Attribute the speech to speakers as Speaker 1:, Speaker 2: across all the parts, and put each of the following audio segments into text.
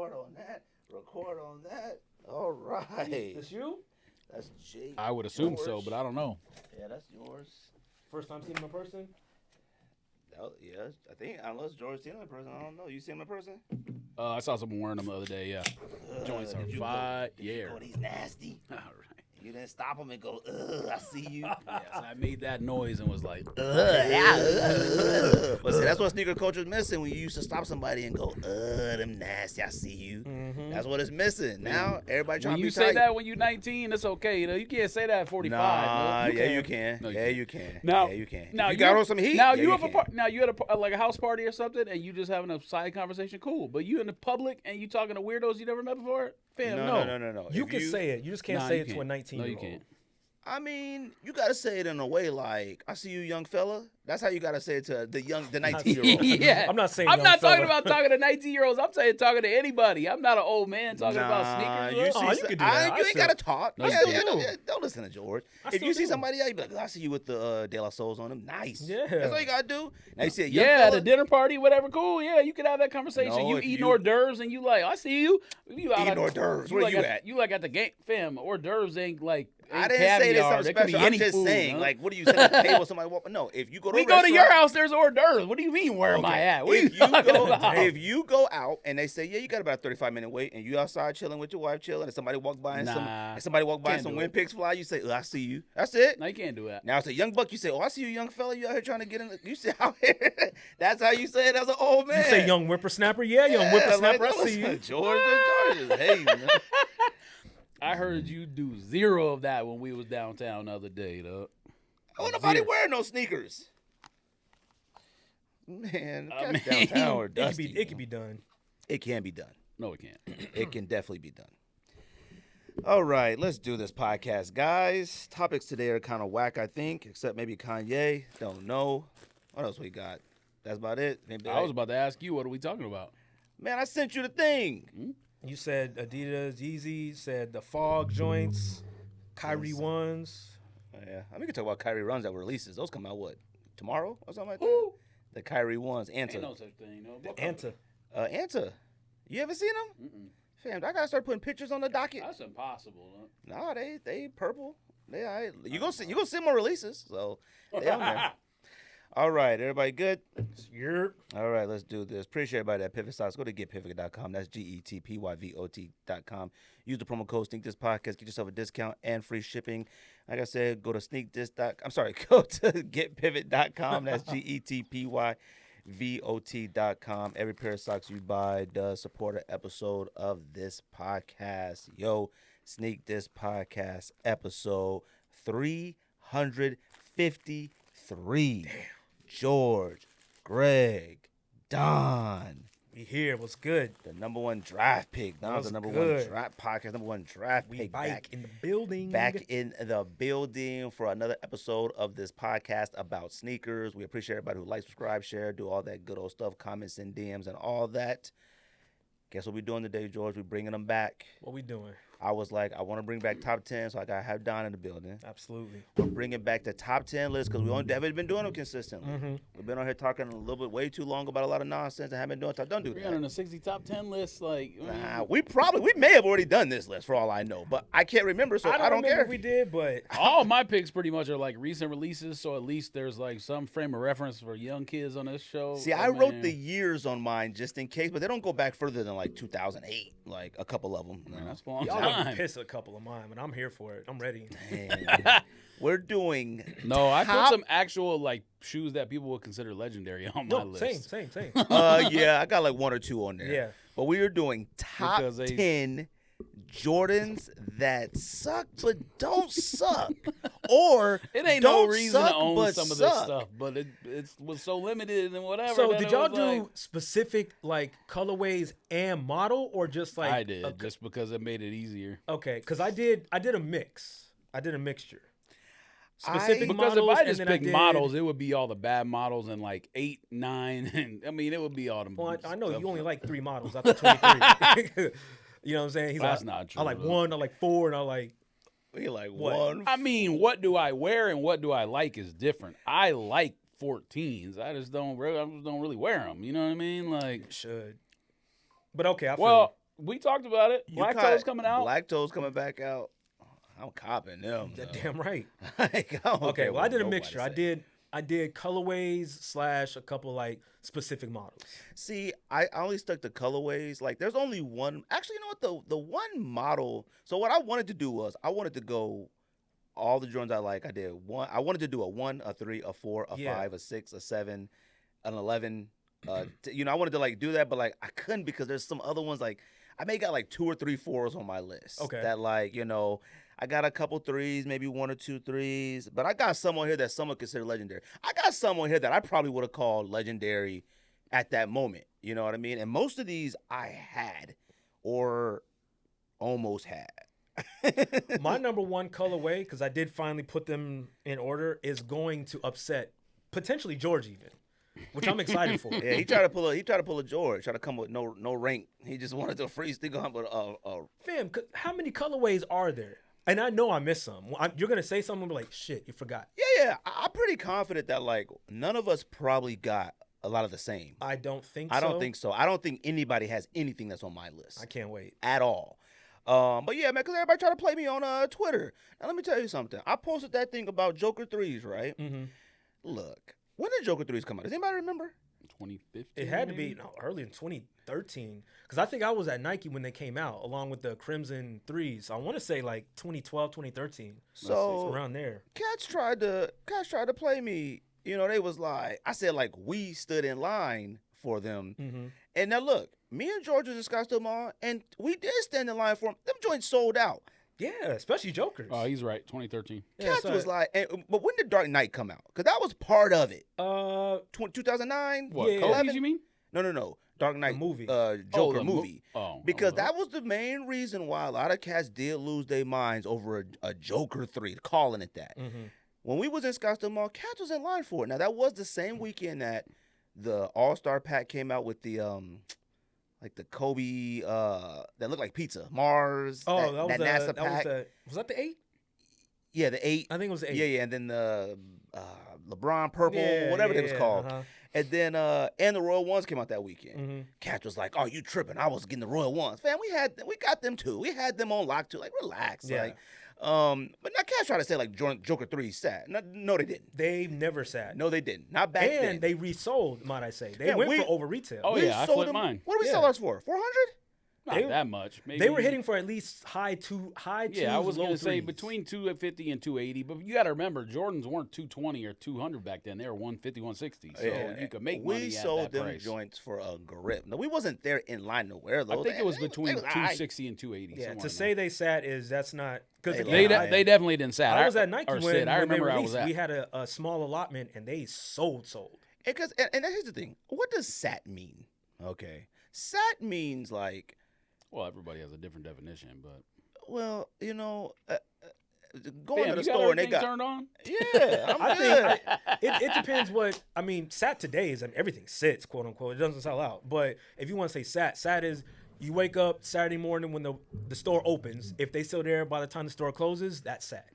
Speaker 1: Record on that. Record on that. All right.
Speaker 2: That's you?
Speaker 1: That's Jake.
Speaker 3: I would assume so, but I don't know.
Speaker 1: Yeah, that's yours.
Speaker 2: First time seeing him in person?
Speaker 1: Yeah, I think, unless George seen him in person, I don't know. You seen him in person?
Speaker 3: I saw someone wearing them the other day, yeah. Joints are fire. Yeah.
Speaker 1: Oh, he's nasty.
Speaker 3: All right.
Speaker 1: You didn't stop him and go, I see you.
Speaker 3: Yes, I made that noise and was like,
Speaker 1: But see, that's what sneaker culture is missing when you used to stop somebody and go, them nasty, I see you.
Speaker 2: Mm-hmm.
Speaker 1: That's what it's missing. Now, everybody trying
Speaker 3: when
Speaker 1: to
Speaker 3: you
Speaker 1: be
Speaker 3: say
Speaker 1: tight.
Speaker 3: that when you're 19, it's okay. You know, you can't say that at 45.
Speaker 1: Nah,
Speaker 3: no.
Speaker 1: you can.
Speaker 3: No, you
Speaker 1: yeah,
Speaker 3: can't.
Speaker 1: you can.
Speaker 3: Now,
Speaker 1: yeah, you can.
Speaker 3: Now
Speaker 1: you got on some heat.
Speaker 3: Now
Speaker 1: yeah,
Speaker 3: you
Speaker 1: you
Speaker 3: have now you at a like a house party or something, and you just having a side conversation. Cool, but you in the public and you talking to weirdos you never met before. Fam,
Speaker 1: No.
Speaker 2: You can say it. You just can't say it to a 19-year-old.
Speaker 3: No, you can't.
Speaker 1: I mean, you gotta say it in a way like, I see you, young fella. That's how you gotta say it to the 19-year-old.
Speaker 3: Yeah,
Speaker 2: I'm not saying.
Speaker 3: I'm not talking
Speaker 2: fella.
Speaker 3: about talking to 19-year-olds. I'm saying talking to anybody. I'm not an old man talking about sneakers.
Speaker 1: You
Speaker 2: could do that.
Speaker 1: You ain't gotta talk.
Speaker 3: No,
Speaker 1: Don't listen to George. If you see somebody out, you be like, I see you with the De La Souls on them. Nice.
Speaker 2: Yeah.
Speaker 1: That's all you gotta do. Now you see a young
Speaker 3: Yeah,
Speaker 1: fella,
Speaker 3: at a dinner party, whatever. Cool. Yeah, you could have that conversation.
Speaker 1: No,
Speaker 3: you
Speaker 1: if
Speaker 3: eating
Speaker 1: you-
Speaker 3: hors d'oeuvres and you like, I see you. You out
Speaker 1: Eating hors d'oeuvres. Where
Speaker 3: like
Speaker 1: you at?
Speaker 3: You like at the game, fam. Hors d'oeuvres ain't like.
Speaker 1: I didn't say this
Speaker 3: caviar.
Speaker 1: something
Speaker 3: There could be
Speaker 1: special. I'm
Speaker 3: any
Speaker 1: just
Speaker 3: food,
Speaker 1: saying,
Speaker 3: huh?
Speaker 1: like, what do you sit at the table? Somebody walk. No, if you go to
Speaker 3: We
Speaker 1: a
Speaker 3: go to your
Speaker 1: restaurant-
Speaker 3: house. There's hors d'oeuvres. What do you mean? Where am I at? What are you talking about?
Speaker 1: If you go out and they say, yeah, you got about a 35-minute wait, and you outside chilling with your wife chilling, and somebody walk by and
Speaker 3: Can't
Speaker 1: some
Speaker 3: do
Speaker 1: wind
Speaker 3: it.
Speaker 1: picks fly, you say, I see you. That's it.
Speaker 3: No, you can't do that.
Speaker 1: Now it's a young buck. You say, I see you, young fella. You out here trying to get in. You say out here. That's how you say it as an old man.
Speaker 2: You say young whippersnapper? Yeah, young whippersnapper.
Speaker 1: Like,
Speaker 2: I see you.
Speaker 1: George is hey, man.
Speaker 3: I heard you do zero of that when we was downtown the other day, though.
Speaker 1: Oh, nobody wearing no sneakers. Man, downtown or dusty.
Speaker 2: It could be done.
Speaker 1: It can be done.
Speaker 3: No, it can't.
Speaker 1: It can definitely be done. All right, let's do this podcast, guys. Topics today are kind of whack, I think, except maybe Kanye. Don't know. What else we got? That's about it. Maybe
Speaker 3: I was about to ask you, what are we talking about?
Speaker 1: Man, I sent you the thing.
Speaker 2: You said Adidas, Yeezy, said the fog joints, Kyrie ones.
Speaker 1: Yeah, I mean, we can talk about Kyrie runs that were releases. Those come out, what, tomorrow or something like that?
Speaker 3: Ooh.
Speaker 1: The Kyrie ones. Anta.
Speaker 3: Ain't no such thing. No.
Speaker 2: Anta.
Speaker 1: Anta. You ever seen them?
Speaker 3: Mm-mm.
Speaker 1: Fam, I got to start putting pictures on the docket.
Speaker 3: That's impossible. Huh?
Speaker 1: Nah, they purple. They all right. You gonna see more releases, so they on there. All right, everybody good?
Speaker 2: Yerp.
Speaker 1: All right, let's do this. Appreciate everybody at Pivot Stocks. Go to getpivot.com. That's GETPYVOT.com. Use the promo code SneakThisPodcast. Get yourself a discount and free shipping. Like I said, go to go to getpivot.com. That's GETPYVOT.com. Every pair of socks you buy does support an episode of this podcast. Yo, Sneak This Podcast, episode 353. Damn. George, Greg, Don.
Speaker 2: We here. What's good?
Speaker 1: The number one draft pick. Don's the number one draft podcast, number one draft pick.
Speaker 2: Back in the building.
Speaker 1: Back in the building for another episode of this podcast about sneakers. We appreciate everybody who likes, subscribe, share, do all that good old stuff, comments and DMs and all that. Guess what we're doing today, George? We're bringing them back.
Speaker 2: What we doing?
Speaker 1: I was like, I want to bring back top 10, so I got to have Don in the building.
Speaker 2: Absolutely.
Speaker 1: We're bringing back the top 10 list because we haven't been doing them consistently.
Speaker 2: Mm-hmm.
Speaker 1: We've been on here talking a little bit way too long about a lot of nonsense and haven't been doing it. Don't do that.
Speaker 3: 360 top 10 list, like.
Speaker 1: Nah, we may have already done this list for all I know, but I can't remember, so I don't
Speaker 2: remember
Speaker 1: care.
Speaker 2: if we did, but
Speaker 3: All my picks pretty much are like recent releases, so at least there's like some frame of reference for young kids on this show.
Speaker 1: See, I wrote the years on mine just in case, but they don't go back further than like 2008, like a couple of them.
Speaker 3: Man, that's a long
Speaker 2: y'all gonna
Speaker 3: time.
Speaker 2: piss a couple of mine, but I'm here for it. I'm ready.
Speaker 1: Man, we're doing
Speaker 3: No, I put
Speaker 1: top-
Speaker 3: some actual like shoes that people would consider legendary on my
Speaker 2: No,
Speaker 3: list.
Speaker 2: same.
Speaker 1: yeah, I got like one or two on there.
Speaker 2: Yeah.
Speaker 1: But we are doing top
Speaker 3: Because they-
Speaker 1: 10 Jordans that suck but don't suck. Or
Speaker 3: It ain't
Speaker 1: don't
Speaker 3: no reason
Speaker 1: suck,
Speaker 3: to own
Speaker 1: but
Speaker 3: some of this
Speaker 1: suck.
Speaker 3: stuff, but it was so limited and whatever.
Speaker 2: So
Speaker 3: that
Speaker 2: did
Speaker 3: it
Speaker 2: y'all
Speaker 3: was
Speaker 2: do
Speaker 3: like,
Speaker 2: specific like colorways and model, or just like
Speaker 3: I did just because it made it easier.
Speaker 2: Okay, because I did a mix. I did a mixture. Specific
Speaker 3: Because
Speaker 2: models,
Speaker 3: if I just
Speaker 2: and then
Speaker 3: picked models, it would be all the bad models and like 8, 9, and I mean it would be all them.
Speaker 2: Well, I know
Speaker 3: stuff.
Speaker 2: you only like 3 models out of 23. You know what I'm saying? He's
Speaker 3: That's
Speaker 2: like,
Speaker 3: not true,
Speaker 2: I like
Speaker 3: though.
Speaker 2: 1, I like 4, and I like.
Speaker 1: We like
Speaker 2: What?
Speaker 1: one.
Speaker 3: I mean, what do I wear and what do I like is different. I like 14s. I just don't really wear them. You know what I mean? Like,
Speaker 2: Should. But okay, I feel
Speaker 3: well, We talked about it. Black Toes coming out.
Speaker 1: Black Toes coming back out. I'm copping them.
Speaker 2: Damn right.
Speaker 1: Like, I don't
Speaker 2: Okay,
Speaker 1: care
Speaker 2: well,
Speaker 1: what
Speaker 2: I did a
Speaker 1: nobody
Speaker 2: mixture.
Speaker 1: say.
Speaker 2: I did colorways / a couple like specific models.
Speaker 1: See, I only stuck to colorways. Like, there's only one. Actually, you know what? The one model. So what I wanted to do was I wanted to go all the Jordans I like. I did one. I wanted to do a 1, a 3, a 4, a 5, a 6, a 7, an 11. You know, I wanted to like do that, but like I couldn't because there's some other ones like I may got like 2 or 3 4s on my list.
Speaker 2: Okay.
Speaker 1: That like, you know, I got a couple 3s, maybe 1 or 2 3s, but I got someone here that some would consider legendary. I got someone here that I probably would have called legendary at that moment. You know what I mean? And most of these I had or almost had.
Speaker 2: My number one colorway, because I did finally put them in order, is going to upset potentially George even, which I'm excited for.
Speaker 1: Yeah, he tried to pull a George, tried to come with no rank. He just wanted to free stick on, but
Speaker 2: Fam, how many colorways are there? And I know I missed some. You're gonna say something like, "Shit, you forgot."
Speaker 1: Yeah. I'm pretty confident that like none of us probably got a lot of the same.
Speaker 2: I don't think
Speaker 1: I
Speaker 2: so.
Speaker 1: don't think so. I don't think anybody has anything that's on my list.
Speaker 2: I can't wait.
Speaker 1: At all. But yeah, man, because everybody try to play me on Twitter. Now let me tell you something. I posted that thing about Joker 3s, right?
Speaker 2: Mm-hmm.
Speaker 1: Look, when did Joker 3s come out? Does anybody remember?
Speaker 3: 2015.
Speaker 2: It had to be early in 2013, because I think I was at Nike when they came out, along with the Crimson 3s. I want to say like 2012, 2013.
Speaker 1: So
Speaker 2: around there.
Speaker 1: Cats tried to play me. You know, they was like, I said like we stood in line for them.
Speaker 2: Mm-hmm.
Speaker 1: And now look, me and George was in Scottsdale Mall, and we did stand in line for them. Them joints sold out.
Speaker 2: Yeah, especially Jokers.
Speaker 3: Oh, he's right. 2013.
Speaker 2: Yeah,
Speaker 1: Cats
Speaker 2: so-
Speaker 1: was like, but when did Dark Knight come out? Because that was part of it.
Speaker 2: 2009.
Speaker 1: 2009?
Speaker 3: What?
Speaker 2: Yeah.
Speaker 3: Kobe's, you mean?
Speaker 1: No. Dark Knight
Speaker 2: movie.
Speaker 1: Joker movie. Because
Speaker 3: that
Speaker 1: that was the main reason why a lot of cats did lose their minds over a Joker 3, calling it that.
Speaker 2: Mm-hmm.
Speaker 1: When we was in Scottsdale Mall, cats was in line for it. Now, that was the same weekend that the All-Star pack came out with the like the Kobe that looked like pizza. Mars.
Speaker 2: Oh,
Speaker 1: that NASA pack.
Speaker 2: Was that the 8?
Speaker 1: Yeah, the 8.
Speaker 2: I think it was the 8.
Speaker 1: Yeah, and then the LeBron purple, whatever it was called.
Speaker 2: Uh-huh.
Speaker 1: And then and the Royal Ones came out that weekend.
Speaker 2: Mm-hmm.
Speaker 1: Cat was like, "Oh, you tripping? I was getting the Royal Ones, fam. We got them too. We had them on lock too. Like, relax,
Speaker 2: Yeah.
Speaker 1: like." But now Cat tried to say like Joker 3 sat. No, they didn't.
Speaker 2: They never sat.
Speaker 1: No, they didn't. Not back then.
Speaker 2: And they resold, might I say. They
Speaker 1: Yeah,
Speaker 2: went
Speaker 1: we-
Speaker 2: for over retail.
Speaker 3: Oh,
Speaker 1: We
Speaker 3: yeah, I
Speaker 1: sold
Speaker 3: flipped
Speaker 1: them-
Speaker 3: mine.
Speaker 1: What did we
Speaker 2: Yeah.
Speaker 1: sell ours for? 400?
Speaker 3: Not
Speaker 2: They-
Speaker 3: that much. Maybe
Speaker 2: They were hitting for at least high twos,
Speaker 3: Yeah, I was
Speaker 2: low
Speaker 3: gonna say
Speaker 2: threes.
Speaker 3: between 250 and 280, but you got to remember Jordans weren't 220 or 200 back then. They were 150, 160. So you could make money
Speaker 1: We
Speaker 3: at
Speaker 1: sold
Speaker 3: that
Speaker 1: them
Speaker 3: price.
Speaker 1: joints for a grip. No, we wasn't there in line to wear
Speaker 3: I
Speaker 1: those.
Speaker 3: think it was
Speaker 1: They
Speaker 3: between
Speaker 1: was aight.
Speaker 3: 260 and 280.
Speaker 2: Yeah,
Speaker 3: somewhere
Speaker 2: to
Speaker 3: in
Speaker 2: say they sat that's not because
Speaker 1: They
Speaker 3: they definitely didn't sat.
Speaker 2: I was at Nike
Speaker 3: or
Speaker 2: when,
Speaker 3: sit. I
Speaker 2: when they
Speaker 3: remember I
Speaker 2: released.
Speaker 3: was at.
Speaker 2: We had a small allotment and they sold.
Speaker 1: And here's the thing. What does sat mean? Okay. Sat means like,
Speaker 3: Well, everybody has a different definition, but
Speaker 1: well, you know, going
Speaker 3: Fam,
Speaker 1: to the
Speaker 3: you got
Speaker 1: store and they
Speaker 3: everything
Speaker 1: got
Speaker 3: turned on.
Speaker 1: Yeah, I'm
Speaker 2: I
Speaker 1: good.
Speaker 2: think it depends what I mean. Sat today is everything sits, quote unquote. It doesn't sell out. But if you want to say sat is you wake up Saturday morning when the store opens. If they still there by the time the store closes, that's sat.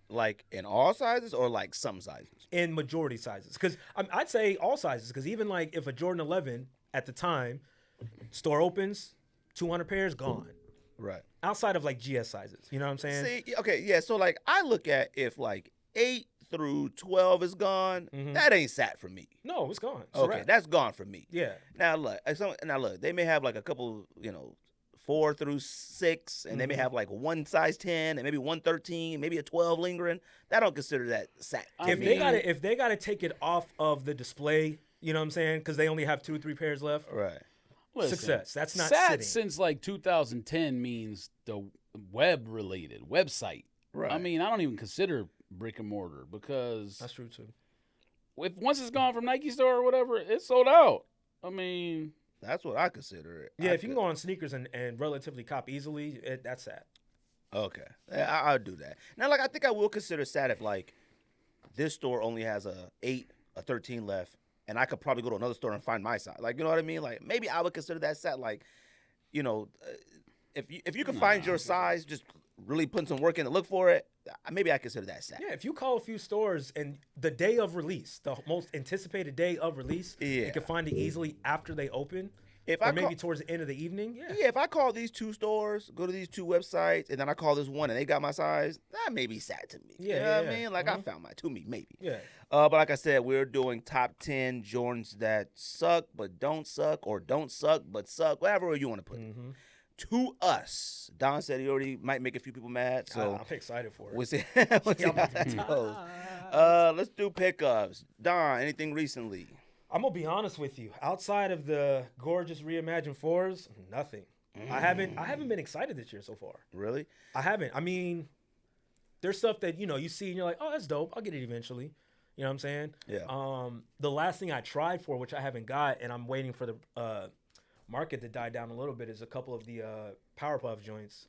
Speaker 1: Like in all sizes or like some sizes?
Speaker 2: In majority sizes, because I'd say all sizes. Because even like if a Jordan 11 at the time store opens, 200 pairs gone.
Speaker 1: Right.
Speaker 2: Outside of like GS sizes, you know what I'm saying?
Speaker 1: See, okay, yeah. So like I look at if like 8 through 12 is gone, that ain't sat for me.
Speaker 2: No, it's gone. It's a
Speaker 1: Okay,
Speaker 2: wrap.
Speaker 1: that's gone for me.
Speaker 2: Yeah.
Speaker 1: Now look, they may have like a couple, 4 through 6, and they may have like one size 10 and maybe 113, maybe a 12 lingering. I don't consider that sat. to
Speaker 2: If
Speaker 1: me.
Speaker 2: they gotta take it off of the display, you know what I'm saying? Because they only have 2 or 3 pairs left.
Speaker 1: Right.
Speaker 3: Listen,
Speaker 2: Success. That's not
Speaker 3: sat
Speaker 2: sitting.
Speaker 3: since like 2010 means the web related website.
Speaker 1: Right.
Speaker 3: I mean, I don't even consider brick and mortar because
Speaker 2: That's true too.
Speaker 3: once it's gone from Nike store or whatever, it's sold out. I mean,
Speaker 1: That's what I consider it.
Speaker 2: Yeah, if you can go on sneakers and relatively cop easily, that's that.
Speaker 1: Okay, I'll do that. Now, like I think I will consider sat if like this store only has a 8, a 13 left, and I could probably go to another store and find my size. Like, you know what I mean? Like maybe I would consider that sat. Like, if you can find your size, just really putting some work in to look for it. Maybe I consider that sat.
Speaker 2: Yeah, if you call a few stores and the day of release, the most anticipated day of release,
Speaker 1: Yeah.
Speaker 2: you can find it easily after they open.
Speaker 1: If
Speaker 2: or
Speaker 1: I
Speaker 2: maybe
Speaker 1: call,
Speaker 2: towards the end of the evening. Yeah.
Speaker 1: yeah, if I call these 2 stores, go to these 2 websites, and then I call this one and they got my size, that may be sad to me.
Speaker 2: Yeah,
Speaker 1: you know
Speaker 2: yeah,
Speaker 1: what I mean? Like I
Speaker 2: Mhm.
Speaker 1: found to me, maybe.
Speaker 2: Yeah.
Speaker 1: But like I said, we're doing top 10 Jordans that suck but don't suck, or don't suck but suck, whatever you want to put it.
Speaker 2: Mm-hmm.
Speaker 1: To us. Don said he already might make a few people mad, so
Speaker 2: I'm excited for it.
Speaker 1: we'll see, we'll see
Speaker 2: Yeah,
Speaker 1: how
Speaker 2: I'm
Speaker 1: that
Speaker 2: excited.
Speaker 1: goes. Let's do pickups. Don, anything recently?
Speaker 2: I'm gonna be honest with you. Outside of the gorgeous reimagined 4s, nothing. I haven't been excited this year so far.
Speaker 1: Really?
Speaker 2: I haven't. I mean, there's stuff that you see and you're like, oh, that's dope. I'll get it eventually. You know what I'm saying?
Speaker 1: Yeah.
Speaker 2: The last thing I tried for, which I haven't got, and I'm waiting for the market to die down a little bit, is a couple of the Powerpuff joints.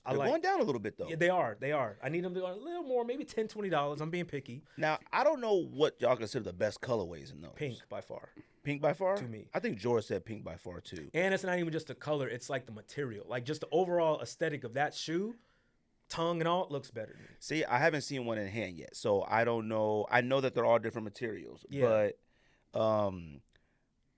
Speaker 1: They're going down a little bit, though.
Speaker 2: Yeah, they are. They are. I need them to go a little more, maybe $10, $20. I'm being picky.
Speaker 1: Now, I don't know what y'all consider the best colorways in those.
Speaker 2: Pink by far.
Speaker 1: Pink by far?
Speaker 2: To me.
Speaker 1: I think George said pink by far, too.
Speaker 2: And it's not even just the color. It's like the material. Like just the overall aesthetic of that shoe, tongue and all, looks better to me.
Speaker 1: See, I haven't seen one in hand yet, so I don't know. I know that they're all different materials,
Speaker 2: Yeah.
Speaker 1: but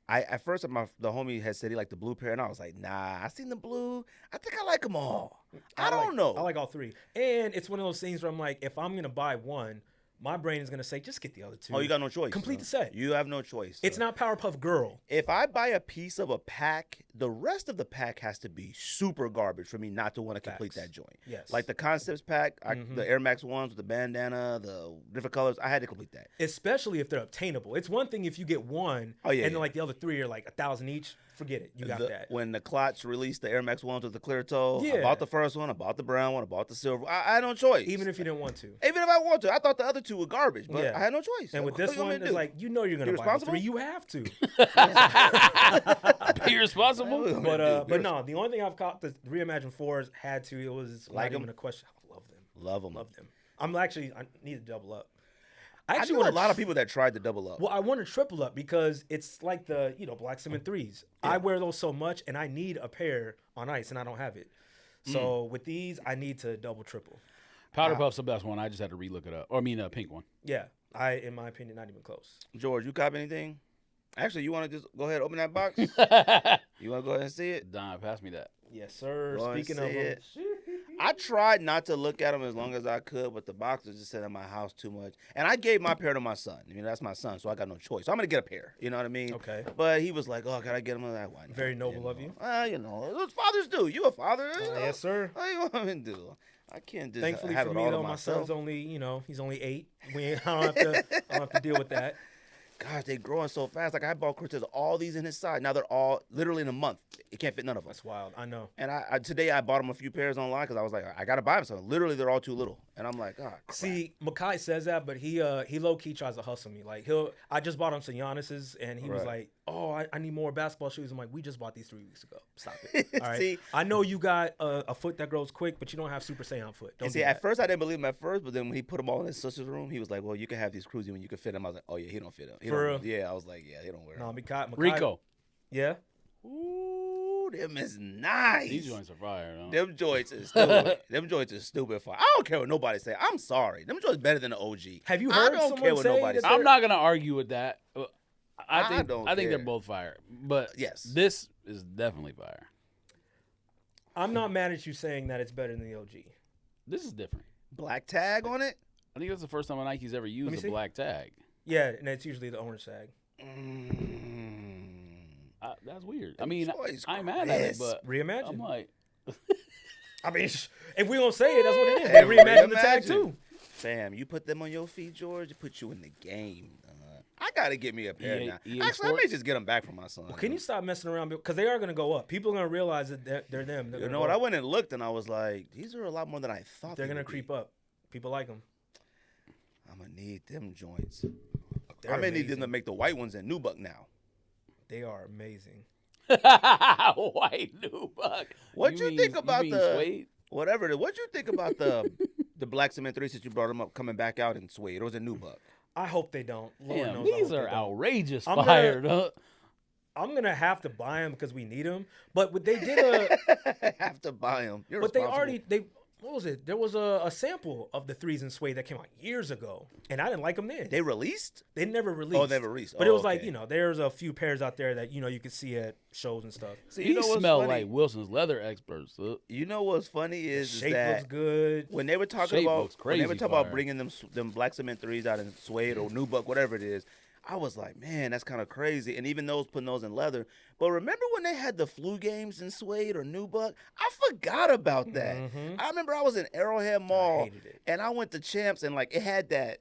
Speaker 1: at first the homie had said he liked the blue pair, and I was like, nah, I seen the blue. I think I like them all. I don't know.
Speaker 2: I like all three. And it's one of those things where I'm like, if I'm going to buy one, my brain is going to say, just get the other two.
Speaker 1: Oh, you got no choice.
Speaker 2: Complete
Speaker 1: huh?
Speaker 2: the set.
Speaker 1: You have no choice.
Speaker 2: It's not Powerpuff Girl.
Speaker 1: If I buy a piece of a pack, the rest of the pack has to be super garbage for me not to want to complete
Speaker 2: Facts.
Speaker 1: that joint.
Speaker 2: Yes.
Speaker 1: Like the Concepts pack, the Air Max 1s with the bandana, the different colors, I had to complete that.
Speaker 2: Especially if they're obtainable. It's one thing if you get one,
Speaker 1: Oh, yeah,
Speaker 2: and
Speaker 1: yeah.
Speaker 2: then like the other three are like $1,000 each. Forget it. You got that.
Speaker 1: When the Klotz released the Air Max 1s with the clear toe, I
Speaker 2: Yeah.
Speaker 1: bought the first one, I bought the brown one, I bought the silver. I had no choice.
Speaker 2: Even if you didn't want to.
Speaker 1: Even if I want to. I thought the other two were garbage, but
Speaker 2: Yeah.
Speaker 1: I had no choice.
Speaker 2: And with
Speaker 1: What
Speaker 2: this
Speaker 1: you want
Speaker 2: one,
Speaker 1: me to
Speaker 2: it's
Speaker 1: do?
Speaker 2: like, you're going to buy the
Speaker 1: responsible?
Speaker 2: three. You have to.
Speaker 3: Be responsible.
Speaker 2: But no, the only thing I've caught the reimagined 4s had to, it was
Speaker 1: Like
Speaker 2: not even
Speaker 1: 'em?
Speaker 2: a question. I love them.
Speaker 1: Love them.
Speaker 2: Love them. I need to double up.
Speaker 1: I
Speaker 2: actually
Speaker 1: knew a
Speaker 2: want
Speaker 1: lot of people that tried to double up.
Speaker 2: Well, I want to triple up because it's like the, Black Cement 3s. I wear those so much and I need a pair on ice and I don't have it. So with these, I need to double, triple.
Speaker 3: Powder Puff's the best one. I just had to relook it up. Or I mean, a pink one.
Speaker 2: Yeah. In my opinion, not even close.
Speaker 1: George, you cop anything? Actually, you want to just go ahead and open that box? You want to go ahead and see it?
Speaker 3: Don, pass me that.
Speaker 2: Yes, sir.
Speaker 1: Go and
Speaker 2: Speaking of
Speaker 1: see
Speaker 2: them.
Speaker 1: it. I tried not to look at them as long as I could, but the box was just sitting in my house too much. And I gave my pair to my son. That's my son, so I got no choice. So I'm going to get a pair. You know what I mean?
Speaker 2: Okay.
Speaker 1: But he was like, oh, can I get him? That one?
Speaker 2: Very noble of you.
Speaker 1: What fathers do. You a father.
Speaker 2: Yes, sir.
Speaker 1: What do you want me to do? I can't just
Speaker 2: Thankfully
Speaker 1: have
Speaker 2: for
Speaker 1: it
Speaker 2: me,
Speaker 1: all
Speaker 2: though,
Speaker 1: to
Speaker 2: my
Speaker 1: myself.
Speaker 2: son's only, he's only 8. I don't have to deal with that.
Speaker 1: Gosh, they growing so fast. Like I bought Cortez all these in his size. Now they're all literally in a month. It can't fit none of them.
Speaker 2: That's wild. I know.
Speaker 1: And today I bought him a few pairs online because I was like, I gotta buy him something. Literally, they're all too little. And I'm like, crap.
Speaker 2: See, Makai says that, but he low key tries to hustle me. Like I just bought him some Giannis's, and he was
Speaker 1: Right.
Speaker 2: like, "Oh, I need more basketball shoes." I'm like, "We just bought these 3 weeks ago. Stop it." All right.
Speaker 1: See?
Speaker 2: I know you got a foot that grows quick, but you don't have Super Saiyan foot. Don't
Speaker 1: And see,
Speaker 2: do
Speaker 1: at
Speaker 2: that.
Speaker 1: first I didn't believe him at first, but then when he put them all in his sister's room, he was like, well, you can have these cruisy when you can fit them. I was like, oh yeah, he don't fit them.
Speaker 2: For real?
Speaker 1: Yeah, I was like, yeah, he don't wear
Speaker 2: No,
Speaker 1: them.
Speaker 2: Makai.
Speaker 3: Rico.
Speaker 2: Yeah.
Speaker 1: Ooh, them is nice.
Speaker 3: These joints are fire, though.
Speaker 1: Them joints is stupid. Them joints is stupid. I don't care what nobody say. I'm sorry. Them joints better than the OG.
Speaker 2: Have you
Speaker 1: I
Speaker 2: heard
Speaker 1: don't
Speaker 2: someone
Speaker 1: care what
Speaker 2: say
Speaker 1: nobody
Speaker 2: that
Speaker 1: say.
Speaker 3: I'm not going to argue with that.
Speaker 1: I
Speaker 3: I think
Speaker 1: don't
Speaker 3: they're
Speaker 1: care.
Speaker 3: both fire. But
Speaker 1: Yes.
Speaker 3: this is definitely fire.
Speaker 2: I'm not mad at you saying that it's better than the OG.
Speaker 3: This is different.
Speaker 1: Black tag on it?
Speaker 3: I think that's the first time Nike's ever
Speaker 2: me
Speaker 3: used a
Speaker 2: see.
Speaker 3: black tag.
Speaker 2: Yeah, and it's usually the orange tag.
Speaker 3: That's weird. I mean,
Speaker 1: choice,
Speaker 3: I'm mad at it,
Speaker 1: Chris.
Speaker 3: but
Speaker 2: Reimagine.
Speaker 3: I'm like,
Speaker 2: I mean, if we don't say it, that's what it is. They reimagined the tag
Speaker 1: Reimagine.
Speaker 2: too.
Speaker 1: Fam, you put them on your feet, George, it puts you in the game. I got to get me a pair
Speaker 3: EA
Speaker 1: now.
Speaker 3: EA
Speaker 1: Actually, I may
Speaker 3: Sports?
Speaker 1: just get them back from my son.
Speaker 2: Can you stop messing around? Because they are going to go up. People are going to realize that they're them. They're
Speaker 1: You
Speaker 2: gonna
Speaker 1: know
Speaker 2: go
Speaker 1: what? I
Speaker 2: up.
Speaker 1: went and looked, and I was like, these are a lot more than I thought
Speaker 2: They're
Speaker 1: they
Speaker 2: going to
Speaker 1: would
Speaker 2: creep
Speaker 1: be.
Speaker 2: up. People like them.
Speaker 1: I'm going to need them joints.
Speaker 2: They're
Speaker 1: I may need them
Speaker 2: amazing.
Speaker 1: to make the white ones in Nubuck now.
Speaker 2: They are amazing.
Speaker 3: white new buck.
Speaker 1: What you think about
Speaker 3: mean
Speaker 1: the-
Speaker 3: Suede?
Speaker 1: Whatever it is. What you think about the Black Cement 3 since you brought them up coming back out in Suede? It was a Nubuck.
Speaker 2: I hope they don't. Lord
Speaker 3: Damn,
Speaker 2: knows I
Speaker 3: these
Speaker 2: hope
Speaker 3: are
Speaker 2: they don't.
Speaker 3: outrageous
Speaker 2: I'm
Speaker 3: fire, though.
Speaker 2: I'm going to have to buy them because we need them. But what they did
Speaker 1: I have to buy them.
Speaker 2: but they already what was it? There was a sample of the 3s in Suede that came out years ago, and I didn't like them then.
Speaker 1: They released?
Speaker 2: They never released.
Speaker 1: Oh, never released.
Speaker 2: But it was
Speaker 1: okay.
Speaker 2: like, there's a few pairs out there that, you could see at shows and stuff.
Speaker 1: See,
Speaker 4: He
Speaker 1: what's
Speaker 4: smell
Speaker 1: funny?
Speaker 4: like Wilson's leather experts.
Speaker 1: You know what's funny is
Speaker 2: Shape
Speaker 1: that
Speaker 2: looks good.
Speaker 1: when they were talking
Speaker 4: Shape
Speaker 1: about
Speaker 4: looks crazy
Speaker 1: about
Speaker 4: fire.
Speaker 1: bringing them black cement 3s out in Suede or Nubuck, whatever it is, I was like, man, that's kind of crazy. And even those putting those in leather. But remember when they had the flu games in Suede or Nubuck? I forgot about that.
Speaker 2: Mhm.
Speaker 1: I remember I was in Arrowhead Mall
Speaker 2: hated it.
Speaker 1: and I went to Champs and like it had that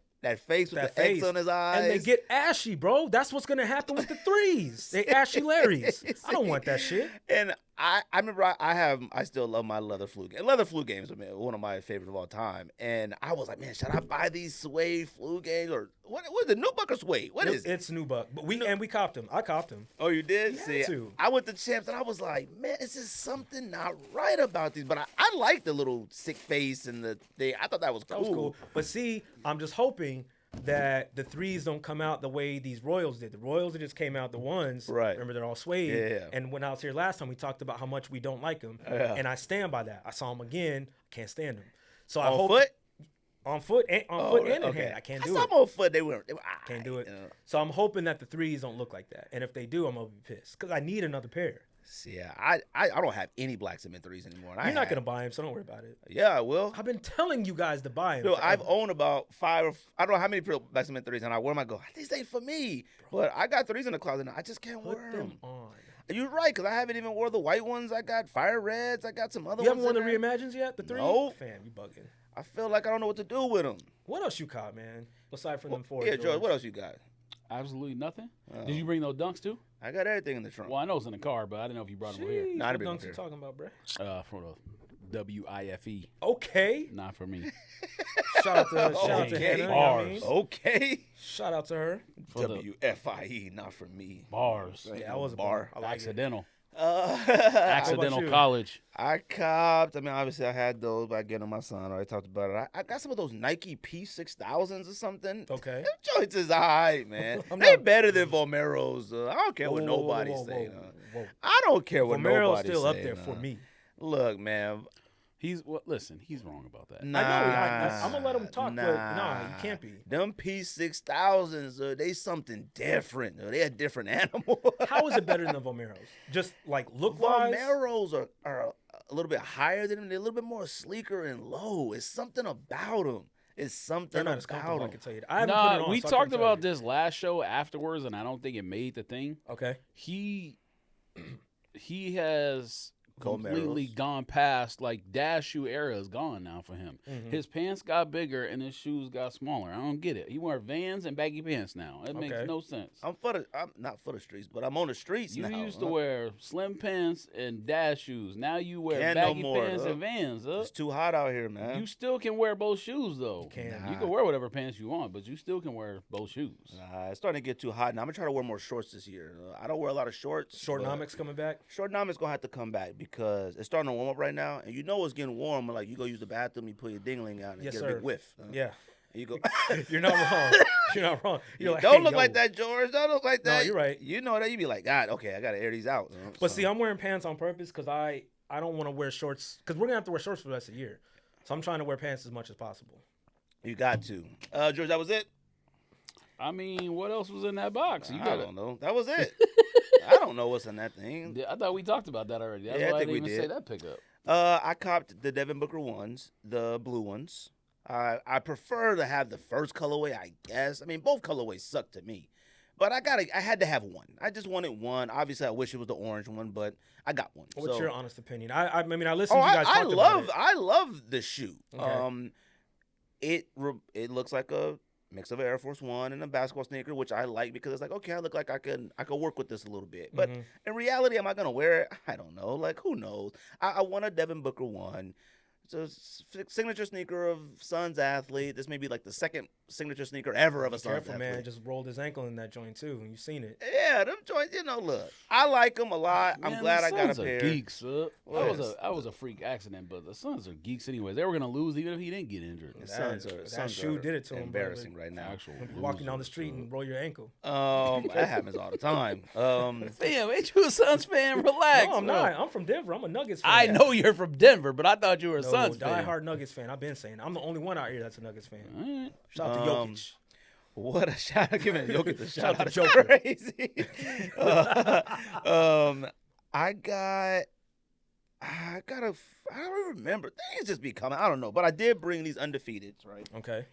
Speaker 1: face with
Speaker 2: That
Speaker 1: the
Speaker 2: face.
Speaker 1: X on his eyes.
Speaker 2: And they get ashy, bro. That's what's going to happen with the 3s. They ashy Larrys. I don't want that shit.
Speaker 1: And I remember I still love my leather flu game. Leather flu games are one of my favorite of all time. And I was like, man, should I buy these Suede flu games or what is it? Nubuck or Suede? What is it?
Speaker 2: It's Nubuck. But we copped them. I copped them.
Speaker 1: Oh, you did?
Speaker 2: You had
Speaker 1: See,
Speaker 2: to.
Speaker 1: I went to Champs and I was like, man, is just something not right about these? But I like the little sick face and the thing. I thought that was cool.
Speaker 2: That was cool. But see, I'm just hoping that the 3s don't come out the way these Royals did. The Royals that just came out, the ones,
Speaker 1: Right.
Speaker 2: remember they're all Suede.
Speaker 1: Yeah.
Speaker 2: And when I was here last time, we talked about how much we don't like them.
Speaker 1: Yeah.
Speaker 2: And I stand by that. I saw them again. I can't stand them. So I
Speaker 1: On
Speaker 2: hope
Speaker 1: foot?
Speaker 2: on foot and in
Speaker 1: okay.
Speaker 2: hand. I can't
Speaker 1: I
Speaker 2: do
Speaker 1: saw
Speaker 2: it.
Speaker 1: them on foot. They were
Speaker 2: Can't do it.
Speaker 1: you know.
Speaker 2: So I'm hoping that the 3s don't look like that. And if they do, I'm gonna be pissed because I need another pair.
Speaker 1: See, I don't have any black cement 3s anymore. And
Speaker 2: You're not gonna buy them, so don't worry about it.
Speaker 1: Yeah, I will.
Speaker 2: I've been telling you guys to buy them.
Speaker 1: Dude, I've owned about 5 or I don't know how many black cement 3s, and I wear them. I go, these ain't for me. But I got 3s in the closet. And I just can't
Speaker 2: Put
Speaker 1: wear
Speaker 2: them
Speaker 1: them.
Speaker 2: on.
Speaker 1: You're right, because I haven't even wore the white ones. I got fire reds. I got some other
Speaker 2: You
Speaker 1: ones.
Speaker 2: haven't worn the
Speaker 1: in there.
Speaker 2: Reimagines yet? The 3?
Speaker 1: No.
Speaker 2: Fam, you bugging.
Speaker 1: I feel like I don't know what to do with them.
Speaker 2: What else you caught, man? Aside from them 4?
Speaker 1: Yeah, George, what else you got?
Speaker 4: Absolutely nothing.
Speaker 1: Oh.
Speaker 4: Did you bring those dunks too?
Speaker 1: I got everything in the trunk.
Speaker 4: Well, I know it's in the car, but I didn't know if you brought them over here.
Speaker 2: Jeez,
Speaker 1: Nah, I
Speaker 2: what
Speaker 1: didn't bring
Speaker 2: dunks
Speaker 1: them
Speaker 2: you talking about, bro?
Speaker 4: For the WIFE.
Speaker 2: Okay.
Speaker 4: Not for me.
Speaker 2: Shout out to
Speaker 1: Okay.
Speaker 2: Hannah. You know what I mean?
Speaker 1: Okay.
Speaker 2: Shout out to her.
Speaker 4: For the
Speaker 1: WFIE, not for me.
Speaker 4: bars.
Speaker 1: Right.
Speaker 2: Yeah, I was a
Speaker 1: Bar.
Speaker 2: bar. I like it.
Speaker 4: Accidental.
Speaker 1: I
Speaker 4: Accidental
Speaker 2: you?
Speaker 4: college.
Speaker 1: copped. I mean, obviously, I had those by getting my son. I already talked about it. I got some of those Nike P6000s or something.
Speaker 2: Okay.
Speaker 1: Them joints is all right, man.
Speaker 2: I'm
Speaker 1: They
Speaker 2: not-
Speaker 1: better than Vomero's. I don't care what nobody say. I don't care what
Speaker 2: Vomero's
Speaker 1: nobody
Speaker 2: still
Speaker 1: say.
Speaker 2: up there for me.
Speaker 1: Look, man.
Speaker 4: Listen, he's wrong about that.
Speaker 1: Nah,
Speaker 2: I'm gonna let him talk, but nah, you can't be.
Speaker 1: Them P6000s, they something different. They a different animal.
Speaker 2: How is it better than the Vomeros? Just like look wise.
Speaker 1: Vomeros are a little bit higher than them. They're a little bit more sleeker and low. It's something about them. It's something
Speaker 2: They're not as
Speaker 1: about
Speaker 2: comfortable. I
Speaker 1: them.
Speaker 2: can tell you. I haven't put it on.
Speaker 4: We
Speaker 2: so I
Speaker 4: talked
Speaker 2: can't tell
Speaker 4: about
Speaker 2: you.
Speaker 4: this last show afterwards, and I don't think it made the thing.
Speaker 2: Okay.
Speaker 4: He has completely
Speaker 1: Vomeros.
Speaker 4: gone past, like, dash shoe era is gone now for him.
Speaker 2: Mhm.
Speaker 4: His pants got bigger and his shoes got smaller. I don't get it. He wears Vans and baggy pants now. It makes
Speaker 2: Okay.
Speaker 4: no sense.
Speaker 1: I'm not for the streets, but I'm on the streets
Speaker 4: You
Speaker 1: now.
Speaker 4: used to wear slim pants and dash shoes. Now you wear
Speaker 1: Can't no
Speaker 4: baggy
Speaker 1: more,
Speaker 4: pants
Speaker 1: huh?
Speaker 4: and Vans.
Speaker 1: It's too hot out here, man.
Speaker 4: You still can wear both shoes, though.
Speaker 2: You can.
Speaker 4: You can wear whatever pants you want, but you still can wear both shoes.
Speaker 1: It's starting to get too hot now. I'm gonna try to wear more shorts this year. I don't wear a lot of shorts. but
Speaker 2: Shortnomics coming back.
Speaker 1: Shortnomics gonna have to come back because it's starting to warm up right now, and you know it's getting warm. Like you go use the bathroom, you put your dingling out, and
Speaker 2: Yes,
Speaker 1: get a
Speaker 2: sir.
Speaker 1: big whiff.
Speaker 2: Yeah.
Speaker 1: And you go.
Speaker 2: You're not wrong. You're not wrong. You're like,
Speaker 1: Don't
Speaker 2: hey,
Speaker 1: look
Speaker 2: yo.
Speaker 1: like that, George. Don't look like
Speaker 2: No,
Speaker 1: that.
Speaker 2: you're right.
Speaker 1: You know that. You be like, God, okay, I gotta air these out.
Speaker 2: But see, I'm wearing pants on purpose because I don't want to wear shorts because we're gonna have to wear shorts for the rest of the year. So I'm trying to wear pants as much as possible.
Speaker 1: you got to. George, that was it.
Speaker 4: I mean, what else was in that box? You
Speaker 1: I
Speaker 4: got
Speaker 1: don't know. That was it. I don't know what's in that thing.
Speaker 4: I thought we talked about that already. That's
Speaker 1: Yeah, I
Speaker 4: why I
Speaker 1: think
Speaker 4: didn't
Speaker 1: we
Speaker 4: even say
Speaker 1: did.
Speaker 4: that pickup.
Speaker 1: I copped the Devin Booker ones, the blue ones. I prefer to have the first colorway, I guess. I mean, both colorways suck to me. But I had to have one. I just wanted one. Obviously, I wish it was the orange one, but I got one.
Speaker 2: What's
Speaker 1: So-
Speaker 2: your honest opinion? I mean, I listened
Speaker 1: Oh,
Speaker 2: to you guys
Speaker 1: I
Speaker 2: talk about it.
Speaker 1: I love the shoe.
Speaker 2: Okay.
Speaker 1: It looks like a mix of an Air Force One and a basketball sneaker, which I like because it's like, okay, I look like I could work with this a little bit. But
Speaker 2: Mhm.
Speaker 1: in reality, am I gonna wear it? I don't know. Like, who knows? I want a Devin Booker one. It's a signature sneaker of Suns athlete. This may be like the second signature sneaker ever of a
Speaker 2: Be
Speaker 1: Suns
Speaker 2: careful,
Speaker 1: athlete.
Speaker 2: man. Just rolled his ankle in that joint too. You've seen it.
Speaker 1: Yeah, them joints. Look, I like them a lot. I'm
Speaker 4: Man,
Speaker 1: glad
Speaker 4: the
Speaker 1: I got a
Speaker 4: Suns are
Speaker 1: pair.
Speaker 4: geeks.
Speaker 1: What?
Speaker 4: That was a freak accident, but the Suns are geeks anyways. They were gonna lose even if he didn't get injured.
Speaker 1: The Suns are
Speaker 2: That
Speaker 1: Suns
Speaker 2: shoe
Speaker 1: are
Speaker 2: did it to him,
Speaker 1: embarrassing
Speaker 2: brother.
Speaker 1: right now.
Speaker 4: Actual
Speaker 2: Walking down the
Speaker 4: losers,
Speaker 2: street and roll your ankle.
Speaker 1: That happens all the time.
Speaker 4: Damn, ain't you a Suns fan? Relax.
Speaker 2: No, I'm not. I'm from Denver. I'm a Nuggets fan.
Speaker 4: I know you're from Denver, but I thought you were a
Speaker 2: No,
Speaker 4: Suns fan.
Speaker 2: diehard Nuggets fan. I've been saying. I'm the only one out here that's a Nuggets fan.
Speaker 4: All right.
Speaker 2: Shout out to Jokic.
Speaker 1: What a shout out. Giving Jokic a shout out.
Speaker 2: to
Speaker 1: It's
Speaker 2: Joker.
Speaker 1: crazy. I don't remember. Things just be coming. I don't know. But I did bring these Undefeateds, right?
Speaker 2: Okay.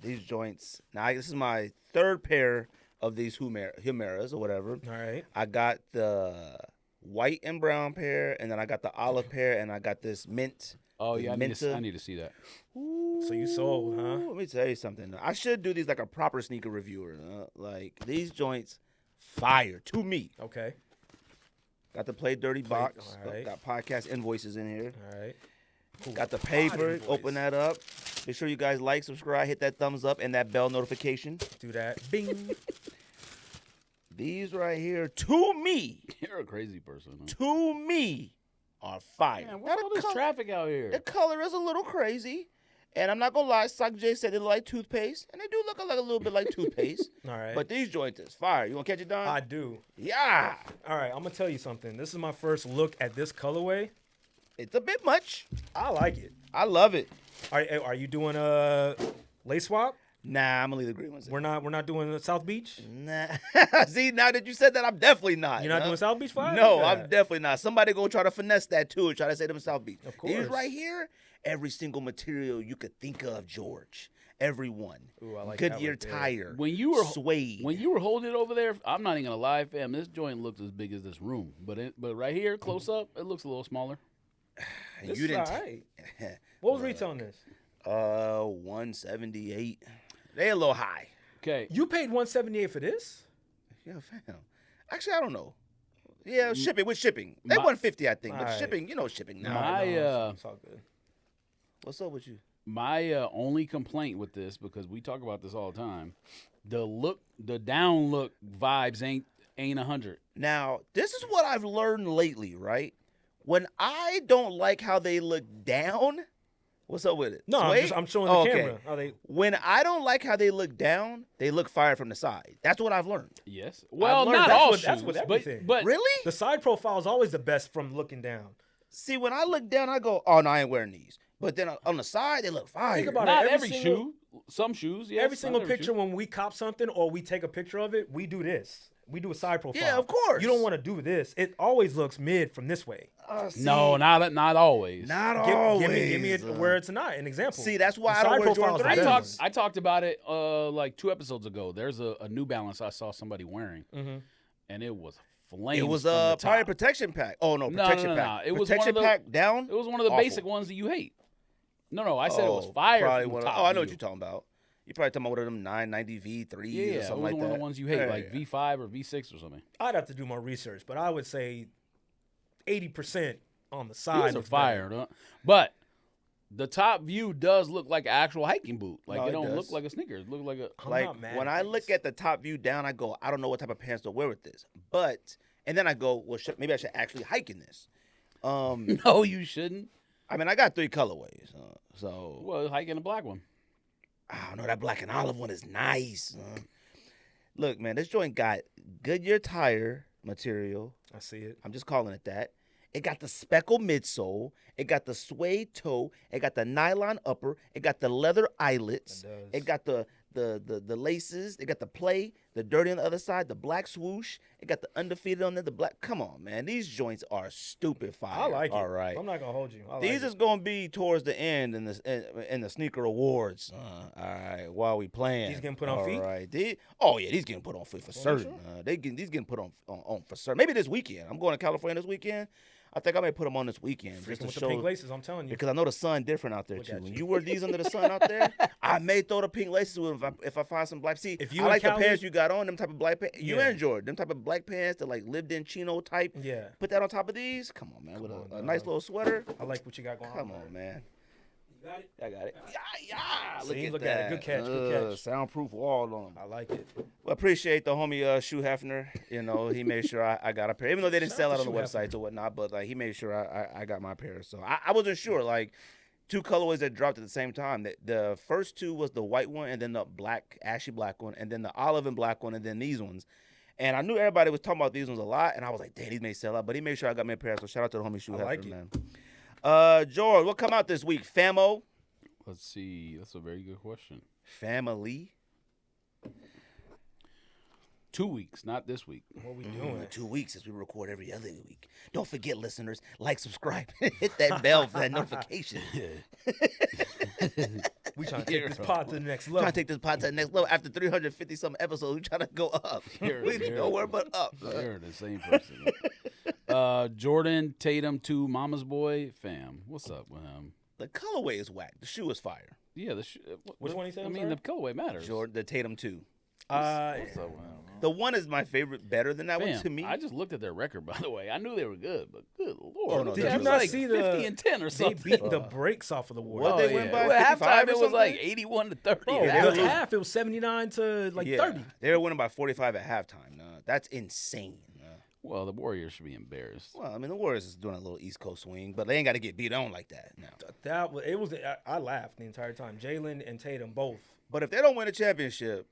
Speaker 1: These joints. Now, this is my third pair of these Humeras or whatever.
Speaker 2: All right.
Speaker 1: I got the white and brown pair, and then I got the olive pair, and I got this mint.
Speaker 4: Oh yeah, I need
Speaker 1: Mensa.
Speaker 4: to see that.
Speaker 2: So you sold, huh?
Speaker 1: Let me tell you something. I should do these like a proper sneaker reviewer. Like, these joints, fire to me.
Speaker 2: Okay.
Speaker 1: Got the Play Dirty box.
Speaker 2: all right.
Speaker 1: Got podcast invoices in here.
Speaker 2: All right. Cool.
Speaker 1: Got the paper.
Speaker 2: invoice.
Speaker 1: Open that up. Make sure you guys like, subscribe, hit that thumbs up, and that bell notification.
Speaker 2: Do that. Bing.
Speaker 1: These right here, to me,
Speaker 4: You're a crazy person. Huh?
Speaker 1: to me, are fire.
Speaker 4: Man,
Speaker 1: Now,
Speaker 4: what's all this traffic out
Speaker 1: the
Speaker 4: here?
Speaker 1: color is a little crazy. And I'm not going to lie, Sock J said they look like toothpaste. And they do look like a little bit like toothpaste.
Speaker 2: All right.
Speaker 1: But these joints is fire. You want to catch it, Don?
Speaker 2: I do.
Speaker 1: Yeah.
Speaker 2: All right. I'm gonna tell you something. This is my first look at this colorway.
Speaker 1: It's a bit much.
Speaker 2: I like it.
Speaker 1: I love it.
Speaker 2: Are you doing a lace swap?
Speaker 1: Nah, I'm going to leave the green ones in.
Speaker 2: We're not doing the South Beach.
Speaker 1: Nah. See, now that you said that, I'm definitely not.
Speaker 2: You're not
Speaker 1: huh?
Speaker 2: doing South Beach 5?
Speaker 1: No,
Speaker 2: Yeah.
Speaker 1: I'm definitely not. Somebody go try to finesse that too and try to say them South Beach.
Speaker 2: Of
Speaker 1: These
Speaker 2: course.
Speaker 1: right here, every single material you could think of, George. Every one.
Speaker 2: Ooh, I like that
Speaker 1: Goodyear
Speaker 2: right there.
Speaker 1: tire.
Speaker 4: When you were
Speaker 1: Suede.
Speaker 4: when you were holding it over there, I'm not even gonna lie, fam. This joint looks as big as this room, but right here, close up, it looks a little smaller.
Speaker 1: And
Speaker 2: This
Speaker 1: you
Speaker 2: is
Speaker 1: didn't.
Speaker 2: all right. What was retail on this?
Speaker 1: 178. They a little high.
Speaker 4: Okay,
Speaker 2: You paid $178 for this?
Speaker 1: Yeah, fam. Actually, I don't know. Yeah, shipping with shipping. They
Speaker 4: My-
Speaker 1: 150, I think. But
Speaker 2: Alright.
Speaker 1: shipping, you know shipping now.
Speaker 4: My-
Speaker 2: It's all good.
Speaker 1: What's up with you?
Speaker 4: my only complaint with this, because we talk about this all the time, the down look vibes ain't 100.
Speaker 1: Now, this is what I've learned lately, right? When I don't like how they look down, what's up with it?
Speaker 2: No,
Speaker 1: Suede?
Speaker 2: I'm showing the
Speaker 1: Oh, okay.
Speaker 2: camera. How they
Speaker 1: When I don't like how they look down, they look fire from the side. That's what I've learned.
Speaker 4: Yes. Well,
Speaker 1: learned
Speaker 4: not
Speaker 1: that's
Speaker 4: all
Speaker 2: what-
Speaker 4: shoes,
Speaker 2: that's what everything.
Speaker 4: but
Speaker 1: Really?
Speaker 2: the side profile is always the best from looking down.
Speaker 1: See, when I look down, I go, oh, no, I ain't wearing these. But then on the side, they look fire.
Speaker 2: Think about
Speaker 4: not
Speaker 2: it.
Speaker 4: every
Speaker 2: single-
Speaker 4: shoe. Some shoes, yes.
Speaker 2: Every
Speaker 4: not
Speaker 2: single
Speaker 4: every
Speaker 2: picture
Speaker 4: shoe.
Speaker 2: when we cop something or we take a picture of it, we do this. We do a side profile.
Speaker 1: Yeah, of course.
Speaker 2: You don't want to do this. It always looks mid from this way.
Speaker 1: See,
Speaker 4: No, not always.
Speaker 1: not
Speaker 2: Give
Speaker 1: always.
Speaker 2: me where it's not an example.
Speaker 1: See, that's why
Speaker 2: The
Speaker 1: I don't
Speaker 2: side
Speaker 1: wear
Speaker 2: profile
Speaker 1: Jordan
Speaker 2: is
Speaker 1: 3s.
Speaker 2: better.
Speaker 4: I talked about it like 2 episodes ago. There's a New Balance I saw somebody wearing, and it was flames.
Speaker 1: It was
Speaker 4: from the
Speaker 1: probably
Speaker 4: top.
Speaker 1: protection pack. Oh, no,
Speaker 4: No,
Speaker 1: protection
Speaker 4: no.
Speaker 1: pack.
Speaker 4: It was one
Speaker 1: protection
Speaker 4: of the-
Speaker 1: pack down?
Speaker 4: It was one of the
Speaker 1: Awful.
Speaker 4: basic ones that you hate. No, I said it was fire.
Speaker 1: Probably
Speaker 4: From
Speaker 1: one
Speaker 4: top
Speaker 1: of, I know what
Speaker 4: view.
Speaker 1: you're talking about. You're probably talking about one of them 990 V3s
Speaker 4: Yeah,
Speaker 1: or
Speaker 4: it was
Speaker 1: something
Speaker 4: one
Speaker 1: like that.
Speaker 4: of the ones you hate,
Speaker 1: Yeah,
Speaker 4: like
Speaker 1: yeah.
Speaker 4: V5 or V6 or something.
Speaker 2: I'd have to do more research, but I would say 80% on the side.
Speaker 4: These are
Speaker 2: is
Speaker 4: fire, huh? But the top view does look like an actual hiking boot. Like
Speaker 1: No,
Speaker 4: it
Speaker 1: it
Speaker 4: don't
Speaker 1: does.
Speaker 4: look like a sneaker. It look like a.
Speaker 2: I'm
Speaker 1: Like
Speaker 2: not mad
Speaker 1: when
Speaker 2: at
Speaker 1: I
Speaker 2: this.
Speaker 1: look at the top view down, I go, I don't know what type of pants to wear with this. But and then I go, well, maybe I should actually hike in this.
Speaker 4: No, you shouldn't.
Speaker 1: I mean, I got 3 colorways, so
Speaker 4: Well, hiking a black one.
Speaker 1: I don't know. That black and olive one is nice. Look, man, this joint got Goodyear tire material.
Speaker 2: I see it.
Speaker 1: I'm just calling it that. It got the speckle midsole. It got the suede toe. It got the nylon upper. It got the leather eyelets.
Speaker 2: It does.
Speaker 1: It got the laces. It got the play, the dirty on the other side, the black swoosh. It got the undefeated on there, the black. Come on, man. These joints are stupid fire.
Speaker 2: I like it.
Speaker 1: All right.
Speaker 2: I'm not gonna hold you. I
Speaker 1: These
Speaker 2: like
Speaker 1: is gonna be towards the end in the sneaker awards. All right, while we playing.
Speaker 2: These getting put on feet?
Speaker 1: All right, these getting put on feet for certain.
Speaker 2: sure?
Speaker 1: These getting put on for certain. Maybe this weekend. I'm going to California this weekend. I think I may put them on this weekend just
Speaker 2: Freaking
Speaker 1: to
Speaker 2: with
Speaker 1: show.
Speaker 2: the pink laces, I'm telling you.
Speaker 1: Because I know the sun different out there
Speaker 2: Look
Speaker 1: too.
Speaker 2: at
Speaker 1: When
Speaker 2: you.
Speaker 1: you wear these under the sun out there, I may throw the pink laces with them if I find some black. See,
Speaker 2: If you
Speaker 1: I
Speaker 2: in
Speaker 1: like
Speaker 2: Cali-
Speaker 1: the pants you got on, them type of black pants. You
Speaker 2: Yeah.
Speaker 1: and Jordan, them type of black pants that like lived in chino type.
Speaker 2: Yeah.
Speaker 1: Put that on top of these. Come on, man, with
Speaker 2: on,
Speaker 1: a
Speaker 2: dog.
Speaker 1: nice little sweater.
Speaker 2: I like what you got going
Speaker 1: Come
Speaker 2: on.
Speaker 1: on, man.
Speaker 2: You got it?
Speaker 1: I got it. Yeah.
Speaker 2: See,
Speaker 1: Look
Speaker 2: look
Speaker 1: at
Speaker 2: at
Speaker 1: that.
Speaker 2: it. Good catch, good catch.
Speaker 1: Soundproof wall on them.
Speaker 2: I like it.
Speaker 1: Well, appreciate the homie Shoe Hefner. You know, he made sure I got a pair, even though they didn't
Speaker 2: Shout
Speaker 1: sell
Speaker 2: out
Speaker 1: it
Speaker 2: to
Speaker 1: on the
Speaker 2: Shoe
Speaker 1: websites or whatnot. But like, he made sure I got my pair. So I wasn't sure. Like, 2 colorways that dropped at the same time. The first 2 was the white one, and then the black, ashy black one, and then the olive and black one, and then these ones. And I knew everybody was talking about these ones a lot, and I was like, dang, these may sell out. But he made sure I got me a pair. So shout out to the homie Shoe
Speaker 2: I
Speaker 1: Hefner,
Speaker 2: like it.
Speaker 1: man. George, what come out this week? Famo?
Speaker 4: Let's see. That's a very good question.
Speaker 1: Family?
Speaker 4: 2 weeks, not this week.
Speaker 2: What we doing?
Speaker 1: 2 weeks as we record every other week. Don't forget, listeners, like, subscribe, hit that bell for that notification.
Speaker 2: We trying to take this pod to the next level.
Speaker 1: Trying to take this pod to the next level. After 350 some episodes, we trying to go up. We need nowhere but up.
Speaker 4: You're the same person. Jordan, Tatum, 2, Mama's Boy, fam. What's up with him?
Speaker 1: The colorway is whack. The shoe is fire.
Speaker 4: Yeah,
Speaker 2: Which one he said?
Speaker 4: I mean, the colorway matters.
Speaker 1: Jordan, the Tatum 2.
Speaker 4: What's up with him?
Speaker 1: The one is my favorite, better than that one
Speaker 4: Fam,
Speaker 1: to me.
Speaker 4: I just looked at their record, by the way. I knew they were good, but good lord.
Speaker 1: Oh, no,
Speaker 2: Did
Speaker 1: they're
Speaker 2: you
Speaker 1: good.
Speaker 2: not
Speaker 4: like
Speaker 2: see
Speaker 4: 50 and 10 or
Speaker 2: They
Speaker 4: something?
Speaker 2: beat the brakes off of the Warriors.
Speaker 1: What they win by?
Speaker 4: Well,
Speaker 1: 55
Speaker 4: halftime
Speaker 1: or
Speaker 4: it was like
Speaker 1: something?
Speaker 4: 81 to 30.
Speaker 2: Bro,
Speaker 1: Yeah,
Speaker 2: at
Speaker 1: they
Speaker 2: the
Speaker 1: were-
Speaker 2: half, it was 79 to like
Speaker 1: Yeah,
Speaker 2: 30.
Speaker 1: they were winning by 45 at halftime. That's insane.
Speaker 4: Well, the Warriors should be embarrassed.
Speaker 1: Well, I mean, the Warriors is doing a little East Coast swing, but they ain't got to get beat on like that now.
Speaker 2: I laughed the entire time. Jalen and Tatum both.
Speaker 1: But if they don't win a championship,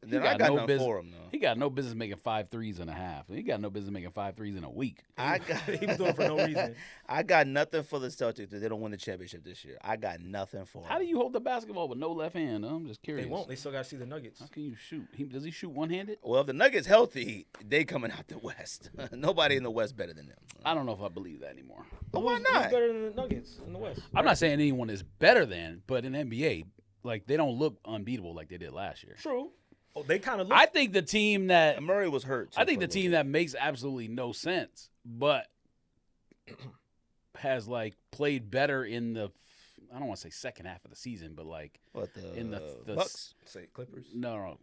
Speaker 1: then I got nothing for them, though.
Speaker 4: He got no business making 5 threes in a half. He got no business making 5 threes in a week.
Speaker 2: He was doing it for no reason.
Speaker 1: I got nothing for the Celtics if they don't win the championship this year. I got nothing for them.
Speaker 4: How do you hold the basketball with no left hand? I'm just curious.
Speaker 2: They won't. They still got to see the Nuggets.
Speaker 4: How can you shoot? Does he shoot one-handed?
Speaker 1: Well, if the Nuggets healthy, they coming out the West. Nobody in the West better than them.
Speaker 4: I don't know if I believe that anymore.
Speaker 1: But why
Speaker 2: Who's
Speaker 1: not?
Speaker 2: better than the Nuggets in the West?
Speaker 4: I'm not saying anyone is better than, but in NBA, like they don't look unbeatable like they did last year.
Speaker 2: True. Oh, they kind of look.
Speaker 4: I think the team that
Speaker 1: Murray was hurt.
Speaker 4: I think the team that makes absolutely no sense, but has like played better in the I don't want to say second half of the season, but like in the
Speaker 1: Bucks.
Speaker 2: Say Clippers.
Speaker 4: No.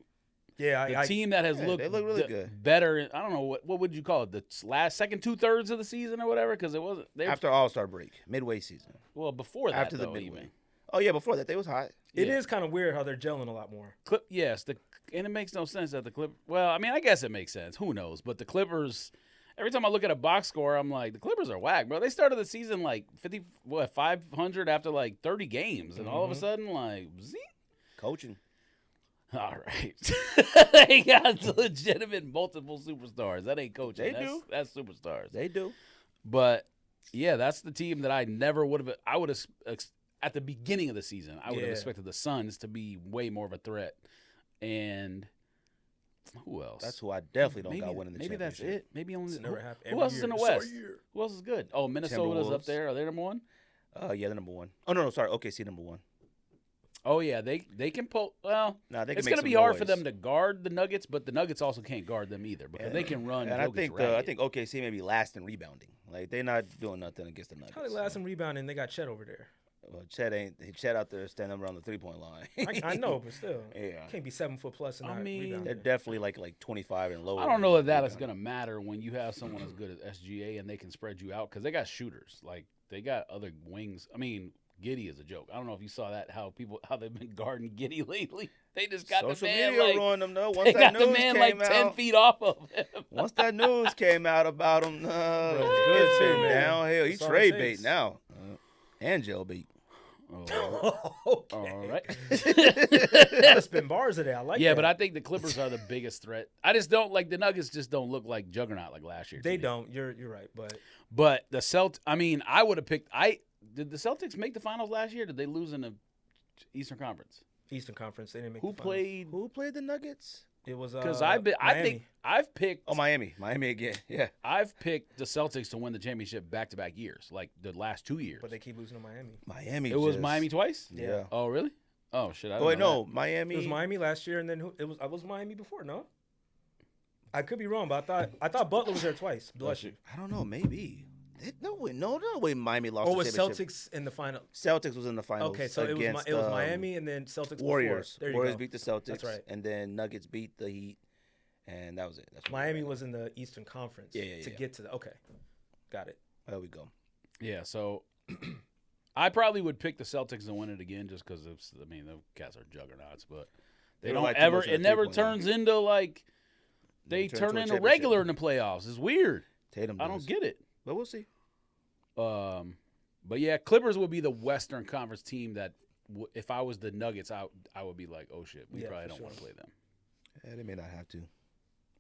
Speaker 2: Yeah,
Speaker 4: The team that has looked
Speaker 1: they look really good.
Speaker 4: better. I don't know what would you call it? The second 2/3 of the season or whatever, because it wasn't
Speaker 1: After All-Star break, midway season.
Speaker 4: well before that.
Speaker 1: After the
Speaker 4: though,
Speaker 1: midway.
Speaker 4: even.
Speaker 1: Oh, yeah, before that, they was hot.
Speaker 2: It
Speaker 4: Yeah.
Speaker 2: is kind of weird how they're gelling a lot more.
Speaker 4: And it makes no sense that the Clippers. Well, I mean, I guess it makes sense. Who knows? But the Clippers. Every time I look at a box score, I'm like, the Clippers are whack, bro. They started the season like 500 after like 30 games, and all of a sudden, like, zing.
Speaker 1: Coaching.
Speaker 4: All right, they got legitimate multiple superstars. That ain't coaching. That's superstars.
Speaker 1: They do.
Speaker 4: But yeah, that's the team that I never would have. I would have at the beginning of the season. I would have expected the Suns to be way more of a threat. And who else?
Speaker 1: That's who I definitely don't got winning the
Speaker 4: maybe
Speaker 1: championship.
Speaker 4: that's it. Maybe only
Speaker 2: It's never happened.
Speaker 4: Who else is in the West? Who else is good? Oh, Minnesota's up
Speaker 1: Timberwolves.
Speaker 4: there. Are they number one?
Speaker 1: Yeah, they're number one. Oh, no, sorry. OKC number one.
Speaker 4: Oh yeah, they can pull. Well,
Speaker 1: Nah, they can
Speaker 4: it's
Speaker 1: make
Speaker 4: going to
Speaker 1: some
Speaker 4: be hard for
Speaker 1: noise.
Speaker 4: them to guard the Nuggets, but the Nuggets also can't guard them either because they can run.
Speaker 1: And I
Speaker 4: Jokic's
Speaker 1: think
Speaker 4: ragged.
Speaker 1: OKC may be last in rebounding. Like, they're not doing nothing against the Nuggets.
Speaker 2: How they last in rebounding? They got Chet over there.
Speaker 1: Well, Chet out there standing around the 3-point line.
Speaker 2: I know, but still,
Speaker 1: Yeah.
Speaker 2: can't be 7 foot plus and
Speaker 4: I
Speaker 2: not
Speaker 4: mean,
Speaker 2: rebounding.
Speaker 1: They're definitely like 25 and lower.
Speaker 4: I don't know that is going to matter when you have someone as good as SGA and they can spread you out because they got shooters. Like they got other wings. I mean, Giddey is a joke. I don't know if you saw that how they've been guarding Giddey lately. They just got
Speaker 1: Social
Speaker 4: the man
Speaker 1: media
Speaker 4: like
Speaker 1: ruined them though.
Speaker 4: they
Speaker 1: Once that
Speaker 4: got the
Speaker 1: news
Speaker 4: man
Speaker 1: came
Speaker 4: like
Speaker 1: out,
Speaker 4: 10 feet off of him.
Speaker 1: Once that news came out about him,
Speaker 2: good
Speaker 1: it's
Speaker 2: too,
Speaker 1: been
Speaker 2: man.
Speaker 1: downhill. He
Speaker 2: That's all it
Speaker 1: trade
Speaker 2: takes.
Speaker 1: bait now, and jail bait.
Speaker 2: Okay.
Speaker 4: All right.
Speaker 2: Gotta spin bars today. I like
Speaker 4: Yeah,
Speaker 2: that.
Speaker 4: but I think the Clippers are the biggest threat. I just don't like the Nuggets. Just don't look like juggernaut like last year. to
Speaker 2: They
Speaker 4: me.
Speaker 2: don't. You're right,
Speaker 4: But the I mean, I would have picked. Did the Celtics make the finals last year? Did they lose in the Eastern Conference?
Speaker 2: Eastern Conference. They didn't make
Speaker 4: Who
Speaker 2: the finals.
Speaker 4: played?
Speaker 1: Who played the Nuggets?
Speaker 2: It was
Speaker 4: Because
Speaker 2: Miami.
Speaker 4: I think I've picked.
Speaker 1: Oh, Miami again. Yeah.
Speaker 4: I've picked the Celtics to win the championship back-to-back years, like the last 2 years.
Speaker 2: But they keep losing to Miami.
Speaker 1: Miami.
Speaker 4: It was
Speaker 1: just-
Speaker 4: Miami twice.
Speaker 1: Yeah.
Speaker 4: Oh really? Oh shit! I
Speaker 1: Oh
Speaker 4: didn't
Speaker 1: wait,
Speaker 4: know
Speaker 1: no, Miami.
Speaker 2: It was Miami last year, and then I was Miami before. No, I could be wrong, but I thought Butler was there twice. Bless you.
Speaker 1: I don't know. Maybe. No way. Miami lost.
Speaker 2: Or
Speaker 1: the
Speaker 2: was
Speaker 1: championship.
Speaker 2: Celtics in the final?
Speaker 1: Celtics was in the finals.
Speaker 2: Okay, so it
Speaker 1: against,
Speaker 2: was Miami and then Celtics.
Speaker 1: Warriors.
Speaker 2: Before. There you
Speaker 1: Warriors
Speaker 2: go.
Speaker 1: beat the Celtics.
Speaker 2: That's right.
Speaker 1: And then Nuggets beat the Heat, and that was it. That's what
Speaker 2: Miami
Speaker 1: we got.
Speaker 2: was in the Eastern Conference.
Speaker 1: Yeah.
Speaker 2: To get to the got it.
Speaker 1: There we go.
Speaker 4: Yeah, so I probably would pick the Celtics to win it again just because the cats are juggernauts, but they
Speaker 1: They
Speaker 4: don't
Speaker 1: like too
Speaker 4: ever.
Speaker 1: much of
Speaker 4: It
Speaker 1: that
Speaker 4: never
Speaker 1: 3-point
Speaker 4: turns
Speaker 1: line.
Speaker 4: into like they
Speaker 1: Turn
Speaker 4: turn
Speaker 1: to a
Speaker 4: into
Speaker 1: championship.
Speaker 4: regular in the playoffs. It's weird.
Speaker 1: Tatum.
Speaker 4: I don't
Speaker 1: does.
Speaker 4: get it.
Speaker 1: But we'll see.
Speaker 4: But yeah, Clippers would be the Western Conference team that if I was the Nuggets, I would be like, oh shit, we probably
Speaker 2: for
Speaker 4: don't
Speaker 2: sure.
Speaker 4: want to play them.
Speaker 1: Yeah, they may not have to.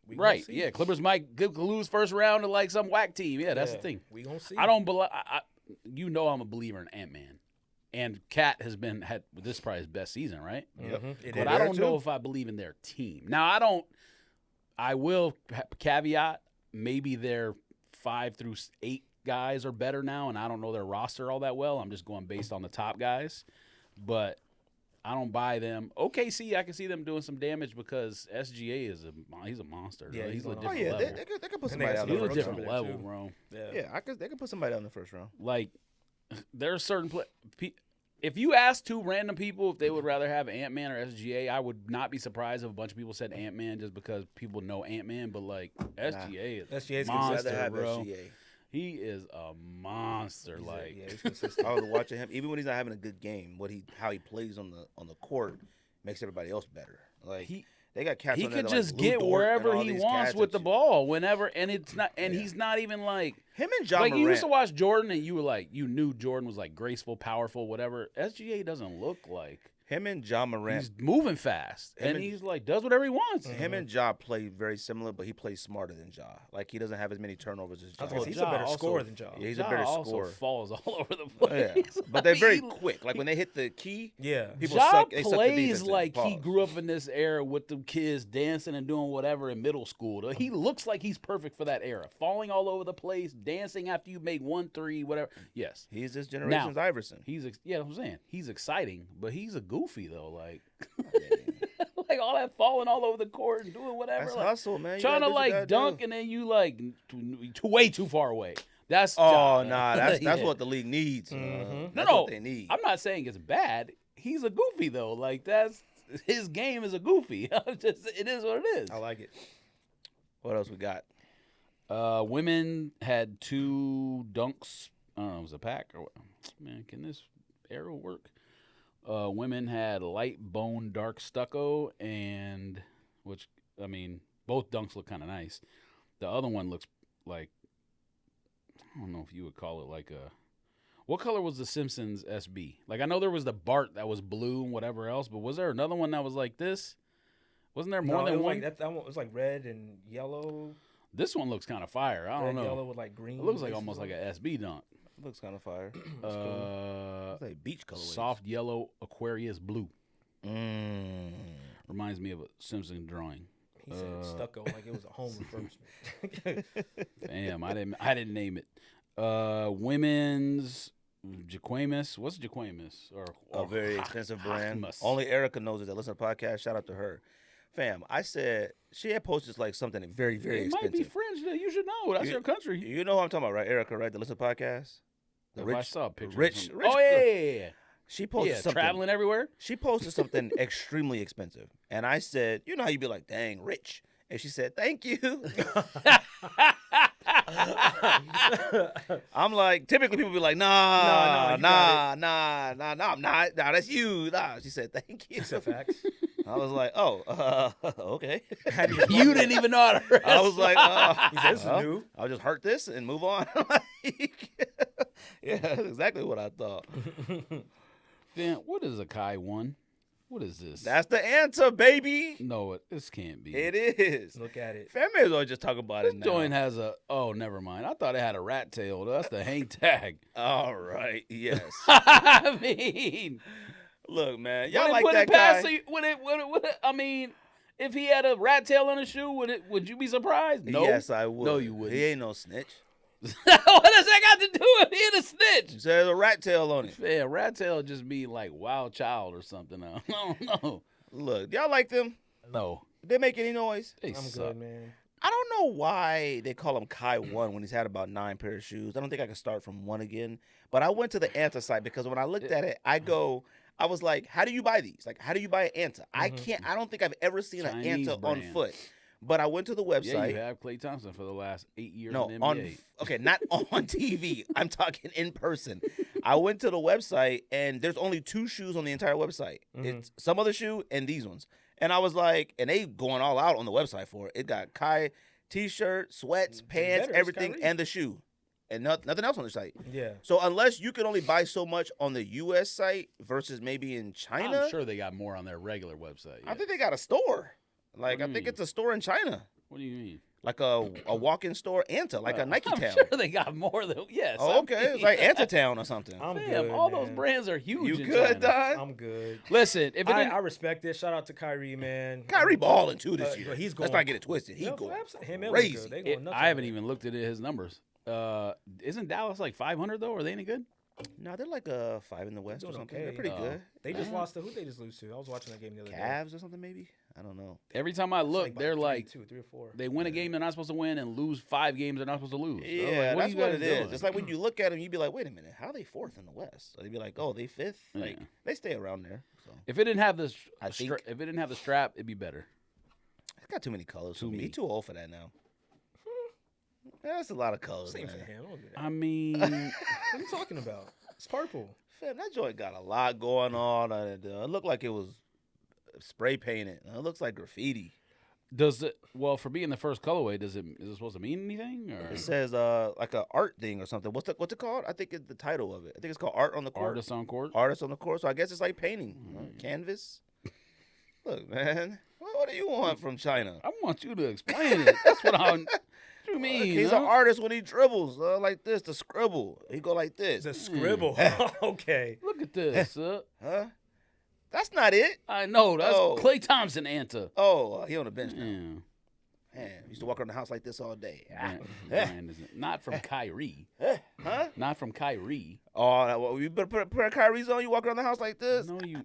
Speaker 2: We gonna
Speaker 4: Right?
Speaker 2: see.
Speaker 4: Yeah, Clippers might lose first round to like some whack team. Yeah, that's the thing.
Speaker 2: We gonna see.
Speaker 4: I don't believe. you know I'm a believer in Ant-Man. And Cat this is probably his best season, right?
Speaker 2: Yep.
Speaker 4: But I don't know if I believe in their team. Now, I will caveat, maybe their 5 through 8 guys are better now, and I don't know their roster all that well. I'm just going based on the top guys. But I don't buy them. OKC, I can see them doing some damage because SGA he's a monster.
Speaker 2: Yeah,
Speaker 4: he's a
Speaker 2: going
Speaker 4: different
Speaker 2: off.
Speaker 4: level.
Speaker 1: They could put
Speaker 2: And they
Speaker 1: somebody
Speaker 2: got
Speaker 1: out
Speaker 2: some
Speaker 1: in
Speaker 4: He's
Speaker 1: the
Speaker 4: a
Speaker 1: first
Speaker 4: different
Speaker 1: round.
Speaker 4: level, bro.
Speaker 1: Yeah, they could put somebody out in the first round.
Speaker 4: Like, there are certain if you ask 2 random people if they would rather have Ant-Man or SGA, I would not be surprised if a bunch of people said Ant-Man just because people know Ant-Man. But like SGA is
Speaker 2: SGA's
Speaker 4: a
Speaker 1: I'd
Speaker 4: monster,
Speaker 1: rather have
Speaker 4: bro.
Speaker 1: SGA.
Speaker 4: He is a monster.
Speaker 2: He's consistent.
Speaker 1: I was watching him, even when he's not having a good game. How he plays on the court makes everybody else better. Like they got cats.
Speaker 4: He
Speaker 1: on there
Speaker 4: could
Speaker 1: that,
Speaker 4: just
Speaker 1: like, Lou
Speaker 4: get
Speaker 1: Dort
Speaker 4: wherever
Speaker 1: and all
Speaker 4: he
Speaker 1: these
Speaker 4: wants
Speaker 1: cats
Speaker 4: with
Speaker 1: and
Speaker 4: the
Speaker 1: shit.
Speaker 4: ball whenever, and it's not. And he's not even like
Speaker 1: Him and John
Speaker 4: like
Speaker 1: Morant.
Speaker 4: you used to watch Jordan, and you were like, you knew Jordan was like graceful, powerful, whatever. SGA doesn't look like.
Speaker 1: Him and John Morant.
Speaker 4: He's moving fast, and he's like does whatever he wants.
Speaker 1: Him and Ja play very similar, but he plays smarter than Ja. Like he doesn't have as many turnovers as Ja.
Speaker 2: I was gonna say, he's a better scorer than Ja.
Speaker 1: Yeah, he's a
Speaker 4: Ja
Speaker 1: better
Speaker 4: also
Speaker 1: scorer.
Speaker 4: falls all over the
Speaker 1: Yeah,
Speaker 4: place.
Speaker 1: but they're very
Speaker 4: He-
Speaker 1: quick. Like when they hit the key,
Speaker 2: Yeah.
Speaker 1: people
Speaker 4: Ja
Speaker 1: suck. They suck the
Speaker 4: plays
Speaker 1: defense in.
Speaker 4: like he
Speaker 1: Pause.
Speaker 4: grew up in this era with the kids dancing and doing whatever in middle school. He looks like he's perfect for that era. Falling all over the place, dancing after you make 1 3, whatever. Yes.
Speaker 1: He's this generation's Iverson.
Speaker 4: I'm saying. He's exciting, but he's a goofy though. Like like all that falling all over the court and doing whatever.
Speaker 1: That's
Speaker 4: like,
Speaker 1: hustle, man. You
Speaker 4: trying
Speaker 1: gotta
Speaker 4: to
Speaker 1: do what you
Speaker 4: like
Speaker 1: gotta
Speaker 4: dunk
Speaker 1: do.
Speaker 4: and then you like way too far away. That's
Speaker 1: Oh
Speaker 4: Ja.
Speaker 1: nah, that's
Speaker 4: Yeah.
Speaker 1: what the league needs.
Speaker 2: Mhm.
Speaker 1: That's
Speaker 4: No,
Speaker 1: what they need.
Speaker 4: I'm not saying it's bad. He's a goofy though. Like that's his game is a goofy. It is what it is.
Speaker 2: I like it.
Speaker 1: What else we got?
Speaker 4: Women had 2 dunks. I don't know, it was a pack or what? Man, can this arrow work? Women had light bone dark stucco and both dunks look kind of nice. The other one looks like I don't know if you would call it like a. What color was the Simpsons SB? Like I know there was the Bart that was blue and whatever else, but was there another one that was like this? Wasn't there more
Speaker 2: No, it
Speaker 4: than
Speaker 2: was
Speaker 4: one?
Speaker 2: like that one was like red and yellow.
Speaker 4: This one looks kind of fire. I
Speaker 2: Red,
Speaker 4: don't know.
Speaker 2: yellow with like green.
Speaker 4: It looks like
Speaker 2: bases
Speaker 4: almost
Speaker 2: on
Speaker 4: like
Speaker 2: it.
Speaker 4: a SB dunk.
Speaker 1: Looks kind of fire.
Speaker 4: Uh,
Speaker 1: It's like beach color.
Speaker 4: soft yellow Aquarius blue.
Speaker 1: Mm.
Speaker 4: Reminds me of a Simpson drawing.
Speaker 2: He said stucco like it was a home refurbishment.
Speaker 4: Damn, I didn't name it. Women's Jaquamus. What's Jaquamus?
Speaker 1: A very expensive brand.
Speaker 4: Jacquemus.
Speaker 1: Only Erica knows it. That listen to the podcast. Shout out to her. Fam, I said she had posted like something very, very
Speaker 4: It
Speaker 1: expensive.
Speaker 4: might be French. You should know. That's your country.
Speaker 1: You know what I'm talking about, right, Erica? Right, the listen to the podcast. The
Speaker 4: I saw a picture.
Speaker 1: rich.
Speaker 4: Oh yeah.
Speaker 1: She posted
Speaker 4: Yeah,
Speaker 1: something.
Speaker 4: traveling everywhere.
Speaker 1: She posted something extremely expensive, and I said, "You know how you be like, dang, rich." And she said, "Thank you." I'm like, typically people be like, nah,
Speaker 2: you
Speaker 1: nah, I'm not. Nah, that's you. Nah. She said, "Thank you."
Speaker 2: He said facts.
Speaker 1: I was like, oh, okay.
Speaker 4: You didn't even know how to wrestle.
Speaker 1: I was like,
Speaker 2: He said, "This is
Speaker 1: well,
Speaker 2: new."
Speaker 1: I'll just hurt this and move on. Like, yeah, that's exactly what I thought.
Speaker 4: Then what is a Kai 1? What is this?
Speaker 1: That's the answer, baby.
Speaker 4: No, this can't be.
Speaker 1: It is.
Speaker 2: Look at it.
Speaker 1: Fam may as well just talk about
Speaker 4: This
Speaker 1: it now.
Speaker 4: joint has a. Oh, never mind. I thought it had a rat tail. That's the hang tag.
Speaker 1: All right, yes.
Speaker 4: I mean,
Speaker 1: Look, man,
Speaker 4: when
Speaker 1: y'all
Speaker 4: it
Speaker 1: like
Speaker 4: put
Speaker 1: that
Speaker 4: it past
Speaker 1: guy?
Speaker 4: you, I mean, if he had a rat tail on his shoe, would you be surprised? No.
Speaker 1: Yes, I would.
Speaker 4: No, you wouldn't.
Speaker 1: He ain't no snitch.
Speaker 4: What does that got to do with being a snitch?
Speaker 1: He said there's a rat tail on it.
Speaker 4: Yeah, rat tail just be like wild child or something. I don't know.
Speaker 1: Look, y'all like them?
Speaker 4: No,
Speaker 1: They make any noise?
Speaker 4: they
Speaker 2: I'm
Speaker 4: suck.
Speaker 2: good, man.
Speaker 1: I don't know why they call him Kai 1 when he's had about 9 pairs of shoes. I don't think I can start from 1 again. But I went to the Anta site because when I looked at it, I was like, how do you buy these? Like, how do you buy an Anta? I don't think I've ever seen an
Speaker 4: Chinese
Speaker 1: Anta
Speaker 4: brand.
Speaker 1: on foot. But I went to the
Speaker 4: Yeah,
Speaker 1: website.
Speaker 4: you have Klay Thompson for the last 8 years
Speaker 1: No,
Speaker 4: in the NBA.
Speaker 1: okay, not on TV. I'm talking in person. I went to the website and there's only 2 shoes on the entire website. It's some other shoe and these ones. And I was like, and they going all out on the website for it. It got Kai t-shirt, sweats, pants,
Speaker 2: better, it's
Speaker 1: everything,
Speaker 2: Kyrie.
Speaker 1: and the shoe. And nothing else on the site.
Speaker 2: Yeah.
Speaker 1: So unless you can only buy so much on the US site versus maybe in China,
Speaker 4: I'm sure they got more on their regular website.
Speaker 1: I
Speaker 4: yeah.
Speaker 1: think they got a store. Like
Speaker 4: What do
Speaker 1: I
Speaker 4: you
Speaker 1: think
Speaker 4: mean?
Speaker 1: it's a store in China.
Speaker 4: What do you mean?
Speaker 1: Like a walk-in store, Anta, like a Nike
Speaker 4: I'm
Speaker 1: Town.
Speaker 4: sure they got more than yes.
Speaker 1: Oh, okay, it's like Anta Town or something.
Speaker 2: I'm
Speaker 4: Fam,
Speaker 2: good,
Speaker 4: all
Speaker 2: man.
Speaker 4: those brands are huge.
Speaker 1: You
Speaker 4: in
Speaker 1: good,
Speaker 4: China.
Speaker 1: Don?
Speaker 2: I'm good.
Speaker 4: Listen, if it didn't,
Speaker 2: I respect it. Shout out to Kyrie, man.
Speaker 1: Kyrie balling too this year.
Speaker 2: But he's
Speaker 1: Let's
Speaker 2: going.
Speaker 1: not get it twisted. He
Speaker 2: Yeah,
Speaker 1: going
Speaker 2: him and
Speaker 1: crazy.
Speaker 2: Luka, they going nuts
Speaker 4: I haven't
Speaker 2: over
Speaker 4: even looked at his numbers. Isn't Dallas like 500 though? Are they any good?
Speaker 1: No, they're like 5 in the West or
Speaker 2: doing
Speaker 1: something.
Speaker 2: okay.
Speaker 1: They're pretty good.
Speaker 2: They just lost to who? They just lose to? I was watching that game the other day.
Speaker 1: Cavs or something maybe. I don't know.
Speaker 4: Every time I
Speaker 2: It's
Speaker 4: look,
Speaker 2: by
Speaker 4: they're like
Speaker 2: 3 or 4.
Speaker 4: they win a game they're not supposed to win and lose 5 games they're not supposed to lose. So,
Speaker 1: Yeah,
Speaker 4: like,
Speaker 1: that's
Speaker 4: you
Speaker 1: what
Speaker 4: guys
Speaker 1: it is.
Speaker 4: doing?
Speaker 1: It's like when you look at them, you be like, wait a minute, how are they 4th in the West? So they'd be like, oh, they 5th. Like
Speaker 4: Yeah.
Speaker 1: they stay around there. So
Speaker 4: If it didn't have this,
Speaker 1: I think-
Speaker 4: if it didn't have the strap, it'd be better.
Speaker 1: it's got too many colors for
Speaker 4: To
Speaker 1: me.
Speaker 4: me.
Speaker 1: He's too old for that now. That's a lot of colors.
Speaker 2: Same for
Speaker 1: Man.
Speaker 2: him. Don't do that.
Speaker 4: I mean,
Speaker 2: What are you talking about? It's purple.
Speaker 1: Fam, that joint got a lot going on. It looked like it was spray painted. It looks like graffiti.
Speaker 4: does it? Well, for being the first colorway, is it supposed to mean anything? Or
Speaker 1: It says like a art thing or something. What's it called? I think it's the title of it. I think it's called Art on the Court.
Speaker 4: artist on court?
Speaker 1: Artist on the Court. So I guess it's like painting. Canvas. Look, man. What do you want from China?
Speaker 4: I want you to explain it. That's what I'm. What you mean?
Speaker 1: He's an artist when he dribbles like this, the scribble. He go like this.
Speaker 2: It's a scribble. Okay.
Speaker 4: Look at this.
Speaker 1: Huh? That's not it.
Speaker 4: I know. That's
Speaker 1: Oh.
Speaker 4: Klay Thompson, Anta.
Speaker 1: Oh, he on the bench now.
Speaker 4: Yeah.
Speaker 1: Man, used to walk around the house like this all day.
Speaker 4: Brian isn't- Not from Kyrie.
Speaker 1: Huh?
Speaker 4: Not from Kyrie.
Speaker 1: Oh, well, you better put a Kyrie's on. You walk around the house like this.
Speaker 4: No, you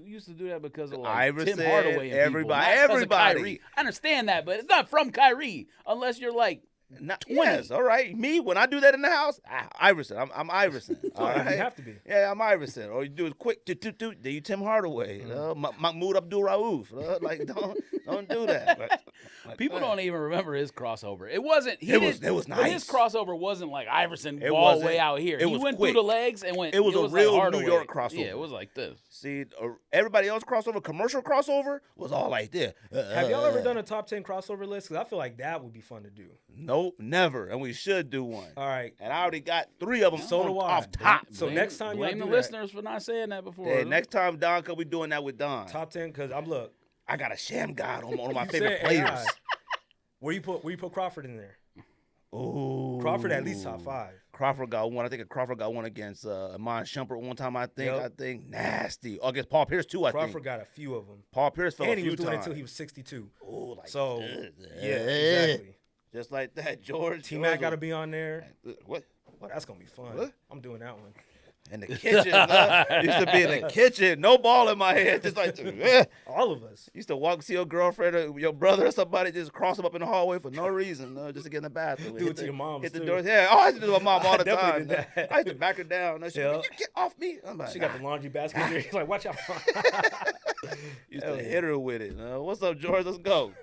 Speaker 4: used to do that because of like
Speaker 1: Iverson,
Speaker 4: Tim Hardaway and
Speaker 1: everybody-
Speaker 4: people, not 'cause of
Speaker 1: everybody.
Speaker 4: Kyrie. I understand that, but it's not from Kyrie unless you're like
Speaker 1: Not,
Speaker 4: 20.
Speaker 1: yes, all right. Me, when I do that in the house, Iverson. I'm Iverson. All
Speaker 2: You
Speaker 1: right?
Speaker 2: have to be.
Speaker 1: Yeah, I'm Iverson. Or you do it quick. Then you Tim Hardaway. Mahmoud Abdul Rauf. Like, don't do that. Like,
Speaker 4: people don't even remember his crossover. It wasn't.
Speaker 1: It was
Speaker 4: His
Speaker 1: nice.
Speaker 4: crossover wasn't like Iverson
Speaker 1: It
Speaker 4: ball
Speaker 1: wasn't.
Speaker 4: way out here.
Speaker 1: It
Speaker 4: He
Speaker 1: was
Speaker 4: went
Speaker 1: quick.
Speaker 4: through the legs and went.
Speaker 1: It was a
Speaker 4: like
Speaker 1: real New
Speaker 4: Hardaway.
Speaker 1: York crossover.
Speaker 4: Yeah, it was like this.
Speaker 1: See, everybody else crossover, commercial crossover, was all like this.
Speaker 2: Have y'all ever done a top 10 crossover list? Because I feel like that would be fun to do.
Speaker 1: Nope, never. And we should do one.
Speaker 2: All right.
Speaker 1: And I already got 3 of them
Speaker 2: So do I.
Speaker 1: off top.
Speaker 2: So next time y'all
Speaker 4: blame the
Speaker 2: do that-
Speaker 4: listeners for not saying that before.
Speaker 1: Yeah, next time Don could be doing that with Don.
Speaker 2: Top 10, because look.
Speaker 1: I got a sham god on one of my
Speaker 2: You
Speaker 1: favorite
Speaker 2: said
Speaker 1: players.
Speaker 2: AI. Where you put Crawford in there?
Speaker 1: Ooh.
Speaker 2: Crawford at least top 5.
Speaker 1: Crawford got one. I think Crawford got one against Amon Shumpert one time. I
Speaker 2: Yep.
Speaker 1: think nasty. Oh, against Paul Pierce too. I
Speaker 2: Crawford
Speaker 1: think
Speaker 2: got a few of them.
Speaker 1: Paul Pierce fell
Speaker 2: And
Speaker 1: a
Speaker 2: he
Speaker 1: few
Speaker 2: was doing it
Speaker 1: times.
Speaker 2: until he was 62.
Speaker 1: Ooh, like
Speaker 2: So,
Speaker 1: this.
Speaker 2: yeah, exactly.
Speaker 1: Just like that, George.
Speaker 2: T-Mac got to be on there.
Speaker 1: What?
Speaker 2: Well, that's going to be fun.
Speaker 1: What?
Speaker 2: I'm doing that one.
Speaker 1: In the kitchen. Used to be in the kitchen. No ball in my head. Just like,
Speaker 2: All of us.
Speaker 1: used to walk, see your girlfriend or your brother or somebody, just cross them up in the hallway for no reason, just to get in the bathroom.
Speaker 2: Do
Speaker 1: Hit
Speaker 2: it to
Speaker 1: the-
Speaker 2: your moms,
Speaker 1: Hit the
Speaker 2: too.
Speaker 1: doors. Yeah, oh, I used to do it to my mom all the
Speaker 2: Definitely
Speaker 1: time.
Speaker 2: did that.
Speaker 1: I used to back her down. She
Speaker 2: Yeah.
Speaker 1: you get off me. I'm like,
Speaker 2: She got the laundry basket in there. He's like, watch out.
Speaker 1: used to hit her with it. What's up, George? Let's go.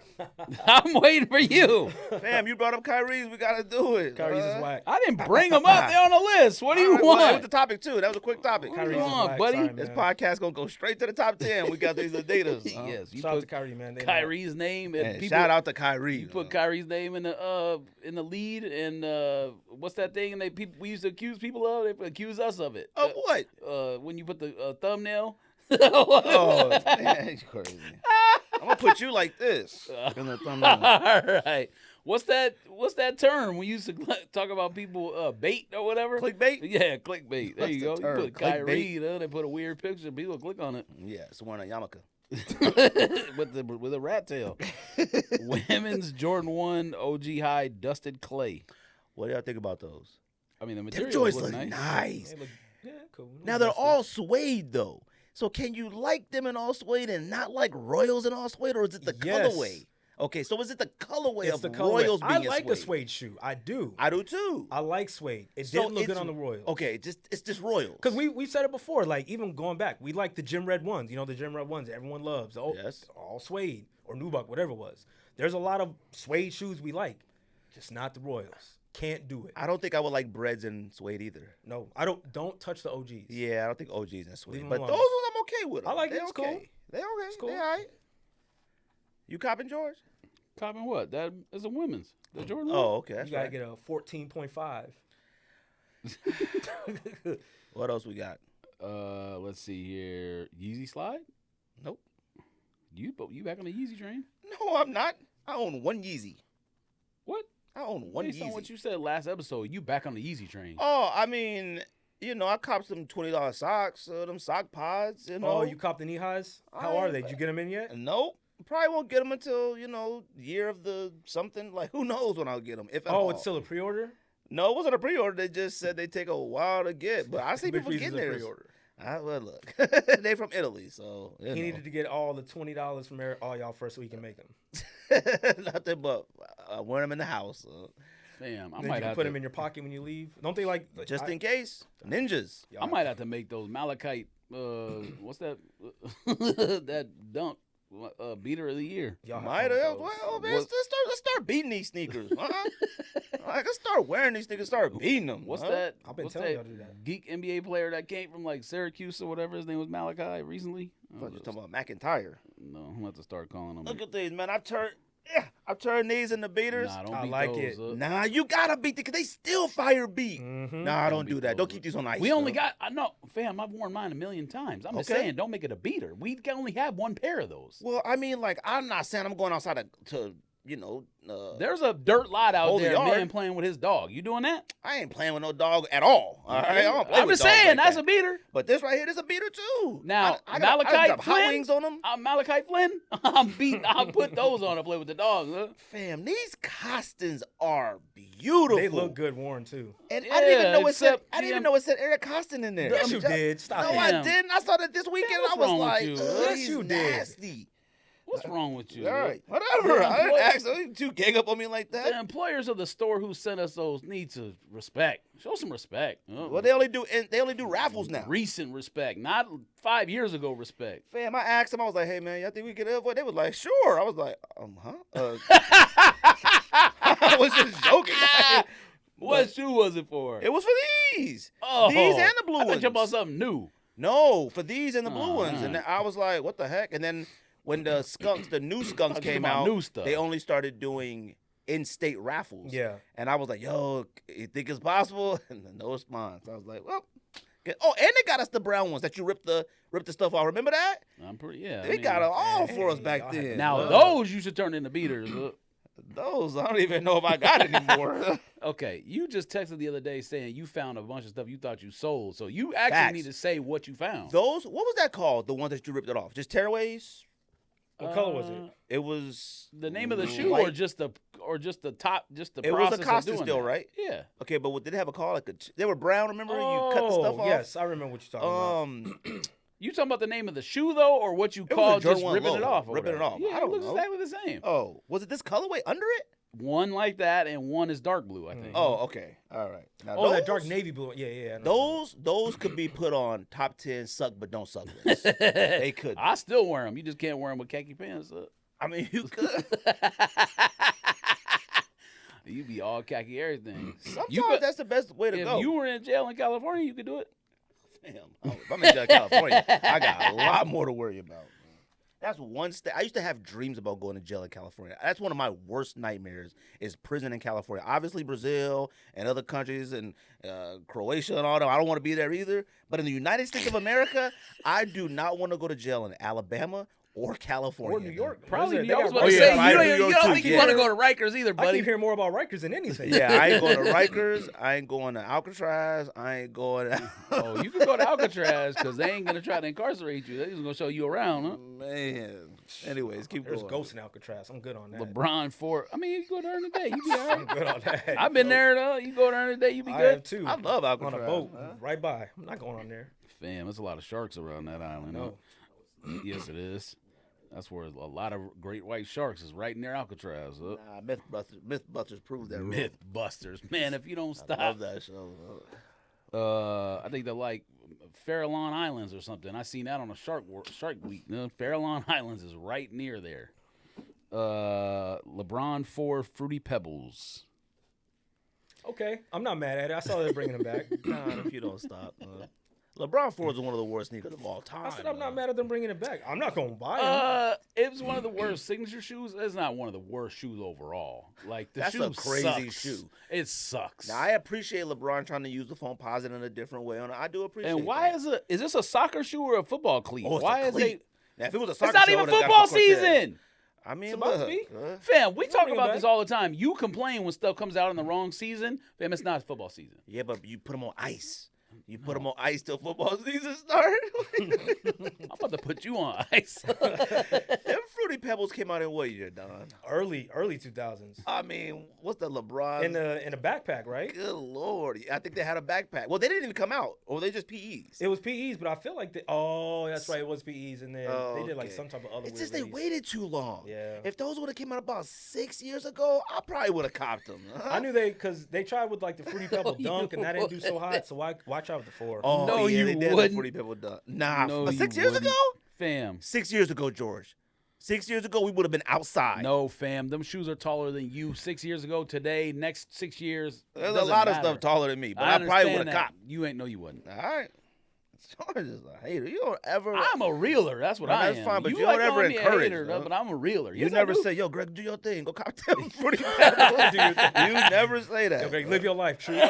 Speaker 4: I'm waiting for you.
Speaker 1: Fam, you brought up Kyrie's. We got to do it.
Speaker 2: Kyrie's is whack.
Speaker 4: I didn't bring them up. They're on the list. What do you
Speaker 1: All right, well, that was
Speaker 4: want?
Speaker 1: the topic, too. That was a quick topic.
Speaker 4: Kyrie's
Speaker 2: Kyrie's
Speaker 4: is
Speaker 2: is
Speaker 4: on,
Speaker 2: whack.
Speaker 4: buddy?
Speaker 2: Sorry,
Speaker 1: This
Speaker 2: man.
Speaker 1: podcast going to go straight to the top 10. We got these Adidas.
Speaker 4: Yes, you
Speaker 2: Shout out to
Speaker 4: put
Speaker 2: Kyrie, man. They
Speaker 4: Kyrie's name and
Speaker 1: Hey,
Speaker 4: people.
Speaker 1: shout out to Kyrie.
Speaker 4: You put Kyrie's name in the lead, and what's that thing? And we used to accuse people of. They accuse us of it.
Speaker 1: Of what?
Speaker 4: When you put the thumbnail.
Speaker 1: Oh, man, you crazy. I'm going to put you like this. In the thumbnail.
Speaker 4: All right. What's that term we used to talk about people bait or whatever?
Speaker 1: Clickbait?
Speaker 4: Yeah, clickbait. There
Speaker 1: That's
Speaker 4: you
Speaker 1: the
Speaker 4: go.
Speaker 1: term,
Speaker 4: You put Kyrie,
Speaker 1: clickbait.
Speaker 4: they put a weird picture. People click on it
Speaker 1: Yeah, it's one of Yamaka.
Speaker 4: with a rat tail. Women's Jordan 1 OG High dusted clay.
Speaker 1: What do y'all think about those?
Speaker 4: I mean, the
Speaker 1: Them
Speaker 4: material
Speaker 1: joints
Speaker 4: look
Speaker 1: look
Speaker 4: nice.
Speaker 1: nice.
Speaker 2: They look, yeah, cool.
Speaker 1: Now they're all suede though. So can you like them in all suede and not like Royals in all suede, or is it the
Speaker 2: Yes.
Speaker 1: colorway? Okay, so is it the colorway
Speaker 2: It's
Speaker 1: of
Speaker 2: the colorway.
Speaker 1: Royals being
Speaker 2: I
Speaker 1: in
Speaker 2: like
Speaker 1: suede?
Speaker 2: a suede shoe. I do.
Speaker 1: I do too.
Speaker 2: I like suede. It
Speaker 1: So
Speaker 2: didn't look good
Speaker 1: it's-
Speaker 2: on the Royals.
Speaker 1: Okay, it's just Royals.
Speaker 2: Because we've said it before, like even going back, we like the gym red ones. You know, the gym red ones everyone loves.
Speaker 1: Yes.
Speaker 2: All suede or nubuck, whatever it was. There's a lot of suede shoes we like, just not the Royals. Can't do it.
Speaker 1: I don't think I would like breads in suede either.
Speaker 2: No, I don't. Don't touch the OGs.
Speaker 1: Yeah, I don't think OG's in suede.
Speaker 2: Leave 'em
Speaker 1: But
Speaker 2: alone.
Speaker 1: those ones I'm okay with.
Speaker 2: I like
Speaker 1: they
Speaker 2: it. It's
Speaker 1: okay.
Speaker 2: cool.
Speaker 1: They okay.
Speaker 2: It's cool.
Speaker 1: They all right. You copping George?
Speaker 4: Copping what? That is a women's. The Jordan.
Speaker 1: Oh, okay. That's
Speaker 2: You gotta
Speaker 1: right.
Speaker 2: get a 14.5.
Speaker 1: What else we got?
Speaker 4: Let's see here. Yeezy slide.
Speaker 1: Nope.
Speaker 4: You back on the Yeezy train?
Speaker 1: No, I'm not. I own one Yeezy.
Speaker 3: What?
Speaker 1: I own one
Speaker 3: Based on
Speaker 1: Yeezy.
Speaker 3: what you said last episode, you back on the Yeezy train.
Speaker 1: Oh, I mean, I copped some $20 socks, them sock pods.
Speaker 2: Oh, you copped the knee highs? How are they? Did you get them in yet?
Speaker 1: Nope. Probably won't get them until year of the something. Like, who knows when I'll get them? If at all.
Speaker 2: It's still a pre-order.
Speaker 1: No, it wasn't a pre-order. They just said they take a while to get. But I see
Speaker 2: Big
Speaker 1: people
Speaker 2: Freeze
Speaker 1: getting
Speaker 2: is a
Speaker 1: theirs.
Speaker 2: pre-order.
Speaker 1: Well, look, they from Italy, so
Speaker 2: He needed to get all the $20 from all y'all first so he can make them.
Speaker 1: nothing but wear them in the house.
Speaker 3: Damn, I
Speaker 2: Then
Speaker 3: might
Speaker 2: you can
Speaker 3: have
Speaker 2: put
Speaker 3: to.
Speaker 2: them in your pocket when you leave. Don't they like
Speaker 1: Just in case, ninjas.
Speaker 3: I might have to make those malachite. What's that? that dunk beater of the year.
Speaker 2: Y'all
Speaker 1: Might have. Well, man, let's start beating these sneakers. Like, let's start wearing these sneakers. Start beating them.
Speaker 3: What's
Speaker 1: huh?
Speaker 3: that?
Speaker 2: I've been
Speaker 3: what's
Speaker 2: telling
Speaker 3: that
Speaker 2: y'all to do that.
Speaker 3: geek NBA player that came from like Syracuse or whatever his name was Malachi recently.
Speaker 1: I thought you talking about McIntyre.
Speaker 3: No, I'm gonna have to start calling him.
Speaker 1: Look at these, man. I've turned these into beaters.
Speaker 3: Nah, don't
Speaker 2: I
Speaker 3: beat
Speaker 2: like
Speaker 3: those
Speaker 2: it.
Speaker 3: up.
Speaker 1: Nah, you gotta beat them because they still fire beat.
Speaker 2: Mhm.
Speaker 1: Nah, don't
Speaker 3: beat
Speaker 1: do that.
Speaker 3: those
Speaker 1: Don't
Speaker 3: up.
Speaker 1: keep these on ice.
Speaker 3: We only
Speaker 1: though.
Speaker 3: got, I know, fam, I've worn mine a million times. I'm just
Speaker 1: Okay.
Speaker 3: saying, don't make it a beater. We can only have one pair of those.
Speaker 1: Well, I mean, like, I'm not saying I'm going outside to
Speaker 3: There's a dirt lot out
Speaker 1: Hold the
Speaker 3: there,
Speaker 1: yard.
Speaker 3: man playing with his dog. You doing that?
Speaker 1: I ain't playing with no dog at all. All right, I don't play
Speaker 3: I'm
Speaker 1: with
Speaker 3: just
Speaker 1: dogs
Speaker 3: saying,
Speaker 1: like
Speaker 3: that's
Speaker 1: that.
Speaker 3: a beater.
Speaker 1: But this right here, this a beater too.
Speaker 3: Now,
Speaker 1: I got
Speaker 3: Malachi
Speaker 1: drop hot
Speaker 3: Flynn?
Speaker 1: wings on them.
Speaker 3: I'm Malachi Flynn. I'll put those on to play with the dogs. Huh?
Speaker 1: Fam, these Costins are beautiful.
Speaker 2: They look good worn too.
Speaker 1: And I didn't even know it said.
Speaker 3: except
Speaker 1: I didn't
Speaker 3: the-
Speaker 1: even know it said Eric Costin in there.
Speaker 2: Yes, you did. Stop
Speaker 1: No,
Speaker 2: it.
Speaker 1: I
Speaker 3: Damn.
Speaker 1: didn't. I saw that this weekend.
Speaker 3: what's
Speaker 1: I was
Speaker 3: wrong with
Speaker 1: like,
Speaker 3: you?
Speaker 1: "Ugh,
Speaker 2: Yes,
Speaker 1: he's
Speaker 2: you did.
Speaker 1: nasty."
Speaker 3: What's wrong with you?
Speaker 1: All right, whatever.
Speaker 3: The
Speaker 1: I didn't
Speaker 3: employ-
Speaker 1: ask them to gang up on me like
Speaker 3: The
Speaker 1: that.
Speaker 3: employers of the store who sent us those need to respect. Show some respect.
Speaker 1: Well, they only do raffles now.
Speaker 3: Recent respect, not 5 years ago respect.
Speaker 1: Fam, I asked them. I was like, "Hey, man, y'all think we could avoid?" They was like, "Sure." I was like, huh? I was just joking.
Speaker 3: What shoe was it for?
Speaker 1: It was for these.
Speaker 3: Oh,
Speaker 1: These and the blue
Speaker 3: I thought
Speaker 1: ones.
Speaker 3: you about something new.
Speaker 1: No, for these and the blue
Speaker 3: Oh,
Speaker 1: ones. And
Speaker 3: man.
Speaker 1: I was like, what the heck? And then when the new skunks
Speaker 3: Talking
Speaker 1: came
Speaker 3: about
Speaker 1: out,
Speaker 3: new stuff.
Speaker 1: they only started doing in-state raffles.
Speaker 2: Yeah.
Speaker 1: And I was like, yo, you think it's possible? And then no response. I was like, well. Good. Oh, and they got us the brown ones that you ripped the stuff off. Remember that?
Speaker 3: I'm pretty, yeah.
Speaker 1: They got it all for us
Speaker 2: hey,
Speaker 1: back
Speaker 2: y'all had
Speaker 1: then.
Speaker 3: Now
Speaker 1: Uh,
Speaker 3: those you should turn into beaters.
Speaker 1: those, I don't even know if I got anymore.
Speaker 3: Okay, you just texted the other day saying you found a bunch of stuff you thought you sold. So you actually
Speaker 1: Facts.
Speaker 3: need to say what you found.
Speaker 1: Those, what was that called? The ones that you ripped it off? Just tearaways?
Speaker 2: What color was it?
Speaker 1: It was
Speaker 3: The name of the shoe,
Speaker 1: white.
Speaker 3: or just the top, just the
Speaker 1: It was a
Speaker 3: process
Speaker 1: Costa
Speaker 3: of doing
Speaker 1: still,
Speaker 3: that?
Speaker 1: right?
Speaker 3: Yeah.
Speaker 1: Okay, but what did it have a call? Like they were brown. Remember, you cut the stuff off.
Speaker 2: Yes, I remember what you're talking about.
Speaker 3: You talking about the name of the shoe though, or what you
Speaker 1: was a
Speaker 3: called
Speaker 1: Jordan
Speaker 3: just
Speaker 1: 1
Speaker 3: ripping it
Speaker 1: logo.
Speaker 3: off? or
Speaker 1: Ripping it
Speaker 3: whatever?
Speaker 1: off.
Speaker 3: Yeah,
Speaker 1: I don't
Speaker 3: it looks
Speaker 1: know.
Speaker 3: exactly the same.
Speaker 1: Oh, was it this colorway under it?
Speaker 3: One like that, and one is dark blue. I think.
Speaker 1: Oh, okay, all right. Now
Speaker 2: Oh, that
Speaker 1: those-
Speaker 2: dark navy blue. Yeah. I know.
Speaker 1: Those could be put on top 10 suck but don't suck lists. They could.
Speaker 3: I still wear them. You just can't wear them with khaki pants.
Speaker 1: I mean, you could.
Speaker 3: You be all khaki everything.
Speaker 1: Sometimes
Speaker 3: You could-
Speaker 1: that's the best way to
Speaker 3: If
Speaker 1: go.
Speaker 3: you were in jail in California, you could do it.
Speaker 1: Damn. Oh, if I'm in California, I got a lot more to worry about. That's one step. I used to have dreams about going to jail in California. That's one of my worst nightmares is prison in California. Obviously, Brazil and other countries and Croatia and all that. I don't want to be there either. But in the United States of America, I do not want to go to jail in Alabama or California.
Speaker 2: Or New York.
Speaker 3: Probably
Speaker 2: They
Speaker 3: New York. I was
Speaker 2: got
Speaker 3: about to
Speaker 1: Rikers.
Speaker 3: say,
Speaker 1: Oh, yeah,
Speaker 3: you
Speaker 1: New
Speaker 3: don't
Speaker 1: York too,
Speaker 3: think you
Speaker 1: yeah.
Speaker 3: want to go to Rikers either,
Speaker 2: I
Speaker 3: buddy.
Speaker 2: keep hearing more about Rikers than anything.
Speaker 1: Yeah, I ain't going to Rikers. I ain't going to Alcatraz. I ain't going to...
Speaker 3: Oh, you can go to Alcatraz because they ain't gonna try to incarcerate you. They're just gonna show you around, huh?
Speaker 1: Man. Anyways, keep
Speaker 2: There's
Speaker 1: going.
Speaker 2: ghosts in Alcatraz. I'm good on that.
Speaker 3: LeBron Ford. I mean, you go there in the day, you be all
Speaker 2: I'm
Speaker 3: right.
Speaker 2: good on that.
Speaker 3: I've been there though. You go there in the day, you be
Speaker 2: I
Speaker 3: good.
Speaker 2: have too.
Speaker 1: I love Alcatraz.
Speaker 2: On a boat,
Speaker 1: huh?
Speaker 2: right by. I'm not going on there.
Speaker 3: Fam, there's a lot of sharks around that island.
Speaker 2: No.
Speaker 3: Huh? Yes, it is. That's where a lot of great white sharks is right near Alcatraz. Huh?
Speaker 1: Nah, Mythbusters proved that. wrong.
Speaker 3: Mythbusters, man. If you don't
Speaker 1: I
Speaker 3: stop,
Speaker 1: love that show.
Speaker 3: I think they're like Farallon Islands or something. I seen that on a Shark Week. Farallon Islands is right near there. LeBron 4 Fruity Pebbles.
Speaker 2: Okay, I'm not mad at it. I saw they're bringing them back.
Speaker 1: God, if you don't stop. LeBron Ford is one of the worst sneakers of all time.
Speaker 2: I said I'm not mad at them bringing it back. I'm not going to buy them.
Speaker 3: It was one of the worst signature shoes. It's not one of the worst shoes overall. Like the
Speaker 1: That's
Speaker 3: shoe
Speaker 1: a crazy
Speaker 3: sucks.
Speaker 1: shoe.
Speaker 3: It sucks.
Speaker 1: Now, I appreciate LeBron trying to use the phone positive in a different way. I do appreciate
Speaker 3: And why
Speaker 1: that.
Speaker 3: is this a soccer shoe or a football cleat?
Speaker 1: Oh, it's
Speaker 3: why
Speaker 1: a
Speaker 3: is
Speaker 1: cleat.
Speaker 3: it?
Speaker 1: Now, if it was a soccer
Speaker 3: It's not
Speaker 1: show,
Speaker 3: even
Speaker 1: I would've got
Speaker 3: football
Speaker 1: it for Cortez.
Speaker 3: season.
Speaker 1: I mean,
Speaker 2: It's about to
Speaker 1: look,
Speaker 2: be.
Speaker 4: Fam, we talk
Speaker 2: bring it
Speaker 4: about
Speaker 2: back.
Speaker 4: this all the time. You complain when stuff comes out in the wrong season. Fam, it's not football season.
Speaker 1: yeah, but you put them on ice. You put them on ice till football season start.
Speaker 4: I'm about to put you on ice.
Speaker 1: Them Fruity Pebbles came out in what year, Don?
Speaker 2: Early 2000s.
Speaker 1: I mean, what's the LeBron?
Speaker 2: In a backpack, right?
Speaker 1: Good Lord. I think they had a backpack. Well, they didn't even come out. Or they just PEs.
Speaker 2: It was PEs, but I feel like that's right. It was PEs, and then they did like
Speaker 1: Okay.
Speaker 2: some type of other.
Speaker 1: It's
Speaker 2: weird
Speaker 1: just they
Speaker 2: release.
Speaker 1: waited too long.
Speaker 2: Yeah.
Speaker 1: If those would have came out about 6 years ago, I probably would have copped them.
Speaker 2: I knew because they tried with like the Fruity Pebble dunk, and that didn't do so hot. So why try with the 4?
Speaker 1: Oh,
Speaker 4: No,
Speaker 1: yeah,
Speaker 4: you
Speaker 1: they did
Speaker 4: wouldn't.
Speaker 1: the Fruity Pebble dunk. Nah,
Speaker 4: No,
Speaker 1: but
Speaker 4: you
Speaker 1: 6 years
Speaker 4: wouldn't.
Speaker 1: ago?
Speaker 4: Fam.
Speaker 1: 6 years ago, George. 6 years ago, we would have been outside.
Speaker 4: No, fam. Them shoes are taller than you 6 years ago. Today, next 6 years.
Speaker 1: There's a
Speaker 4: doesn't
Speaker 1: lot of
Speaker 4: matter.
Speaker 1: stuff taller than me, but
Speaker 4: I
Speaker 1: I probably would
Speaker 4: understand
Speaker 1: have
Speaker 4: that.
Speaker 1: copped.
Speaker 4: You ain't. No, you wouldn't.
Speaker 1: All right. George is a hater. You don't ever.
Speaker 4: I'm a reeler. That's what
Speaker 1: No,
Speaker 4: I
Speaker 1: that's
Speaker 4: am.
Speaker 1: fine, but you
Speaker 4: like
Speaker 1: don't ever
Speaker 4: calling me a
Speaker 1: encourage,
Speaker 4: hater,
Speaker 1: no?
Speaker 4: but I'm a reeler.
Speaker 1: You
Speaker 4: Yes, I
Speaker 1: never
Speaker 4: do.
Speaker 1: say, yo, Greg, do your thing. Go cop them Fruity Pebbles. You never say that.
Speaker 2: Okay, live your life, true.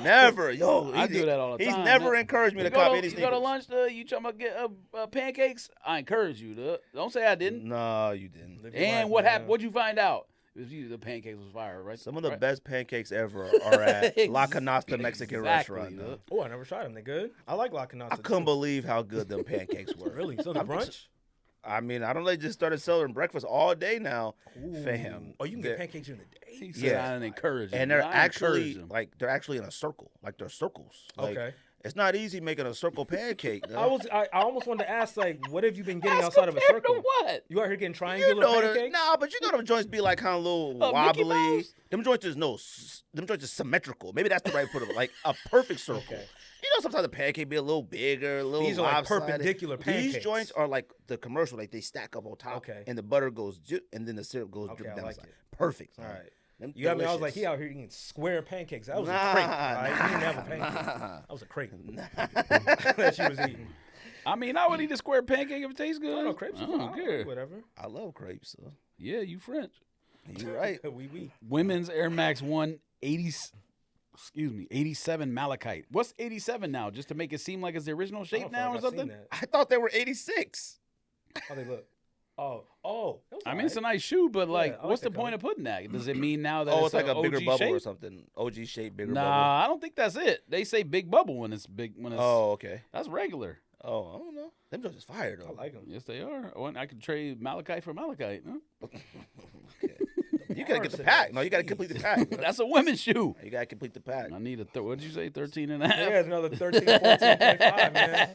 Speaker 1: Never. Yo,
Speaker 4: I do that all the
Speaker 1: He's
Speaker 4: time.
Speaker 1: never
Speaker 4: man.
Speaker 1: encouraged me
Speaker 4: You
Speaker 1: to cop
Speaker 4: go
Speaker 1: any
Speaker 4: to,
Speaker 1: sneakers.
Speaker 4: you go to lunch, you trying to get pancakes? I encourage you to. Don't say I didn't.
Speaker 1: No, you didn't.
Speaker 2: Live your
Speaker 4: And
Speaker 2: life,
Speaker 4: what
Speaker 2: man.
Speaker 4: happened? What'd you find out? It was you. The pancakes was fire, right?
Speaker 1: Some of the
Speaker 4: Right?
Speaker 1: best pancakes ever are at La Canasta Mexican
Speaker 4: Exactly,
Speaker 1: restaurant.
Speaker 4: dude.
Speaker 1: though.
Speaker 2: Oh, I never tried them. They good. I like La Canasta.
Speaker 1: I couldn't believe how good them pancakes were.
Speaker 2: Really? So the brunch?
Speaker 1: I mean, I don't know. They just started selling breakfast all day now, fam.
Speaker 2: Oh, you can
Speaker 1: They're-
Speaker 2: get pancakes during the day.
Speaker 4: He said
Speaker 1: Yeah.
Speaker 4: I didn't encourage him.
Speaker 1: And they're
Speaker 4: I
Speaker 1: actually
Speaker 4: encouraged him.
Speaker 1: they're actually in a circle, like they're circles. Like,
Speaker 2: Okay.
Speaker 1: it's not easy making a circle pancake.
Speaker 2: I almost wanted to ask, like, what have you been getting
Speaker 4: As
Speaker 2: outside of a
Speaker 4: compared to
Speaker 2: circle?
Speaker 4: what?
Speaker 2: You out here getting
Speaker 1: You
Speaker 2: triangular
Speaker 1: know
Speaker 2: pancakes?
Speaker 1: nah, but you know them joints be like kind of little
Speaker 4: Mickey
Speaker 1: wobbly.
Speaker 4: Mouse?
Speaker 1: Them joints is them joints is symmetrical. Maybe that's the right put of like a perfect circle.
Speaker 2: Okay.
Speaker 1: You know, sometimes the pancake be a little bigger, a little.
Speaker 2: These are like
Speaker 1: lopsided.
Speaker 2: perpendicular pancakes.
Speaker 1: These joints are like the commercial, like they stack up on top.
Speaker 2: Okay.
Speaker 1: And the butter goes, and then the syrup goes
Speaker 2: Okay,
Speaker 1: dripping
Speaker 2: I
Speaker 1: down
Speaker 2: like
Speaker 1: the side.
Speaker 2: it.
Speaker 1: Perfect.
Speaker 2: All
Speaker 1: man.
Speaker 2: right.
Speaker 1: Them
Speaker 2: You got me. I was
Speaker 1: delicious.
Speaker 2: like, he out here eating square pancakes. That was
Speaker 1: Nah,
Speaker 2: a crate. Right?
Speaker 1: nah.
Speaker 2: He didn't have a pancake. That was a crate that she was eating.
Speaker 4: I mean, I would eat a square pancake if it tastes good.
Speaker 2: I know crepes.
Speaker 4: I
Speaker 2: are
Speaker 4: don't
Speaker 2: fine.
Speaker 4: care.
Speaker 2: Whatever.
Speaker 1: I love crepes. So.
Speaker 4: Yeah, you French.
Speaker 1: You're right.
Speaker 2: We.
Speaker 4: Women's Air Max 87 Malachite. What's 87 now? Just to make it seem like it's the original
Speaker 2: I
Speaker 4: shape
Speaker 2: don't
Speaker 4: now
Speaker 2: feel
Speaker 4: or
Speaker 2: like I've seen
Speaker 4: something?
Speaker 2: that.
Speaker 1: I thought they were 86.
Speaker 2: How they look? Oh. That was
Speaker 4: I mean, it's a
Speaker 2: alright.
Speaker 4: nice shoe, but like,
Speaker 2: I like
Speaker 4: what's
Speaker 2: the
Speaker 4: the point
Speaker 2: color.
Speaker 4: of putting that? Does it mean now that
Speaker 1: Oh,
Speaker 4: it's
Speaker 1: it's like a bigger
Speaker 4: OG
Speaker 1: bubble
Speaker 4: shape?
Speaker 1: or something. OG shape, bigger
Speaker 4: Nah,
Speaker 1: bubble.
Speaker 4: I don't think that's it. They say big bubble when it's big. When it's
Speaker 1: Oh, okay.
Speaker 4: that's regular.
Speaker 1: Oh, I don't know. Them joints is fire though.
Speaker 2: I like them.
Speaker 4: Yes, they are. I could trade Malachite for Malachite. Huh?
Speaker 1: You gotta get the pack. No, you gotta complete the pack.
Speaker 4: That's a women's shoe.
Speaker 1: You gotta complete the pack.
Speaker 4: I need a. What did you say? 13 and a half.
Speaker 2: Yeah, it's another 13, 14.5, man.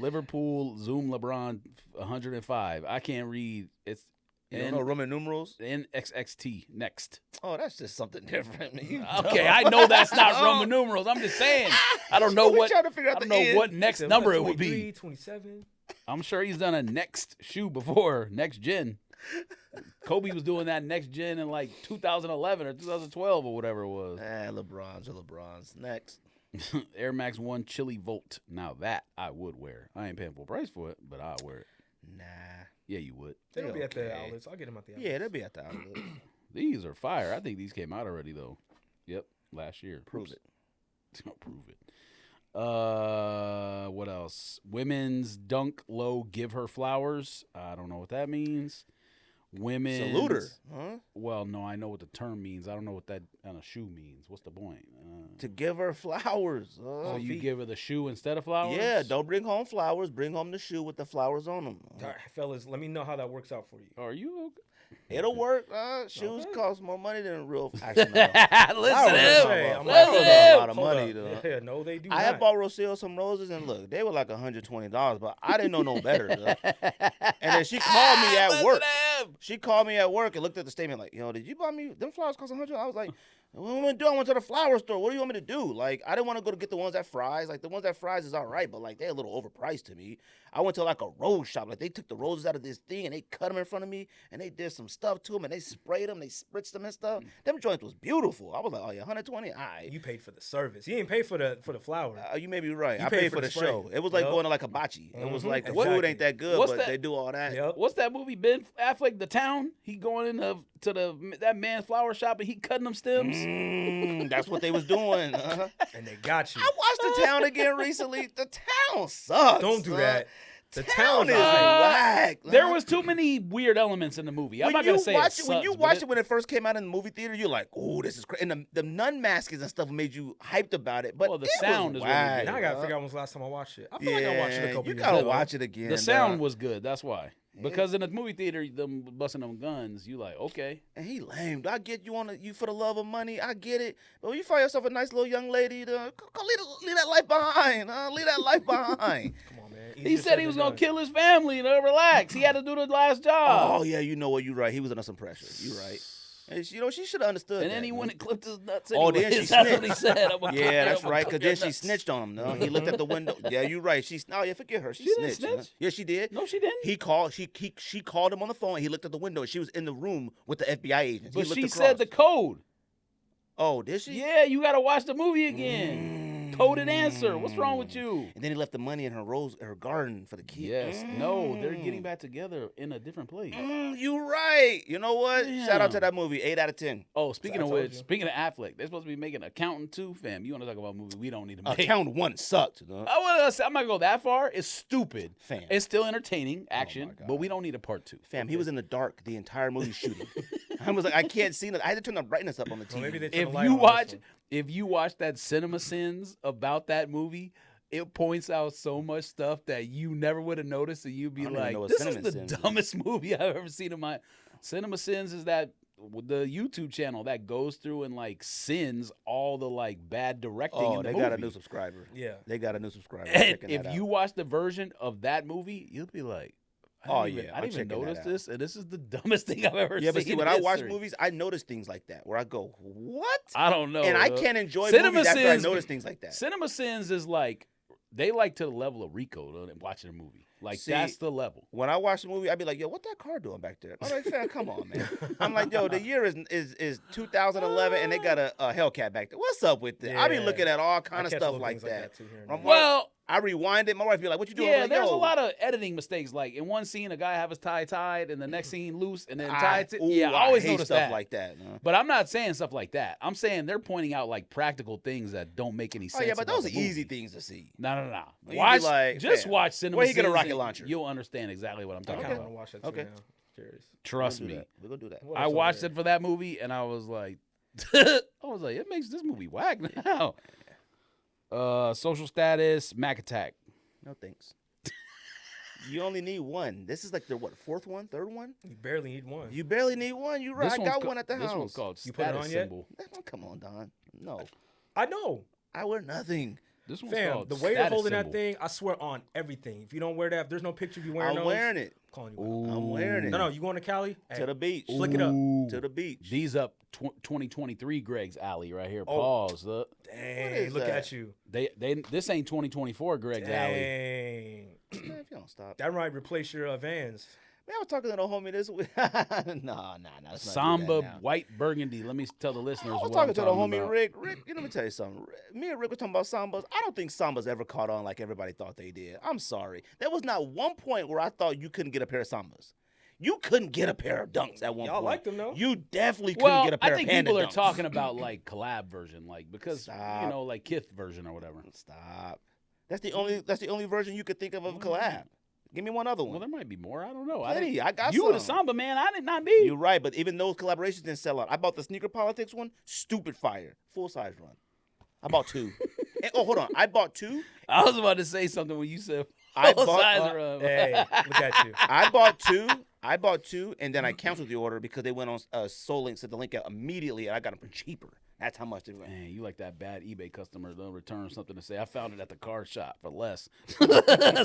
Speaker 4: Liverpool Zoom LeBron 105. I can't read. It's
Speaker 1: You don't know Roman numerals?
Speaker 4: NXXT next.
Speaker 1: Oh, that's just something different. Man. You
Speaker 4: Okay,
Speaker 1: dumb.
Speaker 4: I know that's not Roman numerals. I'm just saying. I don't know
Speaker 1: We
Speaker 4: what.
Speaker 1: trying to figure out
Speaker 4: I don't
Speaker 1: the
Speaker 4: know
Speaker 1: end.
Speaker 4: what next number it would be.
Speaker 2: 23, 27.
Speaker 4: I'm sure he's done a next shoe before, next gen. Kobe was doing that next gen in like 2011 or 2012 or whatever it was.
Speaker 1: LeBron's. Next.
Speaker 4: Air Max 1 Chili Volt. Now that I would wear. I ain't paying full price for it, but I'll wear it.
Speaker 1: Nah.
Speaker 4: Yeah, you would.
Speaker 2: They'll be at the
Speaker 1: Okay.
Speaker 2: outlets. I'll get them at the outlets.
Speaker 1: Yeah, they'll be at the outlet.
Speaker 4: These are fire. I think these came out already though. Yep, last year.
Speaker 1: Prove
Speaker 4: Oops.
Speaker 1: it.
Speaker 4: Prove it. What else? Women's Dunk Low Give Her Flowers. I don't know what that means. Women's
Speaker 1: Salute her. Huh?
Speaker 4: Well, no, I know what the term means. I don't know what that on a shoe means. What's the point?
Speaker 1: To give her flowers.
Speaker 4: So you give her the shoe instead of flowers?
Speaker 1: Yeah, don't bring home flowers. Bring home the shoe with the flowers on them.
Speaker 2: All right, fellas, let me know how that works out for you.
Speaker 4: Are you okay?
Speaker 1: It'll work. Shoes
Speaker 2: Okay.
Speaker 1: cost more money than real. Actually, no.
Speaker 4: Listen
Speaker 1: Flowers
Speaker 4: to
Speaker 1: are
Speaker 4: him.
Speaker 1: a
Speaker 2: I'm
Speaker 1: flowers
Speaker 2: like,
Speaker 1: are a lot of
Speaker 2: Hold
Speaker 1: money,
Speaker 2: up.
Speaker 1: though.
Speaker 2: Yeah, no, they do
Speaker 1: I
Speaker 2: not.
Speaker 1: had bought Rocio some roses, and look, they were like $120, but I didn't know no better. Though. And then she called me at
Speaker 4: Listen
Speaker 1: work.
Speaker 4: to him.
Speaker 1: She called me at work and looked at the statement like, yo, did you buy me, them flowers cost $100? I was like, what am I gonna do? I went to the flower store. What do you want me to do? Like, I didn't want to go to get the ones at Fry's. Like, the ones at Fry's is all right, but like, they're a little overpriced to me. I went to like a rose shop. Like, they took the roses out of this thing and they cut them in front of me and they did some stuff to them and they sprayed them, they spritzed them and stuff. Them joints was beautiful. I was like, oh yeah, 120. All right.
Speaker 2: You paid for the service. You didn't pay for the flower.
Speaker 1: You may be right.
Speaker 2: You
Speaker 1: I
Speaker 2: paid
Speaker 1: paid
Speaker 2: for
Speaker 1: for
Speaker 2: the
Speaker 1: the
Speaker 2: spray.
Speaker 1: show. It was like
Speaker 2: Yup.
Speaker 1: going to like a bocce. It was
Speaker 2: Mhm.
Speaker 1: like the
Speaker 2: Exactly.
Speaker 1: food ain't that good,
Speaker 4: What's
Speaker 1: but
Speaker 4: that?
Speaker 1: they do all that.
Speaker 2: Yep.
Speaker 4: What's that movie? Ben Affleck, The Town. He going into that man's flower shop and he cutting them stems.
Speaker 1: That's what they was doing.
Speaker 2: And they got you.
Speaker 1: I watched The Town again recently. The Town sucks.
Speaker 2: Don't do
Speaker 1: son.
Speaker 2: that. The
Speaker 1: town
Speaker 2: town
Speaker 1: is
Speaker 2: is
Speaker 1: whack.
Speaker 3: There
Speaker 1: man.
Speaker 3: was too many weird elements in the movie. I'm not
Speaker 1: When
Speaker 3: gonna
Speaker 1: you
Speaker 3: say
Speaker 1: watch
Speaker 3: it
Speaker 1: it, when you
Speaker 3: sucks,
Speaker 1: watched
Speaker 3: but
Speaker 1: it when it first came out in the movie theater, you're like, "Oh, this is crazy." And the nun maskings and stuff made you hyped about it. But
Speaker 3: Well, the
Speaker 1: it
Speaker 3: sound
Speaker 1: was
Speaker 3: is really
Speaker 1: whack,
Speaker 3: good.
Speaker 2: Now I gotta
Speaker 1: bro.
Speaker 2: figure out when's the last time I watched it. I feel like I watched it a couple
Speaker 1: You
Speaker 2: years
Speaker 1: gotta
Speaker 2: ago.
Speaker 1: watch it again.
Speaker 3: the sound
Speaker 1: dog.
Speaker 3: was good. That's why. Because in the movie theater, them busting them guns, you like, okay.
Speaker 1: And he lame. I get you for the love of money. I get it. But when you find yourself a nice little young lady, go leave that life behind. Leave that life behind.
Speaker 2: Come on, man.
Speaker 3: He said he was gonna kill his family. Relax. He had to do the last job.
Speaker 1: Oh yeah, you know what? You're right. He was under some pressure. You're right. And she should have understood.
Speaker 3: And
Speaker 1: that,
Speaker 3: then he
Speaker 1: man.
Speaker 3: went and clipped his nuts.
Speaker 1: Oh, then
Speaker 3: anyways.
Speaker 1: she
Speaker 3: That's what
Speaker 1: snitched.
Speaker 3: he said.
Speaker 1: Yeah, that's right. Because then she
Speaker 3: nuts.
Speaker 1: snitched on him. No? He looked at the window. Yeah, you're right. Yeah, forget her. She
Speaker 3: didn't
Speaker 1: snitched.
Speaker 3: snitch?
Speaker 1: Yeah, she did.
Speaker 3: No, she didn't.
Speaker 1: He called. She called him on the phone. He looked at the window. She was in the room with the FBI agents.
Speaker 3: But
Speaker 1: He looked
Speaker 3: she
Speaker 1: across.
Speaker 3: said the code.
Speaker 1: Oh, did she?
Speaker 3: Yeah, you got to watch the movie again. Coded answer. What's wrong with you?
Speaker 1: And then he left the money in her garden for the kids.
Speaker 3: Yes. No, they're getting back together in a different place.
Speaker 1: You're right. You know what? Shout out to
Speaker 3: Damn.
Speaker 1: that movie. 8 out of 10.
Speaker 3: Oh, speaking
Speaker 2: I
Speaker 3: of
Speaker 2: told
Speaker 3: which,
Speaker 2: you.
Speaker 3: speaking of Affleck, they're supposed to be making Accountant 2, fam. You want to talk about a movie we don't need to make?
Speaker 1: Account 1 sucked.
Speaker 3: I'm not gonna go that far. It's stupid.
Speaker 1: Fam.
Speaker 3: It's still entertaining action,
Speaker 1: God.
Speaker 3: but we don't need a part 2.
Speaker 1: Fam, he was in the dark the entire movie shooting. I was like, I can't see nothing. I had to turn the brightness up on the TV.
Speaker 2: Well, maybe they turn the
Speaker 3: If
Speaker 2: light
Speaker 3: you
Speaker 2: on this
Speaker 3: watch,
Speaker 2: one.
Speaker 3: if you watch that Cinema Sins about that movie, it points out so much stuff that you never would have noticed, and you'd be
Speaker 1: I don't even
Speaker 3: like,
Speaker 1: know what
Speaker 3: "This
Speaker 1: Cinema
Speaker 3: is the
Speaker 1: Sins is."
Speaker 3: dumbest movie I've ever seen in my." Cinema Sins is the YouTube channel that goes through and like sins all the like bad directing
Speaker 1: Oh,
Speaker 3: in the
Speaker 1: they
Speaker 3: movie.
Speaker 1: got a new subscriber.
Speaker 2: Yeah.
Speaker 1: They got a new subscriber. I'm
Speaker 3: And
Speaker 1: checking
Speaker 3: if
Speaker 1: that
Speaker 3: you
Speaker 1: out.
Speaker 3: watch the version of that movie, you'll be like,
Speaker 1: Oh,
Speaker 3: I didn't
Speaker 1: I'm
Speaker 3: even
Speaker 1: checking that
Speaker 3: notice
Speaker 1: out.
Speaker 3: this, and this is the dumbest thing I've ever seen.
Speaker 1: Yeah, but see, when
Speaker 3: in
Speaker 1: I watch
Speaker 3: history.
Speaker 1: movies, I notice things like that where I go, what?
Speaker 3: I don't know.
Speaker 1: And I
Speaker 3: dog.
Speaker 1: can't enjoy
Speaker 3: Cinema
Speaker 1: movies after I
Speaker 3: Sins-
Speaker 1: notice things like that.
Speaker 3: Cinema Sins is like they like to the level of Rico though, watching a movie. Like
Speaker 1: See,
Speaker 3: that's the level.
Speaker 1: When I watch the movie, I'd be like, yo, what that car doing back there? I'm like, fam, come on, man. I'm like, yo, the year is 2011, and they got a Hellcat back there. What's up with that? I be
Speaker 2: Yeah.
Speaker 1: looking at all
Speaker 2: I
Speaker 1: kind of
Speaker 2: catch
Speaker 1: stuff
Speaker 2: little
Speaker 1: like
Speaker 2: things
Speaker 1: that.
Speaker 2: too here and
Speaker 1: I'm
Speaker 2: there.
Speaker 3: Well,
Speaker 1: I rewind it. My wife be like, what you doing?
Speaker 3: yeah,
Speaker 1: I'm like,
Speaker 3: there's
Speaker 1: yo.
Speaker 3: a lot of editing mistakes. Like in one scene, a guy have his tie tied, and the next scene loose, and then tied.
Speaker 1: Ooh,
Speaker 3: Yeah, I always
Speaker 1: hate
Speaker 3: notice
Speaker 1: stuff
Speaker 3: that.
Speaker 1: like that. Huh?
Speaker 3: But I'm not saying stuff like that. I'm saying they're pointing out like practical things that don't make any
Speaker 1: Oh,
Speaker 3: sense.
Speaker 1: yeah, but
Speaker 3: about
Speaker 1: those
Speaker 3: the
Speaker 1: are
Speaker 3: movie.
Speaker 1: easy things to see.
Speaker 3: No.
Speaker 1: be
Speaker 3: Watch,
Speaker 1: like,
Speaker 3: just
Speaker 1: fam,
Speaker 3: watch Cinema
Speaker 1: where he get a
Speaker 3: Sins
Speaker 1: rocket
Speaker 3: and
Speaker 1: launcher?
Speaker 3: You'll understand exactly what I'm
Speaker 2: I
Speaker 3: talking
Speaker 2: kind of
Speaker 3: about.
Speaker 2: want to watch that too
Speaker 1: Okay.
Speaker 2: now. Curious.
Speaker 3: Trust
Speaker 1: We're gonna do
Speaker 3: me.
Speaker 1: that. We're going to do that.
Speaker 2: What
Speaker 3: I
Speaker 2: else over
Speaker 3: watched
Speaker 2: there?
Speaker 3: it for that movie, and I was like, it makes this movie whack now. Social status, Mac Attack.
Speaker 1: No thanks. You only need one. This is like the fourth one, third one?
Speaker 2: You barely need one.
Speaker 1: You barely need one. You right.
Speaker 3: This
Speaker 1: I
Speaker 3: one's
Speaker 1: got
Speaker 3: ca-
Speaker 1: one at the
Speaker 3: This
Speaker 1: house.
Speaker 3: one's called
Speaker 2: You put it
Speaker 3: status
Speaker 2: on yet?
Speaker 3: symbol.
Speaker 1: Come on, Don. No.
Speaker 2: I know.
Speaker 1: I wear nothing.
Speaker 3: This one's
Speaker 2: Fam,
Speaker 3: called
Speaker 2: the way you're
Speaker 3: status
Speaker 2: holding
Speaker 3: symbol.
Speaker 2: that thing, I swear on everything. If you don't wear that, if there's no picture of you wearing
Speaker 1: I'm
Speaker 2: those,
Speaker 1: wearing it
Speaker 2: I'm calling you out.
Speaker 1: I'm wearing it.
Speaker 2: No, you going to Cali?
Speaker 1: to
Speaker 2: Hey,
Speaker 1: the beach.
Speaker 2: Flick it up.
Speaker 3: Ooh.
Speaker 1: To the beach.
Speaker 3: These up 2023 Greg's alley right here.
Speaker 2: Oh.
Speaker 3: Pause. Look.
Speaker 2: Dang,
Speaker 1: is
Speaker 2: look
Speaker 1: that?
Speaker 2: at you.
Speaker 3: They this ain't 2024 Greg's alley.
Speaker 2: Dang.
Speaker 1: Man, if you don't stop.
Speaker 2: That might replace your Vans.
Speaker 1: Man, I was talking to the homie this week. Nah. Let's not do
Speaker 3: Samba
Speaker 1: that now.
Speaker 3: white burgundy. Let me tell the
Speaker 1: I
Speaker 3: listeners.
Speaker 1: was
Speaker 3: what
Speaker 1: talking
Speaker 3: I'm
Speaker 1: to the homie
Speaker 3: about.
Speaker 1: Rick. Rick, let me tell you something. Me and Rick were talking about Sambas. I don't think Sambas ever caught on like everybody thought they did. I'm sorry. There was not one point where I thought you couldn't get a pair of Sambas. You couldn't get a pair of dunks at one
Speaker 2: Y'all
Speaker 1: point.
Speaker 2: like them, though?
Speaker 1: You definitely couldn't
Speaker 3: Well,
Speaker 1: get a pair
Speaker 3: I think
Speaker 1: of Panda
Speaker 3: people are
Speaker 1: dunks.
Speaker 3: talking about like collab version, like because
Speaker 1: Stop.
Speaker 3: you know, like Kith version or whatever.
Speaker 1: Stop. That's the only version you could think of a collab. Give me one other
Speaker 3: Well,
Speaker 1: one.
Speaker 3: there might be more. I don't know.
Speaker 1: Plenty. I got
Speaker 3: you were the
Speaker 1: some.
Speaker 3: Samba man. I did not be.
Speaker 1: You're right, but even those collaborations didn't sell out. I bought the Sneaker Politics one, stupid fire, full size run. I bought two. Oh, hold on. I bought two.
Speaker 3: I was about to say something when you said
Speaker 1: I
Speaker 3: full
Speaker 1: bought-
Speaker 3: size run.
Speaker 2: Hey, look at you.
Speaker 1: I bought two, and then I canceled the order because they went on Soul Link, sent the link out immediately, and I got them for cheaper. That's how much they went.
Speaker 3: Man, you like that bad eBay customer. They'll return something to say, I found it at the car shop for less.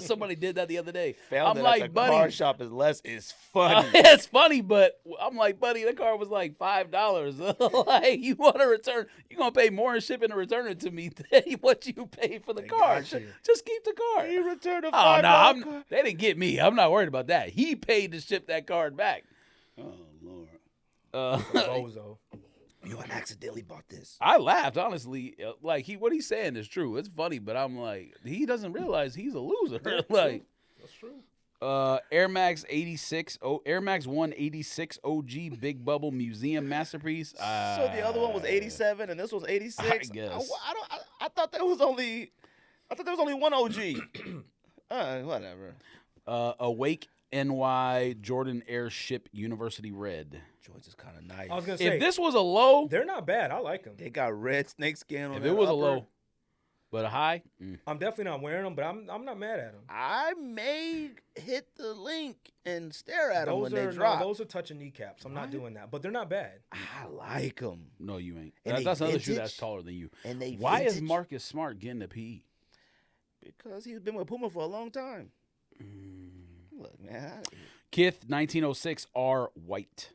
Speaker 3: Somebody did that the other day.
Speaker 1: Found
Speaker 3: I'm
Speaker 1: it
Speaker 3: like,
Speaker 1: at the
Speaker 3: buddy.
Speaker 1: car shop is less. Is funny.
Speaker 3: It's funny, but I'm like, buddy, the car was like $5. Like, you want to return, you're going to pay more in shipping to return it to me than what you paid for the
Speaker 2: They
Speaker 3: car.
Speaker 2: got you.
Speaker 3: Just keep the car.
Speaker 1: You returned a
Speaker 3: Oh,
Speaker 1: $5
Speaker 3: no,
Speaker 1: car.
Speaker 3: they didn't get me. I'm not worried about that. He paid to ship that card back.
Speaker 1: Oh Lord.
Speaker 2: Bozo.
Speaker 1: You accidentally bought this.
Speaker 3: I laughed, honestly. Like, what he's saying is true. It's funny, but I'm like, he doesn't realize he's a loser. Like,
Speaker 2: That's true.
Speaker 3: Air Max 86, Air Max 186 OG Big Bubble Museum Masterpiece.
Speaker 1: So the other one was 87, and this was 86.
Speaker 3: I guess.
Speaker 1: I thought there was only one OG. Whatever.
Speaker 3: Awake NY Jordan Airship University Red.
Speaker 1: Joints is kind of nice.
Speaker 2: I was gonna say
Speaker 3: If this was a low,
Speaker 2: they're not bad. I like them.
Speaker 1: They got red snake skin on
Speaker 3: if
Speaker 1: that
Speaker 3: it was a
Speaker 1: upper.
Speaker 3: low, but a high,
Speaker 2: I'm definitely not wearing them, but I'm not mad at them.
Speaker 1: I may hit the link and stare at them
Speaker 2: Those
Speaker 1: when
Speaker 2: are
Speaker 1: they drop.
Speaker 2: those are touching kneecaps. I'm not doing that, but they're not bad.
Speaker 1: I like them.
Speaker 3: no, you ain't.
Speaker 1: And
Speaker 3: That's
Speaker 1: they
Speaker 3: another shoe
Speaker 1: vintage.
Speaker 3: that's taller than you.
Speaker 1: And they
Speaker 3: Why is
Speaker 1: vintage.
Speaker 3: Marcus Smart getting a PE?
Speaker 1: Because he's been with Puma for a long time. Look, man.
Speaker 3: Kith 1906 R White.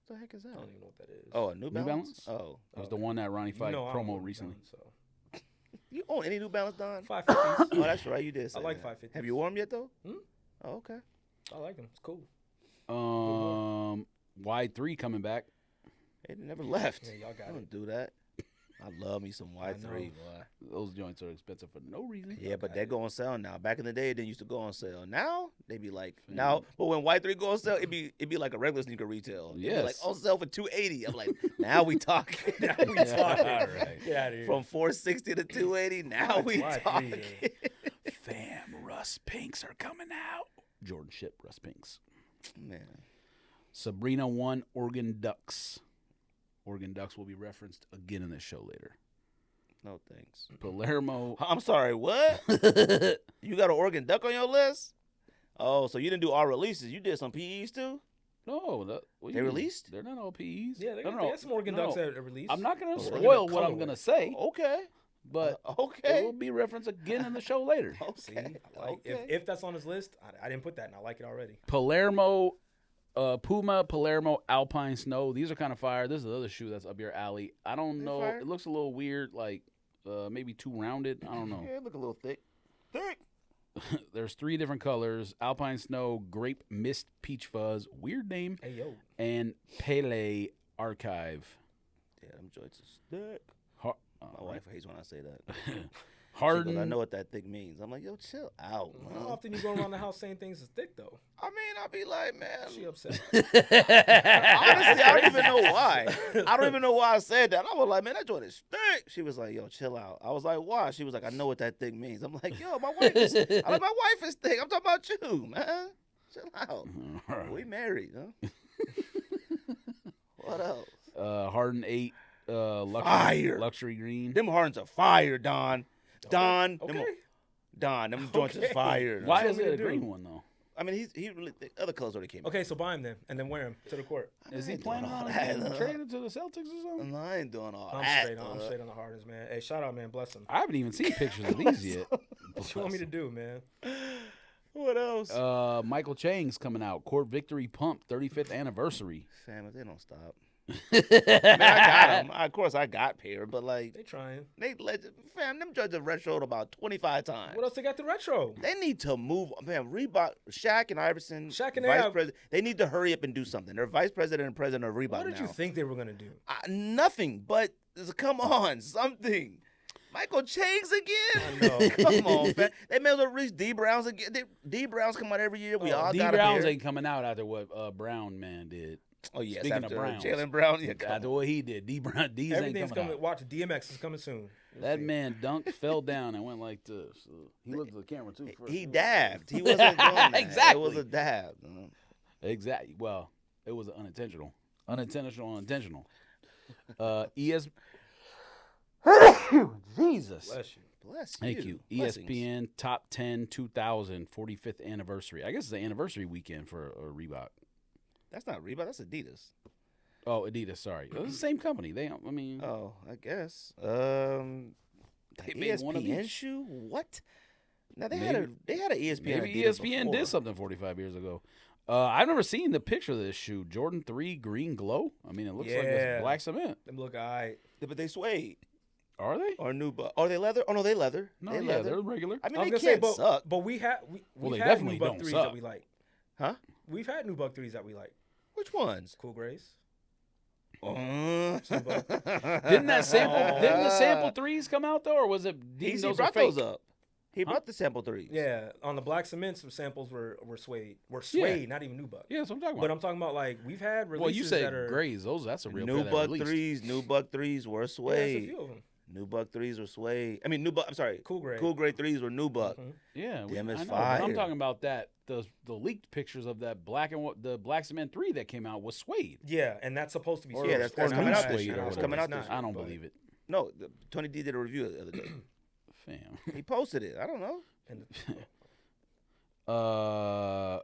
Speaker 1: What the heck is that?
Speaker 2: I don't even know what that is.
Speaker 1: Oh, a New Balance?
Speaker 3: Balance?
Speaker 1: Oh.
Speaker 3: That was the one that Ronnie Fight
Speaker 2: I don't
Speaker 3: promo
Speaker 2: own
Speaker 3: recently.
Speaker 2: them, so.
Speaker 1: You own any New Balance, Don?
Speaker 2: 550s.
Speaker 1: Oh, that's right. You did say
Speaker 2: I like
Speaker 1: that.
Speaker 2: 550s.
Speaker 1: Have you worn them yet, though?
Speaker 2: Hmm?
Speaker 1: Oh, okay.
Speaker 2: I like them. It's cool.
Speaker 3: Y3 coming back.
Speaker 1: They never left.
Speaker 2: Yeah, y'all got
Speaker 1: Don't
Speaker 2: it.
Speaker 1: do that. I love me some Y3,
Speaker 2: know.
Speaker 1: boy.
Speaker 3: Those joints are expensive for no reason.
Speaker 1: Yeah, but they go on sale now. Back in the day, they used to go on sale. Now they be like now, but when Y3 go on sale, it be like a regular sneaker retail. It'd be like
Speaker 3: Yes.
Speaker 1: on sale for $280. I'm like, now we talking.
Speaker 2: Now we talking.
Speaker 3: All right.
Speaker 2: Get out of here.
Speaker 1: From $460 to $280. Now we
Speaker 2: Y3,
Speaker 1: talking.
Speaker 3: Fam, Russ Pinks are coming out. Jordan Ship, Russ Pinks.
Speaker 1: Man,
Speaker 3: Sabrina 1 Oregon Ducks. Oregon Ducks will be referenced again in this show later.
Speaker 1: no thanks.
Speaker 3: Palermo.
Speaker 1: I'm sorry. What? You got an Oregon Duck on your list? Oh, so you didn't do all releases? You did some PEs too?
Speaker 3: No, what do
Speaker 1: They
Speaker 3: you mean?
Speaker 1: released?
Speaker 3: They're not all PEs.
Speaker 2: Yeah, they
Speaker 3: No,
Speaker 2: got,
Speaker 3: no,
Speaker 2: they got some Oregon
Speaker 3: no,
Speaker 2: Ducks
Speaker 3: no.
Speaker 2: at release.
Speaker 3: I'm not going to
Speaker 1: Oregon
Speaker 3: spoil
Speaker 2: Duck
Speaker 3: what I'm
Speaker 2: colorway.
Speaker 3: going to say,
Speaker 1: Okay.
Speaker 3: but it
Speaker 1: Okay.
Speaker 3: will be referenced again in the show later.
Speaker 2: See,
Speaker 1: Okay.
Speaker 2: I like,
Speaker 1: Okay.
Speaker 2: if that's on his list, I didn't put that, and I like it already.
Speaker 3: Palermo, Puma, Palermo, Alpine Snow. These are kind of fire. This is the other shoe that's up your alley. I don't
Speaker 1: They
Speaker 3: know.
Speaker 1: fire?
Speaker 3: It looks a little weird, like maybe too rounded. I don't know.
Speaker 1: Yeah, it look a little thick. Thick.
Speaker 3: There's 3 different colors: Alpine Snow, Grape Mist, Peach Fuzz. Weird name.
Speaker 2: Hey, yo.
Speaker 3: And Pele Archive.
Speaker 1: Yeah, them joints is thick.
Speaker 3: Har-
Speaker 1: My wife hates when I say that. She
Speaker 3: Harden.
Speaker 1: goes, I know what that thick means. I'm like, yo, chill out,
Speaker 2: How
Speaker 1: man.
Speaker 2: often you go around the house saying things is thick, though?
Speaker 1: I mean, I'll be like, man.
Speaker 2: She upset.
Speaker 1: Honestly, I don't even know why. I don't even know why I said that. I was like, man, that joint is thick. She was like, yo, chill out. I was like, why? She was like, I know what that thing means. I'm like, yo, my wife is thick. I'm talking about you, man. Chill out. We married, huh? What else?
Speaker 3: Harden 8.
Speaker 1: Fire.
Speaker 3: Luxury green.
Speaker 1: Them Hardens are fire, Don. Don.
Speaker 2: Okay.
Speaker 1: Them joints is
Speaker 2: Okay.
Speaker 1: fire.
Speaker 3: Why
Speaker 2: What
Speaker 3: is
Speaker 2: you
Speaker 3: it
Speaker 2: want
Speaker 3: a
Speaker 2: me to
Speaker 3: green
Speaker 2: do?
Speaker 3: one though?
Speaker 1: I mean, he really the other colors already came out.
Speaker 2: Okay, so buy him then, and then wear him to the court.
Speaker 3: Is he
Speaker 1: ain't
Speaker 3: planning
Speaker 1: doing all
Speaker 3: on
Speaker 1: that,
Speaker 3: getting
Speaker 1: though.
Speaker 3: traded to the Celtics or something?
Speaker 1: No, I ain't doing all
Speaker 2: I'm
Speaker 1: that.
Speaker 2: straight on. I'm straight on the Hardens, man. Hey, shout out, man. Bless him.
Speaker 3: I haven't even seen pictures of these yet.
Speaker 2: What you want me to do, man?
Speaker 1: What else?
Speaker 3: Michael Chang's coming out. Court Victory Pump 35th anniversary.
Speaker 1: Fam, if they don't stop. I mean, I got them. Of course, I got pair, but like
Speaker 2: They trying.
Speaker 1: fam, them judges have retroed about 25 times.
Speaker 2: What else they got the retro?
Speaker 1: They need to move. Man, Reebok, Shaq and Iverson,
Speaker 2: Shaq and
Speaker 1: vice
Speaker 2: Ab-
Speaker 1: president. They need to hurry up and do something. They're vice president and president of Reebok
Speaker 2: What did
Speaker 1: now.
Speaker 2: you think they were gonna do?
Speaker 1: Nothing, but come on, something. Michael Chang's again.
Speaker 2: I know.
Speaker 1: Come on, fam. They may as well reach D Browns again. D Browns come out every year. We all
Speaker 3: D
Speaker 1: got a
Speaker 3: Browns
Speaker 1: pair.
Speaker 3: ain't coming out after what Brown man did.
Speaker 1: Oh yes,
Speaker 3: Speaking of
Speaker 1: after
Speaker 3: Browns.
Speaker 1: Jalen Brown. Yeah, come
Speaker 3: After
Speaker 1: on.
Speaker 3: what he did, D's ain't
Speaker 2: Everything's
Speaker 3: coming
Speaker 2: coming.
Speaker 3: out.
Speaker 2: Watch, DMX is coming soon. You'll
Speaker 3: That
Speaker 2: see.
Speaker 3: man dunked, fell down, and went like this. He looked at the camera too. First.
Speaker 1: He dabbed. He wasn't doing that.
Speaker 3: Exactly.
Speaker 1: It was a dab.
Speaker 3: Exactly. Well, it was unintentional. Unintentional. ES. Jesus.
Speaker 2: Bless you.
Speaker 1: Bless
Speaker 3: Thank you.
Speaker 1: Blessings.
Speaker 3: ESPN Top 10 2000 45th anniversary. I guess it's the anniversary weekend for Reebok.
Speaker 1: That's not Reebok. That's Adidas.
Speaker 3: Oh, Adidas. Sorry, it's the same company. I mean,
Speaker 1: Oh, I guess. The
Speaker 3: They made one of
Speaker 1: ESPN
Speaker 3: each.
Speaker 1: shoe. What? Now they had an ESPN.
Speaker 3: maybe
Speaker 1: Adidas
Speaker 3: ESPN
Speaker 1: before.
Speaker 3: did something 45 years ago. I've never seen the picture of this shoe. Jordan 3 green glow. I mean, it looks like
Speaker 2: Yeah.
Speaker 3: it's black cement.
Speaker 2: Them look alright.
Speaker 1: Yeah, but they suede
Speaker 3: Are they?
Speaker 1: or nubuck. Are they leather? Oh no, they leather.
Speaker 3: No,
Speaker 1: they
Speaker 3: yeah,
Speaker 1: leather.
Speaker 3: they're regular.
Speaker 1: I mean,
Speaker 2: I was
Speaker 1: they
Speaker 2: gonna say,
Speaker 1: can't suck.
Speaker 2: but we had
Speaker 3: Well, they
Speaker 2: had
Speaker 3: definitely
Speaker 2: new Buck
Speaker 3: don't
Speaker 2: threes
Speaker 3: suck.
Speaker 2: that we like.
Speaker 1: Huh?
Speaker 2: We've had new Buck threes that we like.
Speaker 1: Which ones?
Speaker 2: Cool Grays.
Speaker 3: Didn't the sample threes come out though, or was it?
Speaker 1: He
Speaker 3: those are
Speaker 1: brought
Speaker 3: fake?
Speaker 1: those up. He brought the sample threes.
Speaker 2: Yeah, on the black cement, some samples were suede. Suede, not even new Buck.
Speaker 3: Yeah, that's what I'm talking
Speaker 2: But
Speaker 3: about.
Speaker 2: I'm talking about like we've had releases
Speaker 3: Well, you said
Speaker 2: that are
Speaker 3: grays. That's a real
Speaker 1: New
Speaker 3: pair that
Speaker 1: Buck
Speaker 3: released.
Speaker 1: threes. New Buck threes were
Speaker 2: Yeah, there's a
Speaker 1: suede.
Speaker 2: few of them.
Speaker 1: Nubuck 3s were Suede. I mean, I'm sorry.
Speaker 2: Cool grade.
Speaker 1: Cool grade 3s were Nubuck.
Speaker 2: Mhm.
Speaker 3: Yeah,
Speaker 1: Them is
Speaker 3: I know, but
Speaker 1: fire.
Speaker 3: I'm talking about that the leaked pictures of that the Black Cement 3 that came out was Suede.
Speaker 2: Yeah, and that's supposed to be.
Speaker 3: Or-
Speaker 1: Yeah, that's
Speaker 3: or
Speaker 1: coming
Speaker 3: new
Speaker 1: out this
Speaker 3: Suede
Speaker 1: year.
Speaker 3: or
Speaker 1: That's
Speaker 3: whatever.
Speaker 1: coming out
Speaker 2: It's
Speaker 1: this
Speaker 2: not.
Speaker 1: year.
Speaker 3: I don't
Speaker 2: but-
Speaker 3: believe it.
Speaker 1: No, Tony D did a review the other day.
Speaker 3: Fam.
Speaker 1: He posted it. I don't know.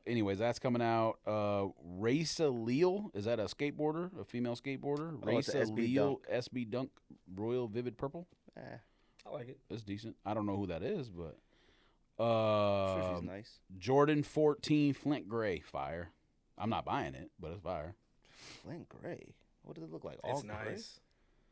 Speaker 3: Anyways, that's coming out. Raisa Leal, is that a skateboarder, a female skateboarder?
Speaker 1: Oh, it's a
Speaker 3: Raisa
Speaker 1: SB
Speaker 3: Leal,
Speaker 1: Dunk.
Speaker 3: SB Dunk, Royal Vivid Purple.
Speaker 2: I like it.
Speaker 3: That's decent. I don't know who that is, but
Speaker 1: I'm sure she's nice.
Speaker 3: Jordan 14 Flint Gray, fire. I'm not buying it, but it's fire.
Speaker 1: Flint Gray. What does it look like?
Speaker 2: It's
Speaker 1: All gray?
Speaker 2: nice.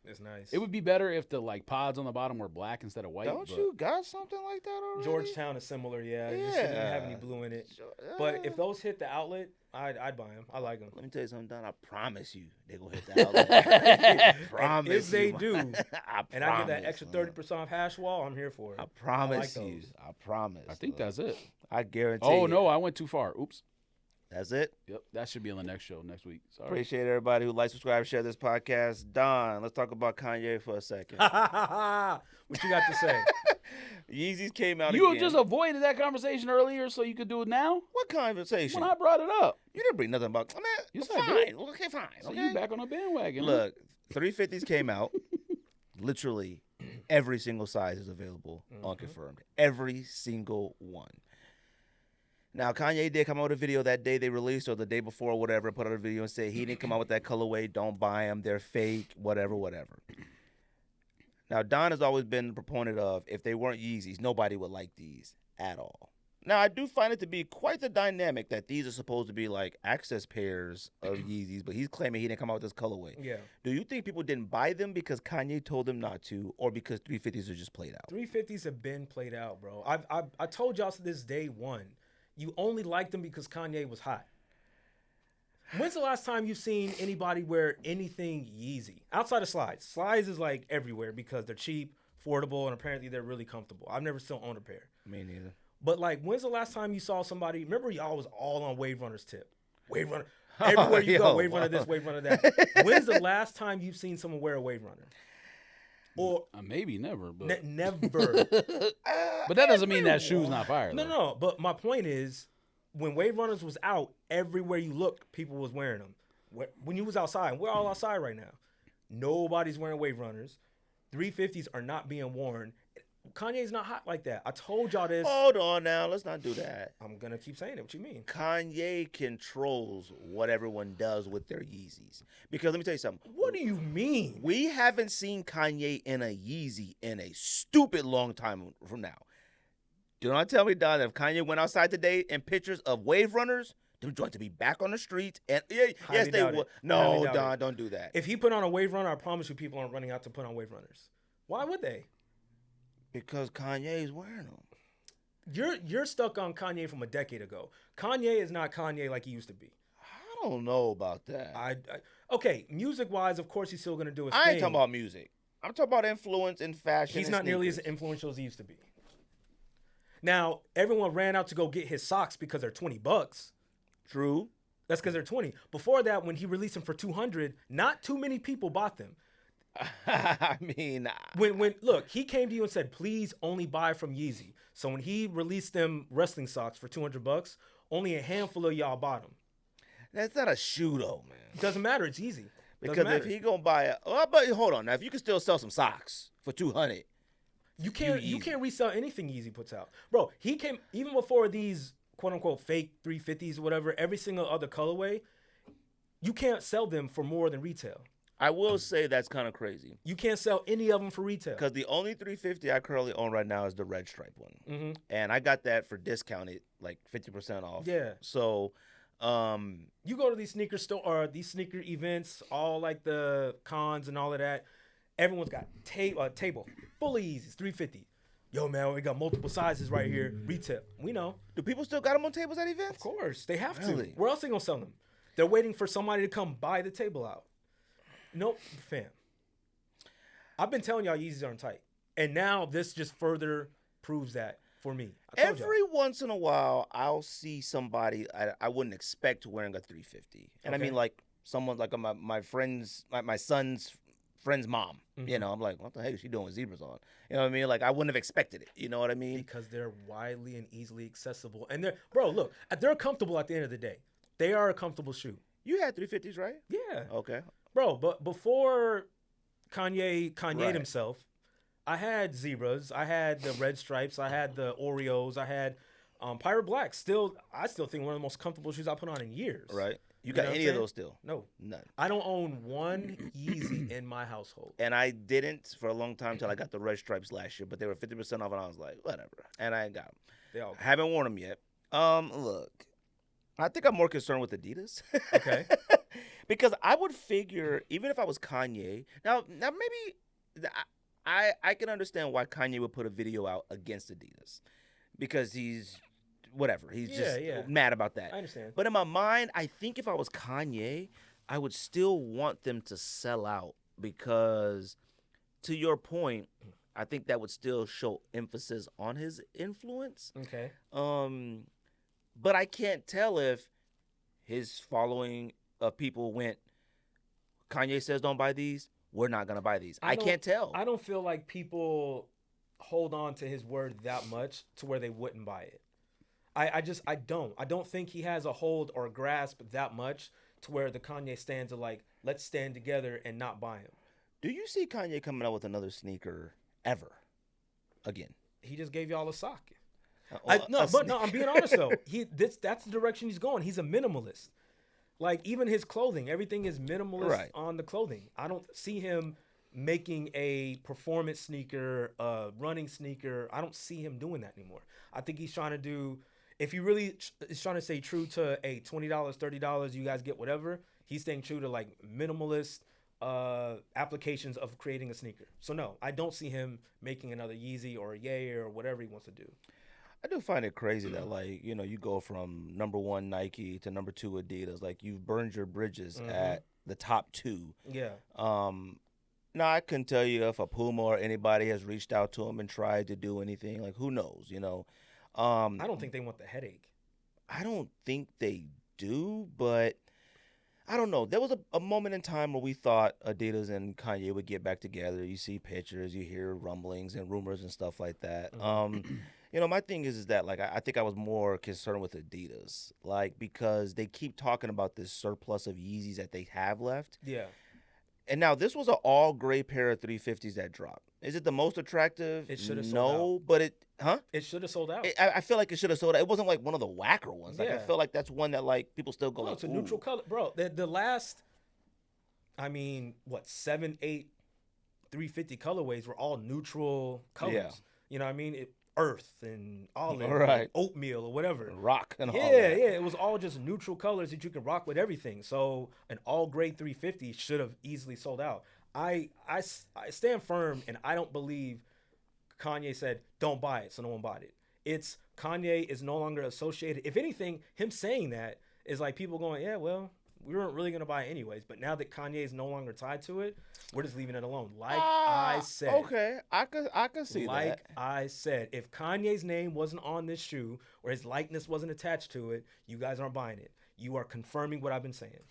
Speaker 2: It's nice.
Speaker 3: It would be better if the pods on the bottom were black instead of white.
Speaker 1: Don't
Speaker 3: but
Speaker 1: you got something like that already?
Speaker 2: Georgetown is similar, yeah. You shouldn't have any
Speaker 1: Yeah.
Speaker 2: blue in it.
Speaker 1: Sure,
Speaker 2: But if those hit the outlet, I'd buy them. I like them.
Speaker 1: let me tell you something, Don. I promise you, they're gonna hit the outlet. I promise
Speaker 2: if they
Speaker 1: you,
Speaker 2: do,
Speaker 1: man.
Speaker 2: and I get that
Speaker 1: promise,
Speaker 2: extra
Speaker 1: man.
Speaker 2: 30% off hash wall, I'm here for it.
Speaker 1: I promise
Speaker 2: like
Speaker 1: you.
Speaker 2: those.
Speaker 1: I promise.
Speaker 3: I think that's it.
Speaker 1: I guarantee.
Speaker 3: Oh,
Speaker 1: you.
Speaker 3: no, I went too far. Oops.
Speaker 1: That's it.
Speaker 3: Yep, that should be on the next show next week. Sorry.
Speaker 1: Appreciate everybody who likes, subscribe, share this podcast. Don, let's talk about Kanye for a second.
Speaker 2: What you got to say?
Speaker 1: Yeezys came out
Speaker 3: You
Speaker 1: again.
Speaker 3: just avoided that conversation earlier so you could do it now?
Speaker 1: What conversation?
Speaker 3: When I brought it up.
Speaker 1: You didn't bring nothing about. I mean,
Speaker 3: Yes, I
Speaker 1: fine.
Speaker 3: did.
Speaker 1: Okay, fine.
Speaker 3: So
Speaker 1: Okay.
Speaker 3: you back on the bandwagon. huh?
Speaker 1: Look, 350s came out. Literally every single size is available, unconfirmed. Every single one. Now, Kanye did come out with a video that day they released or the day before or whatever, put out a video and said he didn't come out with that colorway. Don't buy them. They're fake, whatever. Now, Don has always been a proponent of if they weren't Yeezys, nobody would like these at all. Now, I do find it to be quite the dynamic that these are supposed to be like access pairs of Yeezys, but he's claiming he didn't come out with this colorway.
Speaker 2: Yeah.
Speaker 1: Do you think people didn't buy them because Kanye told them not to, or because 350s are just played out?
Speaker 2: 350s have been played out, bro. I told y'all since this day one, you only liked them because Kanye was hot. When's the last time you've seen anybody wear anything Yeezy outside of slides? Slides is like everywhere because they're cheap, affordable, and apparently they're really comfortable. I've never still owned a pair.
Speaker 1: Me neither.
Speaker 2: But like, when's the last time you saw somebody? Remember, y'all was all on Wave Runner's tip. Wave Runner, everywhere you go,
Speaker 1: Yo,
Speaker 2: Wave Runner this, Wave Runner that. When's the last time you've seen someone wear a Wave Runner? Or
Speaker 3: Maybe never, but
Speaker 2: never.
Speaker 3: but that doesn't mean that shoe's not fire.
Speaker 2: No,
Speaker 3: though.
Speaker 2: no. But my point is, when Wave Runners was out, everywhere you look, people was wearing them. When you was outside, and we're all outside right now, nobody's wearing Wave Runners. 350s are not being worn. Kanye's not hot like that. I told y'all this.
Speaker 1: Hold on now. Let's not do that.
Speaker 2: I'm gonna keep saying it. What you mean?
Speaker 1: Kanye controls what everyone does with their Yeezys. Because let me tell you something.
Speaker 2: What do you mean?
Speaker 1: We haven't seen Kanye in a Yeezy in a stupid long time from now. Do not tell me, Don, that if Kanye went outside today and pictures of Wave Runners, them joints to be back on the streets. And yes,
Speaker 2: Highly
Speaker 1: they
Speaker 2: doubt
Speaker 1: would.
Speaker 2: it.
Speaker 1: No,
Speaker 2: Highly doubt
Speaker 1: Don,
Speaker 2: it.
Speaker 1: don't do that.
Speaker 2: If he put on a Wave Runner, I promise you, people aren't running out to put on Wave Runners. Why would they?
Speaker 1: Because Kanye's wearing them.
Speaker 2: You're stuck on Kanye from a decade ago. Kanye is not Kanye like he used to be.
Speaker 1: I don't know about that.
Speaker 2: Okay, music wise, of course he's still gonna do his
Speaker 1: I
Speaker 2: thing.
Speaker 1: ain't talking about music. I'm talking about influence in fashion.
Speaker 2: He's
Speaker 1: and
Speaker 2: not nearly as
Speaker 1: sneakers.
Speaker 2: influential as he used to be. Now, everyone ran out to go get his socks because they're $20.
Speaker 1: True.
Speaker 2: That's because they're 20. Before that, when he released them for 200, not too many people bought them.
Speaker 1: I mean,
Speaker 2: When look, he came to you and said, please only buy from Yeezy. So when he released them wrestling socks for $200, only a handful of y'all bought them.
Speaker 1: that's not a shoe though, man.
Speaker 2: It doesn't matter. It's easy.
Speaker 1: Because if he gonna buy a, oh, but hold on now, if you can still sell some socks for 200,
Speaker 2: You can't resell anything Yeezy puts out. Bro, he came even before these quote unquote fake 350s or whatever, every single other colorway, you can't sell them for more than retail.
Speaker 1: I will say that's kind of crazy.
Speaker 2: You can't sell any of them for retail.
Speaker 1: Because the only 350 I currently own right now is the red stripe one,
Speaker 2: Mm-hmm.
Speaker 1: and I got that for discounted, like 50% off.
Speaker 2: Yeah.
Speaker 1: So,
Speaker 2: You go to these sneaker store or these sneaker events, all like the cons and all of that. Everyone's got table full of Yeezys, 350. Yo, man, we got multiple sizes right here. Retail, we know.
Speaker 1: do people still got them on tables at events?
Speaker 2: Of course, they have
Speaker 1: Really?
Speaker 2: to. Where else they gonna sell them? They're waiting for somebody to come buy the table out. Nope, fam. I've been telling y'all Yeezys aren't tight, and now this just further proves that for me. I told y'all.
Speaker 1: Every once in a while, I'll see somebody I wouldn't expect wearing a 350, and I
Speaker 2: Okay.
Speaker 1: mean like someone like my friends, my son's friend's mom. You know, I'm like, what the heck is she doing with zebras on? You know what I mean? Like, I wouldn't have expected it. You know what I mean?
Speaker 2: Because they're widely and easily accessible. And look, they're comfortable at the end of the day. They are a comfortable shoe.
Speaker 1: You had 350s, right?
Speaker 2: Yeah.
Speaker 1: Okay.
Speaker 2: Bro, but before Kanye
Speaker 1: Right.
Speaker 2: himself, I had zebras. I had the red stripes. I had the Oreos. I had Pirate Black. I still think one of the most comfortable shoes I put on in years.
Speaker 1: Right. You
Speaker 2: You
Speaker 1: got
Speaker 2: know what
Speaker 1: any
Speaker 2: I'm
Speaker 1: of
Speaker 2: saying?
Speaker 1: those still?
Speaker 2: No.
Speaker 1: None.
Speaker 2: I don't own one Yeezy in my household.
Speaker 1: And I didn't for a long time till I got the red stripes last year, but they were 50% off, and I was like, whatever. And I got them.
Speaker 2: They all
Speaker 1: I haven't worn them yet. Look, I think I'm more concerned with Adidas.
Speaker 2: Okay.
Speaker 1: Because I would figure, even if I was Kanye, now maybe I can understand why Kanye would put a video out against Adidas, because he's whatever. He's just mad about that.
Speaker 2: I understand.
Speaker 1: But in my mind, I think if I was Kanye, I would still want them to sell out, because, to your point, I think that would still show emphasis on his influence.
Speaker 2: Okay.
Speaker 1: But I can't tell if his following of people went, Kanye says don't buy these, we're not going to buy these. I can't tell.
Speaker 2: I don't feel like people hold on to his word that much to where they wouldn't buy it. I don't think he has a hold or grasp that much to where the Kanye stands are like, let's stand together and not buy him.
Speaker 1: Do you see Kanye coming out with another sneaker ever again?
Speaker 2: He just gave y'all a sock.
Speaker 1: I'm
Speaker 2: being honest though. That's the direction he's going. He's a minimalist. Like, even his clothing, everything is minimalist on the clothing. I don't see him making a performance sneaker, a running sneaker. I don't see him doing that anymore. I think he's trying to do, if he really is trying to stay true to a $20, $30, you guys get whatever, he's staying true to like minimalist applications of creating a sneaker. So no, I don't see him making another Yeezy or a Ye or whatever he wants to do.
Speaker 1: I do find it crazy that, like, you know, you go from number 1 Nike to number 2 Adidas. Like, you've burned your bridges at the top 2.
Speaker 2: Yeah.
Speaker 1: Now, I couldn't tell you if a Puma or anybody has reached out to him and tried to do anything. Like, who knows, you know?
Speaker 2: I don't think they want the headache.
Speaker 1: I don't think they do, but I don't know. There was a moment in time where we thought Adidas and Kanye would get back together. You see pictures, you hear rumblings and rumors and stuff like that. You know, my thing is that, like, I think I was more concerned with Adidas, like, because they keep talking about this surplus of Yeezys that they have left.
Speaker 2: Yeah.
Speaker 1: And now this was an all gray pair of 350s that dropped. Is it the most attractive?
Speaker 2: It should have sold
Speaker 1: No, but
Speaker 2: It should have sold out.
Speaker 1: I feel like it should have sold out. It wasn't like one of the whacker ones. Like, I
Speaker 2: Yeah.
Speaker 1: feel like that's one that, like, people still go,
Speaker 2: No,
Speaker 1: like,
Speaker 2: it's a neutral color, bro. The last, 7, 8, 350 colorways were all neutral colors.
Speaker 1: Yeah.
Speaker 2: You know what I mean? Earth and olive,
Speaker 1: Right.
Speaker 2: and oatmeal or whatever.
Speaker 1: rock and all
Speaker 2: Yeah,
Speaker 1: that.
Speaker 2: yeah. It was all just neutral colors that you can rock with everything. So an all gray 350 should have easily sold out. I stand firm, and I don't believe Kanye said don't buy it, so no one bought it. It's Kanye is no longer associated. If anything, him saying that is like people going, yeah, well, we weren't really gonna buy it anyways. But now that Kanye is no longer tied to it, we're just leaving it alone. Like I said,
Speaker 1: Okay, I could see
Speaker 2: like
Speaker 1: that.
Speaker 2: I said, if Kanye's name wasn't on this shoe or his likeness wasn't attached to it, you guys aren't buying it. You are confirming what I've been saying.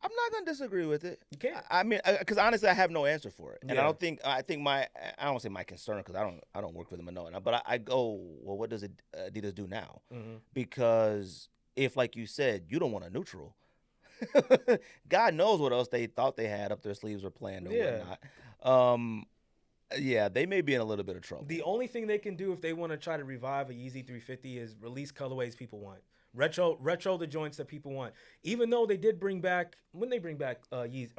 Speaker 1: I'm not gonna disagree with it.
Speaker 2: You can't.
Speaker 1: I mean, because honestly, I have no answer for it, and
Speaker 2: Yeah.
Speaker 1: I don't think. I think I don't want to say my concern, because I don't work for them and know it. But I go, well, what does Adidas do now?
Speaker 2: Mm-hmm.
Speaker 1: Because if, like you said, you don't want a neutral, God knows what else they thought they had up their sleeves or planned or whatnot. Yeah, they may be in a little bit of trouble.
Speaker 2: The only thing they can do if they want to try to revive a Yeezy 350 is release colorways people want. Retro the joints that people want. Even though they did bring back, when they bring back Yeezy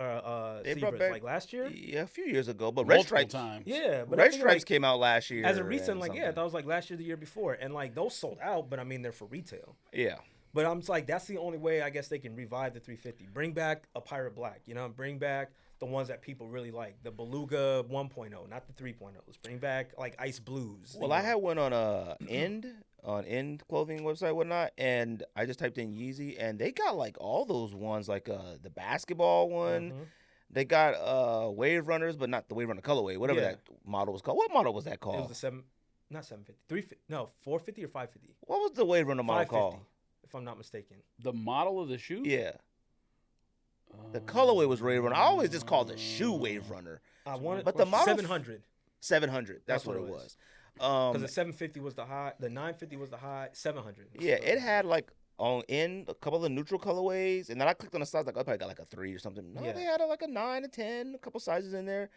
Speaker 1: They brought
Speaker 2: Zebras,
Speaker 1: back-
Speaker 2: like last year?
Speaker 1: Yeah, a few years ago, but Red
Speaker 3: Multiple
Speaker 1: Stripes.
Speaker 3: times.
Speaker 2: Yeah, but I
Speaker 1: Red
Speaker 2: think,
Speaker 1: Stripes
Speaker 2: like,
Speaker 1: came out last year.
Speaker 2: as a recent,
Speaker 1: and
Speaker 2: like,
Speaker 1: something.
Speaker 2: that was like last year, the year before. And like those sold out, but I mean, they're for retail.
Speaker 1: Yeah.
Speaker 2: But I'm just like, that's the only way I guess they can revive the 350. Bring back a Pirate Black, you know, bring back the ones that people really like. The Beluga 1.0, not the 3.0s. Bring back like Ice Blues.
Speaker 1: Well, I had one on End clothing website, whatnot, and I just typed in Yeezy, and they got like all those ones, like the basketball one.
Speaker 2: Mhm.
Speaker 1: They got Wave Runners, but not the Wave Runner colorway, whatever
Speaker 2: Yeah.
Speaker 1: that model was called. What model was that
Speaker 2: It
Speaker 1: called?
Speaker 2: was the 450 or 550?
Speaker 1: What was the Wave Runner model
Speaker 2: 550,
Speaker 1: called?
Speaker 2: if I'm not mistaken.
Speaker 3: The model of the shoe?
Speaker 1: Yeah. The colorway was Wave Runner. I always just called the shoe Wave Runner.
Speaker 2: I wanted,
Speaker 1: But the model
Speaker 2: 700.
Speaker 1: 700. That's what it was.
Speaker 2: Because the 750 was the high, the 950 was the high, 700.
Speaker 1: Yeah, it had like on in a couple of neutral colorways, and then I clicked on the size, like I probably got like a 3 or something. No, they had like a 9, a 10, a couple sizes in there.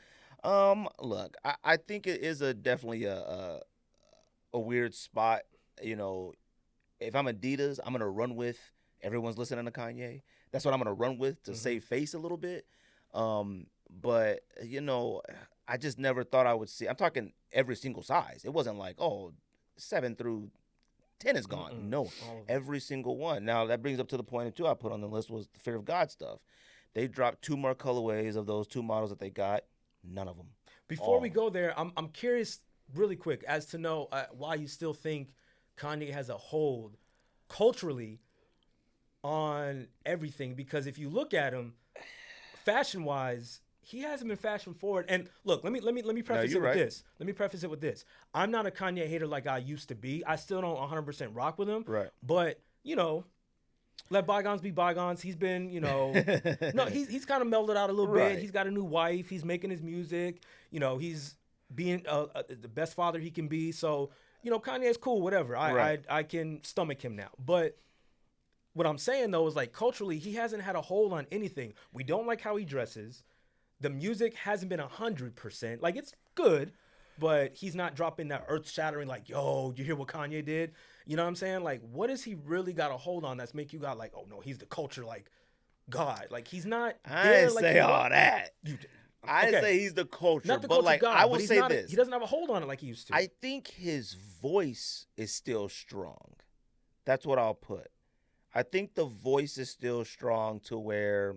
Speaker 1: Look, I think it is definitely a weird spot. You know, if I'm Adidas, I'm gonna run with everyone's listening to Kanye. That's what I'm gonna run with to save face a little bit. But you know, I just never thought I would see. I'm talking every single size. It wasn't like 7 through 10 is gone. No, every single one. Now that brings up to the point too. I put on the list was the Fear of God stuff. They dropped 2 more colorways of those 2 models that they got. None of them.
Speaker 2: Before we go there, I'm curious, really quick, as to know why you still think Kanye has a hold culturally on everything. Because if you look at him, fashion-wise, he hasn't been fashion forward. And look, let me preface it with this. Let me preface it with this. I'm not a Kanye hater like I used to be. I still don't 100% rock with him.
Speaker 1: Right.
Speaker 2: But you know, let bygones be bygones. He's been, you know, no, he's kind of melded out a little bit. He's got a new wife. He's making his music. You know, he's being the best father he can be. So, you know, Kanye's cool, whatever. I can stomach him now. But what I'm saying, though, is like culturally, he hasn't had a hold on anything. We don't like how he dresses. The music hasn't been 100%. Like, it's good, but he's not dropping that earth-shattering, like, yo, you hear what Kanye did? You know what I'm saying? Like, what has he really got a hold on that's make you got like, oh, no, he's the culture, like, God. Like, he's not
Speaker 1: I didn't say all that. I didn't
Speaker 2: Okay.
Speaker 1: say he's the culture,
Speaker 2: Not the
Speaker 1: but
Speaker 2: culture
Speaker 1: like
Speaker 2: God,
Speaker 1: I
Speaker 2: but
Speaker 1: will
Speaker 2: he's
Speaker 1: say
Speaker 2: not
Speaker 1: this.
Speaker 2: he doesn't have a hold on it like he used to.
Speaker 1: I think his voice is still strong. That's what I'll put. I think the voice is still strong to where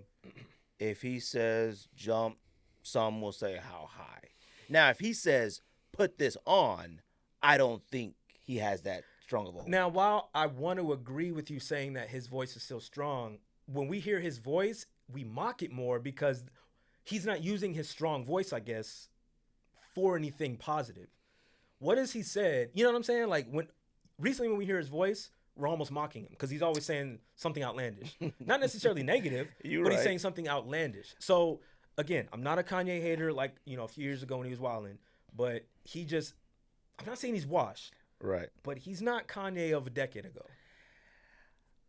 Speaker 1: if he says jump, some will say how high. Now, if he says put this on, I don't think he has that strong of a hold.
Speaker 2: Now, while I want to agree with you saying that his voice is still strong, when we hear his voice, we mock it more because he's not using his strong voice, I guess, for anything positive. What has he said? You know what I'm saying? Like recently when we hear his voice, we're almost mocking him because he's always saying something outlandish. Not necessarily negative, but he's saying something outlandish. So again, I'm not a Kanye hater like, you know, a few years ago when he was wilding, but I'm not saying he's washed.
Speaker 1: Right.
Speaker 2: But he's not Kanye of a decade ago.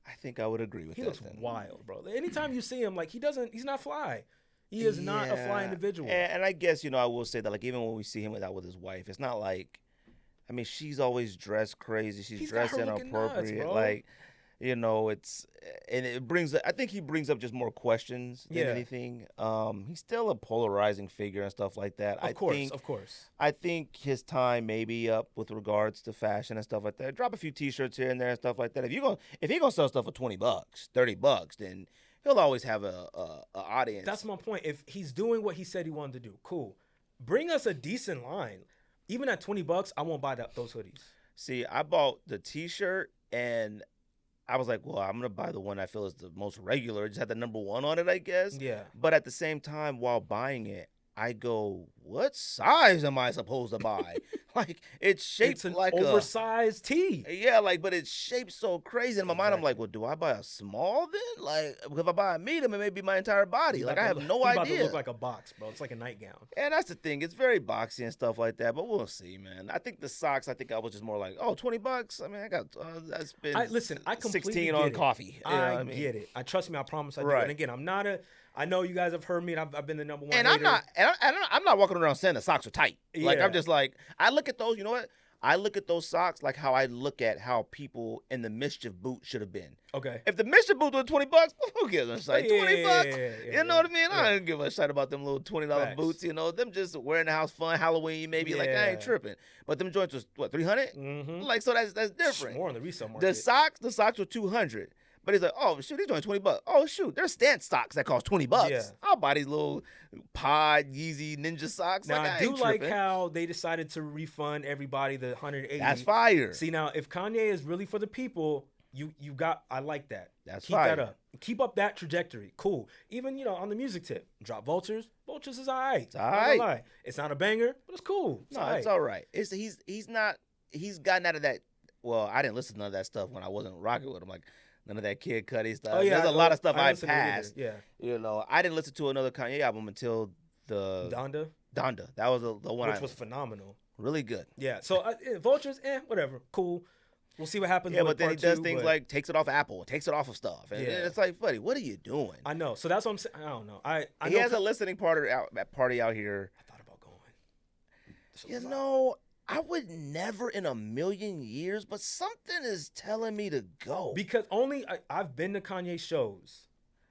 Speaker 1: I think I would agree with that.
Speaker 2: He looks
Speaker 1: then.
Speaker 2: wild, bro. Anytime you see him, like he's not fly. He is not a fly individual.
Speaker 1: And I guess, you know, I will say that, like, even when we see him out with his wife, it's not like, I mean, she's always dressed crazy. She's dressed inappropriate.
Speaker 2: Nuts,
Speaker 1: like, you know, I think he brings up just more questions than anything. He's still a polarizing figure and stuff like that.
Speaker 2: Of course.
Speaker 1: I think his time may be up with regards to fashion and stuff like that. Drop a few T-shirts here and there and stuff like that. If he gonna sell stuff for $20, $30, then he'll always have a audience.
Speaker 2: That's my point. If he's doing what he said he wanted to do, cool. Bring us a decent line. Even at $20, I won't buy those hoodies.
Speaker 1: See, I bought the T-shirt and I was like, well, I'm going to buy the one I feel is the most regular. It just had the number 1 on it, I guess.
Speaker 2: Yeah.
Speaker 1: But at the same time, while buying it, I go, what size am I supposed to buy? Like, it's shaped like
Speaker 2: an oversized tee.
Speaker 1: Yeah, like, but it's shaped so crazy. In my mind, I'm like, well, do I buy a small then? Like, if I buy a medium, it may be my entire body. Like, I have no idea.
Speaker 2: It's about to look like a box, bro. It's like a nightgown.
Speaker 1: And that's the thing. It's very boxy and stuff like that, but we'll see, man. I think the socks, I was just more like, oh, $20? I mean, I spent
Speaker 2: I completely
Speaker 1: 16
Speaker 2: get
Speaker 1: on
Speaker 2: it.
Speaker 1: coffee.
Speaker 2: I get it. Trust me, I promise I do. And again, I know you guys have heard me, and I've been the number one
Speaker 1: and
Speaker 2: hater.
Speaker 1: I'm not walking around saying the socks are tight.
Speaker 2: Yeah.
Speaker 1: Like, I'm just like, I look at those, you know what? I look at those socks like how I look at how people in the mischief boot should have been.
Speaker 2: Okay.
Speaker 1: If the mischief boot was $20, who gives a shit? $20? You know what I mean?
Speaker 2: Yeah.
Speaker 1: I don't give a shit about them little $20 boots. You know, them just wearing the house fun, Halloween maybe. Like, I ain't tripping. But them joints was what, $300?
Speaker 2: Mm-hmm.
Speaker 1: Like, so that's different.
Speaker 2: More on the resale market.
Speaker 1: The socks were $200. But he's like, oh, shoot, these joints $20. Oh, shoot, there's stance socks that cost $20.
Speaker 2: Yeah.
Speaker 1: I'll buy these little pod Yeezy ninja socks.
Speaker 2: Now,
Speaker 1: like,
Speaker 2: I do like how they decided to refund everybody the $180.
Speaker 1: That's fire.
Speaker 2: See, now, if Kanye is really for the people, I like that. Keep
Speaker 1: fire.
Speaker 2: that up. Keep up that trajectory. Cool. Even, on the music tip, drop Vultures. Vultures is all right.
Speaker 1: It's all right.
Speaker 2: Lie. It's not a banger, but it's cool.
Speaker 1: It's all right. He's gotten out of that. Well, I didn't listen to none of that stuff when I wasn't rocking with him. Like, None of that Kid Cudi stuff.
Speaker 2: Oh yeah,
Speaker 1: There's a lot of stuff I
Speaker 2: listened to it either.
Speaker 1: passed.
Speaker 2: Yeah,
Speaker 1: You know, I didn't listen to another Kanye album until the
Speaker 2: Donda,
Speaker 1: That was the one
Speaker 2: which was phenomenal.
Speaker 1: really good.
Speaker 2: Yeah, so Vultures, whatever, cool. We'll see what happens.
Speaker 1: Yeah,
Speaker 2: with
Speaker 1: but then he
Speaker 2: part
Speaker 1: does
Speaker 2: 2,
Speaker 1: things
Speaker 2: but
Speaker 1: like takes it off Apple, takes it off of stuff, and
Speaker 2: Yeah.
Speaker 1: it's like, buddy, what are you doing?
Speaker 2: I know. So that's what I'm saying. I don't know. I
Speaker 1: He
Speaker 2: know
Speaker 1: has a listening party out here.
Speaker 2: I thought about going. It's a
Speaker 1: You
Speaker 2: lot.
Speaker 1: know, I would never in a million years, but something is telling me to go.
Speaker 2: Because I've been to Kanye shows.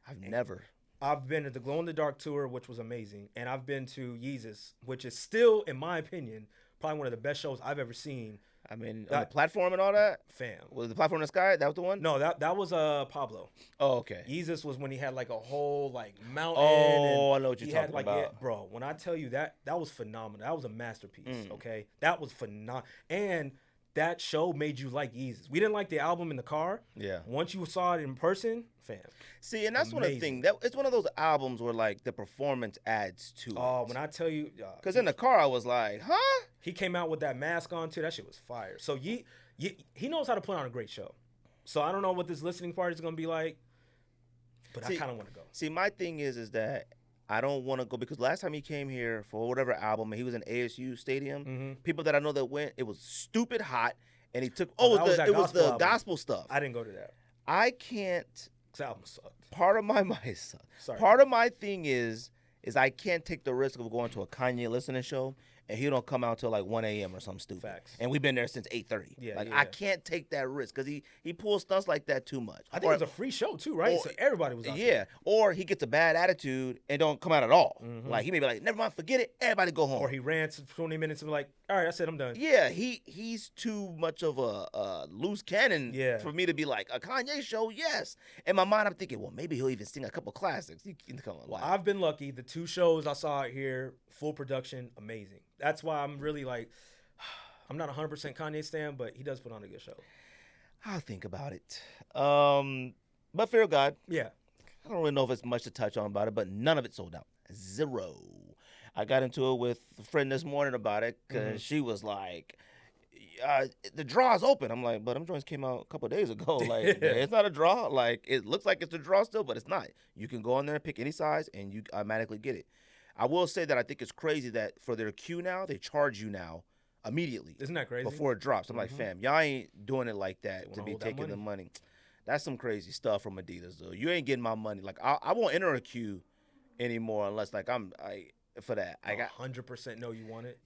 Speaker 1: I've never.
Speaker 2: I've been to the Glow in the Dark tour, which was amazing, and I've been to Yeezys, which is still, in my opinion, probably one of the best shows I've ever seen.
Speaker 1: I mean, on the platform and all that.
Speaker 2: Fam.
Speaker 1: Was the platform in the sky? That was the one?
Speaker 2: No, that was Pablo.
Speaker 1: Oh, okay.
Speaker 2: Yeezus was when he had like a whole like mountain.
Speaker 1: Oh,
Speaker 2: and
Speaker 1: I know what you're
Speaker 2: he had,
Speaker 1: talking
Speaker 2: like,
Speaker 1: about.
Speaker 2: yeah, bro, when I tell you that was phenomenal. That was a masterpiece.
Speaker 1: Mm.
Speaker 2: Okay, that was phenomenal, and that show made you like Yeezus. We didn't like the album in the car.
Speaker 1: Yeah.
Speaker 2: Once you saw it in person, fam.
Speaker 1: See, and that's one of the
Speaker 2: Amazing.
Speaker 1: things. It's one of those albums where like the performance adds to
Speaker 2: Oh,
Speaker 1: it.
Speaker 2: when I tell you,
Speaker 1: Because in the car, I was like, huh?
Speaker 2: he came out with that mask on too. That shit was fire. So he knows how to put on a great show. So I don't know what this listening party is gonna be like, but I kind of want to go.
Speaker 1: See, my thing is that I don't want to go because last time he came here for whatever album, and he was in ASU Stadium.
Speaker 2: Mm-hmm.
Speaker 1: People that I know that went, it was stupid hot, and he took.
Speaker 2: Oh,
Speaker 1: Oh,
Speaker 2: that was that
Speaker 1: it was
Speaker 2: gospel
Speaker 1: the
Speaker 2: album.
Speaker 1: gospel stuff.
Speaker 2: I didn't go to that.
Speaker 1: I can't.
Speaker 2: This album sucked.
Speaker 1: Part of my
Speaker 2: Sorry.
Speaker 1: part of my thing is I can't take the risk of going to a Kanye listening show and he don't come out till like 1 a.m. or something stupid.
Speaker 2: Facts.
Speaker 1: And we've been there since 8:30.
Speaker 2: Yeah,
Speaker 1: like
Speaker 2: yeah,
Speaker 1: I
Speaker 2: yeah.
Speaker 1: can't take that risk because he pulls stunts like that too much.
Speaker 2: I think it was a free show too, right? So everybody was out there.
Speaker 1: Yeah, or he gets a bad attitude and don't come out at all. Like he may be like, never mind, forget it, everybody go home.
Speaker 2: Or he rants for 20 minutes and be like, all right, that's it, I'm done.
Speaker 1: Yeah, he's too much of a loose cannon
Speaker 2: Yeah.
Speaker 1: for me to be like, a Kanye show, yes. In my mind, I'm thinking, well, maybe he'll even sing a couple classics. You can come on.
Speaker 2: Well, I've been lucky. The 2 shows I saw out here, full production, amazing. That's why I'm really like, I'm not 100% Kanye stan, but he does put on a good show.
Speaker 1: I'll think about it. But Fear of God,
Speaker 2: Yeah.
Speaker 1: I don't really know if it's much to touch on about it, but none of it sold out. 0. I got into it with a friend this morning about it because she was like, the draw's open. I'm like, but them joints came out a couple of days ago. Like, it's not a draw. Like, it looks like it's a draw still, but it's not. You can go in there and pick any size, and you automatically get it. I will say that I think it's crazy that for their queue now, they charge you now immediately.
Speaker 2: Isn't that crazy?
Speaker 1: Before it drops. I'm like, fam, y'all ain't doing it like that
Speaker 2: Wanna
Speaker 1: to be
Speaker 2: hold that
Speaker 1: taking the money. That's some crazy stuff from Adidas, though. You ain't getting my money. Like, I won't enter a queue anymore unless, like, for that. I got
Speaker 2: 100% know you want it.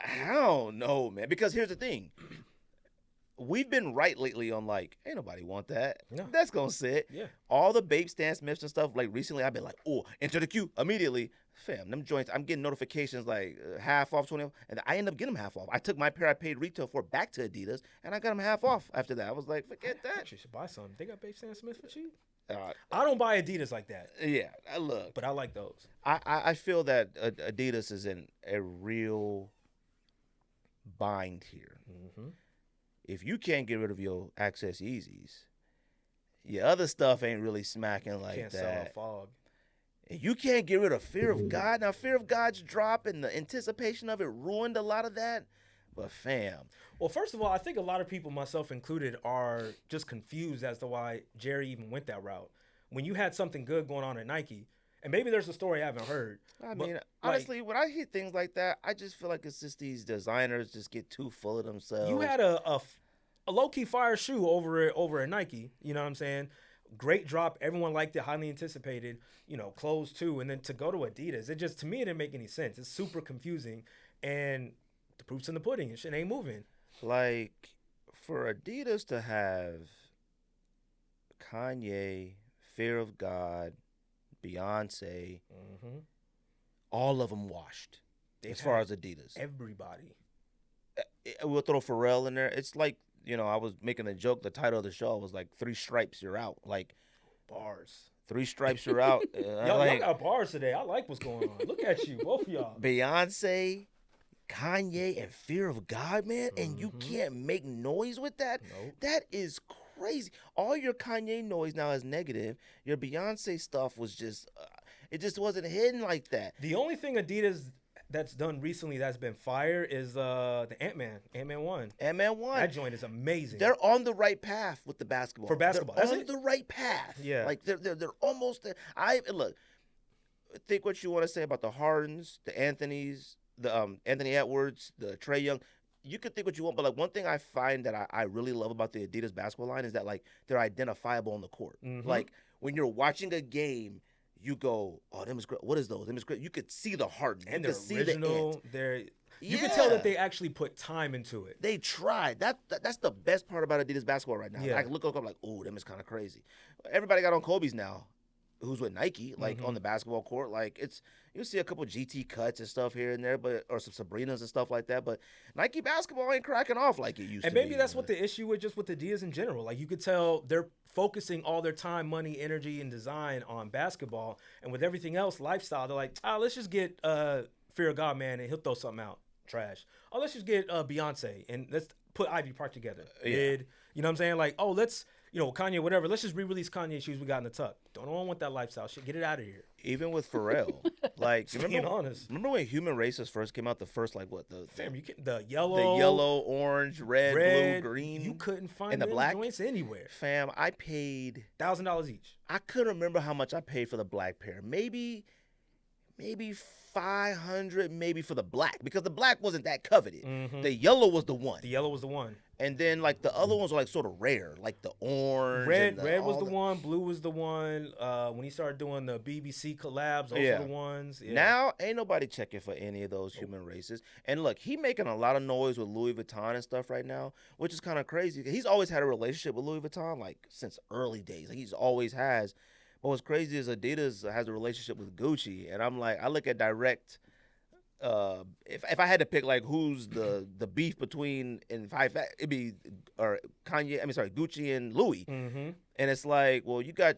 Speaker 1: I don't know, man. Because here's the thing. We've been right lately on like, ain't nobody want that.
Speaker 2: No.
Speaker 1: That's gonna sit.
Speaker 2: Yeah.
Speaker 1: All the Babe Stan Smiths and stuff, like recently I've been like, oh, enter the queue immediately. Fam, them joints, I'm getting notifications like half off, 20 off, and I end up getting them half off. I took my pair I paid retail for back to Adidas, and I got them half off after that. I was like, forget
Speaker 2: I
Speaker 1: that.
Speaker 2: actually should buy some. They got Babe Stan Smith for cheap.
Speaker 1: Uh,
Speaker 2: I don't buy Adidas like that,
Speaker 1: yeah, look,
Speaker 2: but I like those.
Speaker 1: I feel that Adidas is in a real bind here.
Speaker 2: Mm-hmm.
Speaker 1: If you can't get rid of your Access Yeezys, your other stuff ain't really smacking like
Speaker 2: Can't sell
Speaker 1: that.
Speaker 2: a fog.
Speaker 1: And you can't get rid of Fear of God. Now, Fear of God's drop and the anticipation of it ruined a lot of that. But fam,
Speaker 2: Well, first of all, I think a lot of people, myself included, are just confused as to why Jerry even went that route. When you had something good going on at Nike, and maybe there's a story I haven't heard.
Speaker 1: I
Speaker 2: but,
Speaker 1: mean,
Speaker 2: like,
Speaker 1: honestly, when I hear things like that, I just feel like it's just these designers just get too full of themselves.
Speaker 2: you had a low-key fire shoe over at Nike. You know what I'm saying? Great drop. Everyone liked it. Highly anticipated. Clothes too. And then to go to Adidas, it just, to me, it didn't make any sense. It's super confusing. And the proof's in the pudding. And shit ain't moving.
Speaker 1: Like, for Adidas to have Kanye, Fear of God, Beyonce,
Speaker 2: Mm-hmm.
Speaker 1: all of them washed as far as Adidas.
Speaker 2: Everybody.
Speaker 1: We'll throw Pharrell in there. It's like, I was making a joke. The title of the show was like 3 stripes, you're out. Like,
Speaker 2: Bars.
Speaker 1: 3 stripes, you're out.
Speaker 2: Y'all got bars today. I like what's going on. Look at you, both of y'all.
Speaker 1: Beyonce, Kanye, and Fear of God, man, and you can't make noise with that?
Speaker 2: Nope.
Speaker 1: That is crazy. All your Kanye noise now is negative. Your Beyonce stuff was just, it just wasn't hidden like that.
Speaker 2: The only thing Adidas that's done recently that's been fire is the Ant-Man 1.
Speaker 1: Ant-Man 1.
Speaker 2: That joint is amazing.
Speaker 1: They're on the right path with the basketball.
Speaker 2: For basketball,
Speaker 1: they're
Speaker 2: that's
Speaker 1: on
Speaker 2: it?
Speaker 1: the right path.
Speaker 2: Yeah.
Speaker 1: Like they're almost there. Look. Think what you want to say about the Hardens, the Anthonys, the Anthony Edwards, the Trae Young. You could think what you want, but like one thing I find that I really love about the Adidas basketball line is that like they're identifiable on the court. Like when you're watching a game, you go, "Oh, them is great. What is those? Them is great." You could see the Harden,
Speaker 2: and
Speaker 1: you
Speaker 2: they're
Speaker 1: could see
Speaker 2: original.
Speaker 1: the
Speaker 2: You can tell that they actually put time into it.
Speaker 1: They tried. That's the best part about Adidas basketball right now.
Speaker 2: Yeah.
Speaker 1: I can look up, I'm like, "Oh, them is kind of crazy." Everybody got on Kobe's now. Who's with Nike, like on the basketball court, like you see a couple GT cuts and stuff here and there, or some Sabrinas and stuff like that. But Nike basketball ain't cracking off like it used to.
Speaker 2: And maybe that's what the issue with just with Adidas in general. Like you could tell they're focusing all their time, money, energy, and design on basketball, and with everything else, lifestyle, they're like, let's just get Fear of God Man and he'll throw something out, trash. Oh, let's just get Beyonce and let's put Ivy Park together.
Speaker 1: Yeah.
Speaker 2: You know what I'm saying? Like, oh, let's. Kanye, whatever. Let's just re-release Kanye shoes we got in the tuck. Don't want that lifestyle shit. Get it out of here.
Speaker 1: Even with Pharrell, like
Speaker 2: Being honest.
Speaker 1: remember when Human Races first came out? The first the
Speaker 2: yellow,
Speaker 1: orange, red, blue, green.
Speaker 2: You couldn't find
Speaker 1: and the
Speaker 2: them
Speaker 1: black
Speaker 2: joints anywhere.
Speaker 1: Fam, I paid
Speaker 2: $1,000 each.
Speaker 1: I couldn't remember how much I paid for the black pair. Maybe 500, maybe for the black, because the black wasn't that coveted. The yellow was the one.
Speaker 2: The yellow was the one.
Speaker 1: And then like the other ones were like sort of rare, like the orange.
Speaker 2: Red was the one. Blue was the one. When he started doing the BBC collabs, those were the ones. Yeah.
Speaker 1: Now ain't nobody checking for any of those Human Races. And look, he making a lot of noise with Louis Vuitton and stuff right now, which is kind of crazy. He's always had a relationship with Louis Vuitton, like since early days. Like he's always has. But what's crazy is Adidas has a relationship with Gucci, and I'm like, I look at direct. If I had to pick like who's the beef between it'd be Gucci and Louis, and it's like, well, you got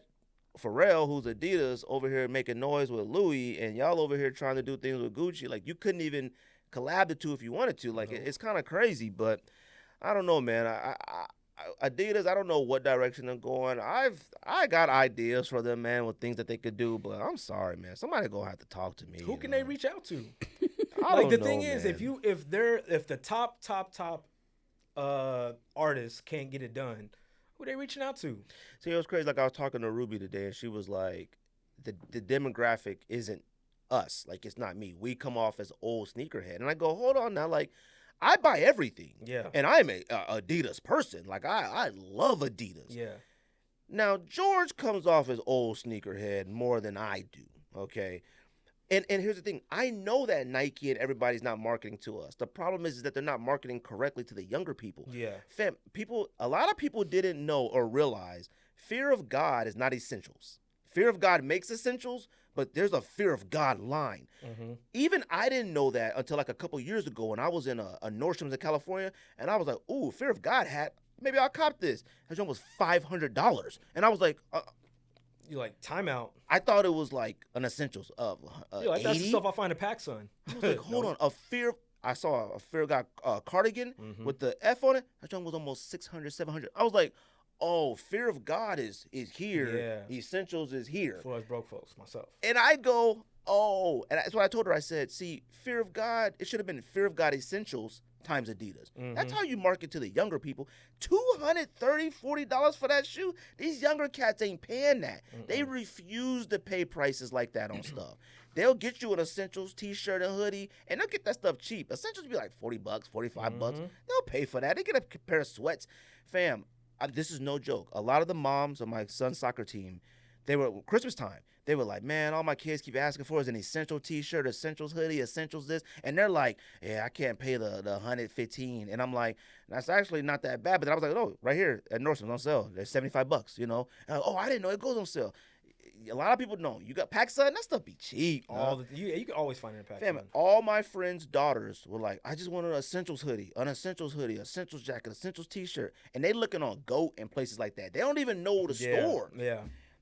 Speaker 1: Pharrell who's Adidas over here making noise with Louis, and y'all over here trying to do things with Gucci. Like you couldn't even collab the two if you wanted to. Like it's kind of crazy, but I don't know, man. Adidas, I don't know what direction they're going. I got ideas for them, man, with things that they could do, but I'm sorry, man. Somebody gonna have to talk to me.
Speaker 2: Who can they reach out to?
Speaker 1: Like
Speaker 2: the thing is, if the top artists can't get it done, who they reaching out to?
Speaker 1: See, it was crazy. Like I was talking to Ruby today, and she was like, the demographic isn't us. Like it's not me. We come off as old sneakerhead, and I go, hold on now, like. I buy everything.
Speaker 2: Yeah.
Speaker 1: And I'm a Adidas person. Like, I love Adidas.
Speaker 2: Yeah.
Speaker 1: Now, George comes off as old sneakerhead more than I do, okay? And here's the thing. I know that Nike and everybody's not marketing to us. The problem is that they're not marketing correctly to the younger people.
Speaker 2: Yeah.
Speaker 1: Fam, a lot of people didn't know or realize fear of God is not essentials. Fear of God makes essentials, but there's a fear of God line. Even I didn't know that until like a couple years ago when I was in a Nordstrom's in California, and I was like, ooh, fear of God hat. Maybe I'll cop this. That joint was $500. And I was like,
Speaker 2: you like timeout.
Speaker 1: I thought it was like an essentials of
Speaker 2: like that's the stuff I find at PacSun.
Speaker 1: I was like, hold on, I saw a Fear of God cardigan with the F on it. That joint was almost $600, $700. I was like, oh, Fear of God is here. Yeah. Essentials is here.
Speaker 2: For us broke folks, myself.
Speaker 1: And I go, oh, and that's what I told her. I said, see, Fear of God, it should have been Fear of God Essentials times Adidas. That's how you market to the younger people. $230, $40 for that shoe? These younger cats ain't paying that. They refuse to pay prices like that on stuff. They'll get you an Essentials t-shirt and hoodie, and they'll get that stuff cheap. Essentials be like $40, $45. They'll pay for that. They get a pair of sweats. Fam, this is no joke. A lot of the moms of my son's soccer team, they were Christmas time. They were like, man, all my kids keep asking for is an Essential t-shirt, Essentials hoodie, Essentials this. And they're like, yeah, I can't pay the $115. And I'm like, that's actually not that bad. But then I was like, oh, right here at Nordstrom's on sale. They're $75, you know. And like, oh, I didn't know it goes on sale. A lot of people don't. You got PacSun, that stuff be cheap.
Speaker 2: You can always find it in PacSun.
Speaker 1: Fam, all my friends' daughters were like, I just want an Essentials hoodie, Essentials jacket, Essentials t-shirt. And they looking on GOAT and places like that. They don't even know the store.
Speaker 2: Yeah.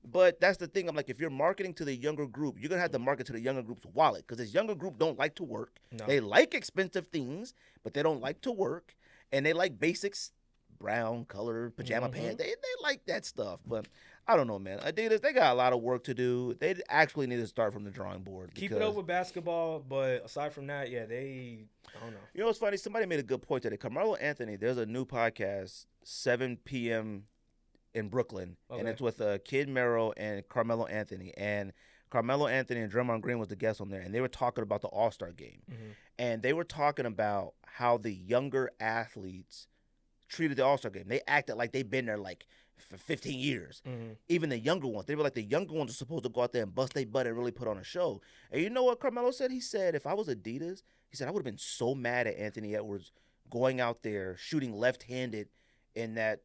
Speaker 1: But that's the thing. I'm like, if you're marketing to the younger group, you're going to have to market to the younger group's wallet. Because this younger group don't like to work. No. They like expensive things, but they don't like to work. And they like basics, brown colored pajama pants. They like that stuff. But I don't know, man. Adidas, they got a lot of work to do. They actually need to start from the drawing board.
Speaker 2: Keep it up with basketball, but aside from that, yeah, I don't know.
Speaker 1: You know what's funny? Somebody made a good point today. Carmelo Anthony, there's a new podcast, 7 p.m. in Brooklyn, and it's with Kid Mero and Carmelo Anthony. And Carmelo Anthony and Draymond Green was the guest on there, and they were talking about the All-Star game. And they were talking about how the younger athletes treated the All-Star game. They acted like they've been there like for 15 years. Even the younger ones. They were like the younger ones are supposed to go out there and bust their butt and really put on a show. And you know what Carmelo said? He said, if I was Adidas, he said, I would have been so mad at Anthony Edwards going out there, shooting left-handed in that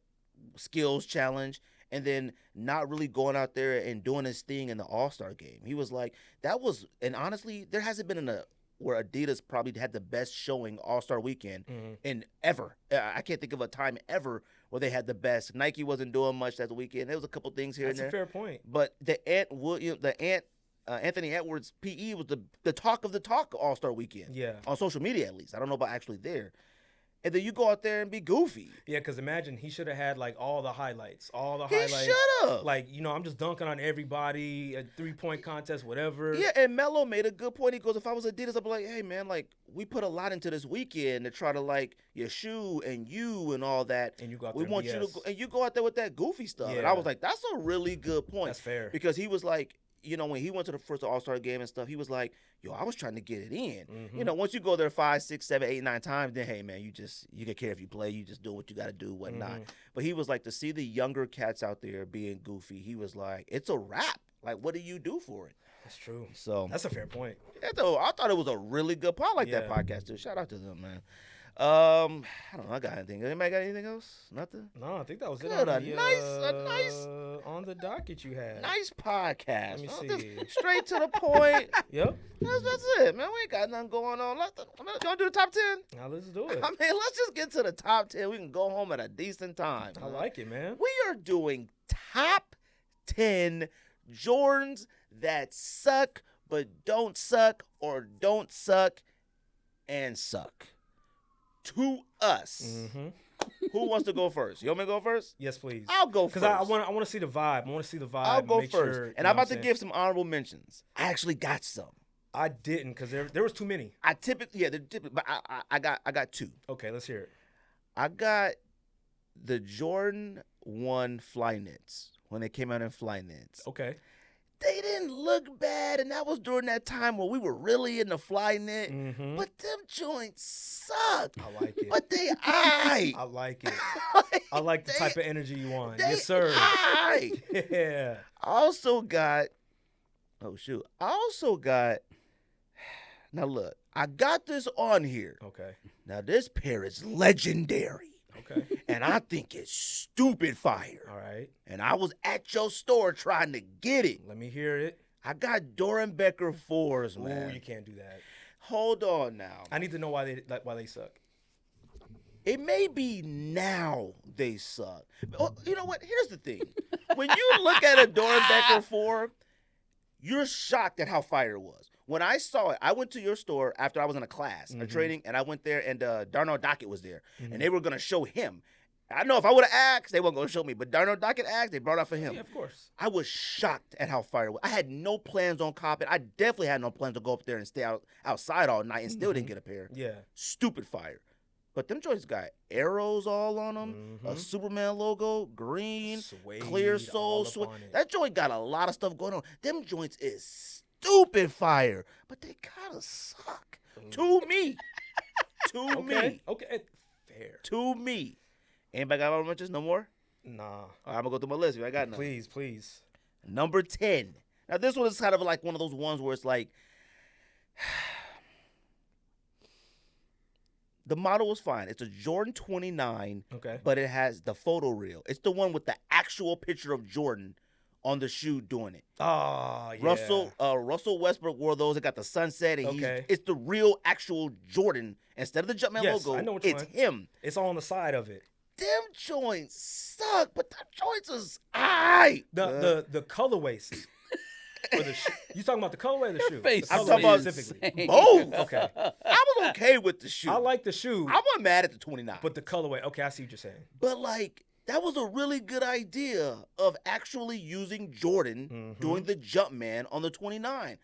Speaker 1: skills challenge, and then not really going out there and doing his thing in the All-Star game. He was like, that was, and honestly, there hasn't been where Adidas probably had the best showing All-Star weekend in ever. I can't think of a time ever where they had the best. Nike wasn't doing much that weekend. There was a couple things here and there.
Speaker 2: That's a fair point.
Speaker 1: But Anthony Edwards PE was the talk of the talk All-Star weekend.
Speaker 2: Yeah.
Speaker 1: On social media, at least. I don't know about actually there. And then you go out there and be goofy.
Speaker 2: Yeah, because imagine he should have had like all the highlights.
Speaker 1: He should have.
Speaker 2: Like, I'm just dunking on everybody, a 3-point contest, whatever.
Speaker 1: Yeah, and Melo made a good point. He goes, if I was Adidas, I'd be like, hey, man, like, we put a lot into this weekend to try to, like, your shoe and you and all that.
Speaker 2: And you go out
Speaker 1: we
Speaker 2: there
Speaker 1: want
Speaker 2: BS.
Speaker 1: you to go, and you go out there with that goofy stuff.
Speaker 2: Yeah.
Speaker 1: And I was like, that's a really good point.
Speaker 2: That's fair.
Speaker 1: Because he was like, when he went to the first All-Star game and stuff, he was like, yo, I was trying to get it in. Once you go there 5, 6, 7, 8, 9 times, then, hey, man, you can care if you play. You just do what you got to do, whatnot. But he was like, to see the younger cats out there being goofy, he was like, it's a wrap. Like, what do you do for it?
Speaker 2: That's true.
Speaker 1: So
Speaker 2: that's a fair point.
Speaker 1: I thought it was a really good part. I like that podcast, too. Shout out to them, man. I don't know. I got anything. Anybody got anything else? Nothing?
Speaker 2: No, I think that was it.
Speaker 1: Good.
Speaker 2: On
Speaker 1: A nice
Speaker 2: on the docket you had.
Speaker 1: nice podcast.
Speaker 2: Let me see.
Speaker 1: Just straight to the point.
Speaker 2: Yep.
Speaker 1: That's it, man. We ain't got nothing going on. You want to do the top 10?
Speaker 2: Now let's do it.
Speaker 1: I mean, let's just get to the top 10. We can go home at a decent time.
Speaker 2: I like it, man.
Speaker 1: We are doing top 10 Jordans that suck but don't suck, or don't suck and suck. To us. Who wants to go first? You want me to go first?
Speaker 2: Yes, please.
Speaker 1: I'll go first.
Speaker 2: Because I want to see the vibe. I want to see the vibe.
Speaker 1: I'll go
Speaker 2: make
Speaker 1: first.
Speaker 2: Sure,
Speaker 1: and I'm about to give some honorable mentions. I actually got some.
Speaker 2: I didn't because there was too many.
Speaker 1: I typically, but I got 2.
Speaker 2: Okay, let's hear it.
Speaker 1: I got the Jordan 1 Flyknits when they came out in Flyknits.
Speaker 2: Okay.
Speaker 1: They didn't look bad, and that was during that time where we were really in the Flyknit. But them joints suck.
Speaker 2: I like it.
Speaker 1: But they aight.
Speaker 2: I like it. I like the type of energy you want.
Speaker 1: They
Speaker 2: Yes, sir.
Speaker 1: aight.
Speaker 2: Yeah.
Speaker 1: I also got, now look, I got this on here.
Speaker 2: Okay.
Speaker 1: Now this pair is legendary.
Speaker 2: Okay.
Speaker 1: And I think it's stupid fire.
Speaker 2: All right.
Speaker 1: And I was at your store trying to get it.
Speaker 2: Let me hear it.
Speaker 1: I got Doran Becker 4s, man.
Speaker 2: Ooh, you can't do that.
Speaker 1: Hold on now.
Speaker 2: I need to know why they suck.
Speaker 1: It may be now they suck. Oh, you know what? Here's the thing. When you look at a Doran Becker 4, you're shocked at how fire it was. When I saw it, I went to your store after I was in a class, a training, and I went there, and Darnell Dockett was there, and they were going to show him. I know if I would have asked, they weren't going to show me, but Darnell Dockett asked, they brought out for him.
Speaker 2: Yeah, of course.
Speaker 1: I was shocked at how fire it was. I had no plans on copping. I definitely had no plans to go up there and stay outside all night and still didn't get a pair.
Speaker 2: Yeah.
Speaker 1: Stupid fire. But them joints got arrows all on them, a Superman logo, green,
Speaker 2: Suede,
Speaker 1: clear sole.
Speaker 2: all up on it.
Speaker 1: That joint got a lot of stuff going on. Them joints is stupid fire, but they kind of suck. To me. To me.
Speaker 2: Okay. Fair.
Speaker 1: To me. Anybody got honorable mentions? No more?
Speaker 2: Nah.
Speaker 1: All right, I'm going to go through my list if I got none.
Speaker 2: Please.
Speaker 1: Number 10. Now, this one is kind of like one of those ones where it's like, the model was fine. It's a Jordan 29,
Speaker 2: Okay.
Speaker 1: but it has the photo reel. It's the one with the actual picture of Jordan on the shoe doing it.
Speaker 2: Oh, yeah.
Speaker 1: Russell Westbrook wore those. It got the sunset, and
Speaker 2: Okay.
Speaker 1: it's the real actual Jordan. Instead of the Jumpman
Speaker 2: Yes,
Speaker 1: logo,
Speaker 2: I know which
Speaker 1: it's
Speaker 2: one.
Speaker 1: him.
Speaker 2: It's all on the side of it.
Speaker 1: Them joints suck, but them joints is aight.
Speaker 2: The colorways. Or you talking about the colorway or the shoe?
Speaker 3: Face
Speaker 2: The
Speaker 1: I'm
Speaker 2: colorway
Speaker 1: talking about
Speaker 2: specifically.
Speaker 1: both.
Speaker 2: Okay.
Speaker 1: I was okay with the shoe.
Speaker 2: I like the shoe,
Speaker 1: I wasn't mad at the 29.
Speaker 2: but the colorway. Okay, I see what you're saying.
Speaker 1: But like that was a really good idea of actually using Jordan doing the Jumpman on the 29.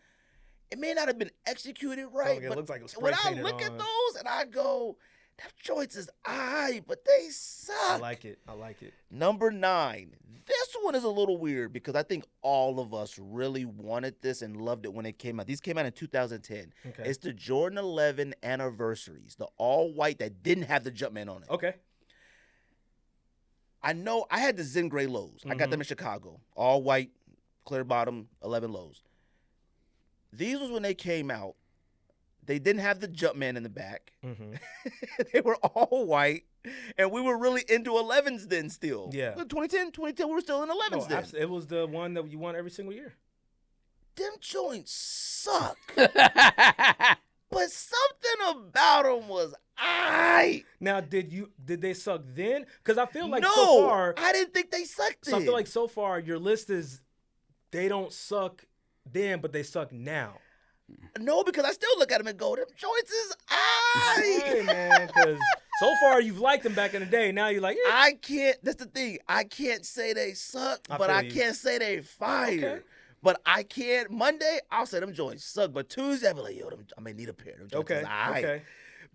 Speaker 1: It may not have been executed right,
Speaker 2: Okay, it
Speaker 1: but
Speaker 2: looks like it was spray
Speaker 1: when I
Speaker 2: painted
Speaker 1: look at
Speaker 2: on.
Speaker 1: those and I go, them joints is aight, but they suck.
Speaker 2: I like it.
Speaker 1: Number 9. This one is a little weird because I think all of us really wanted this and loved it when it came out. These came out in 2010.
Speaker 2: Okay.
Speaker 1: It's the Jordan 11 anniversaries, the all white that didn't have the Jumpman on it.
Speaker 2: Okay.
Speaker 1: I know I had the Zen Gray lows. I got them in Chicago. All white, clear bottom, 11 lows. These was when they came out. They didn't have the Jumpman in the back. They were all white. And we were really into 11s then still.
Speaker 2: Yeah.
Speaker 1: 2010, we were still in 11s then.
Speaker 2: It was the one that you want every single year.
Speaker 1: Them joints suck. But something about them was aight.
Speaker 2: Now, did they suck then? Because I feel like
Speaker 1: No,
Speaker 2: so far,
Speaker 1: I didn't think they sucked
Speaker 2: so I
Speaker 1: then.
Speaker 2: feel like so far your list is they don't suck then, but they suck now.
Speaker 1: No, because I still look at them and go, them joints is aight.
Speaker 2: Hey man, because so far you've liked them back in the day. Now you're like, yeah.
Speaker 1: I can't. That's the thing. I can't say they suck, but
Speaker 2: feel
Speaker 1: I
Speaker 2: you.
Speaker 1: can't say they fire.
Speaker 2: Okay.
Speaker 1: But I can't. Monday, I'll say them joints suck. But Tuesday, I'll be like, yo, I may need a pair. Them joints
Speaker 2: Okay,
Speaker 1: is aight.
Speaker 2: okay.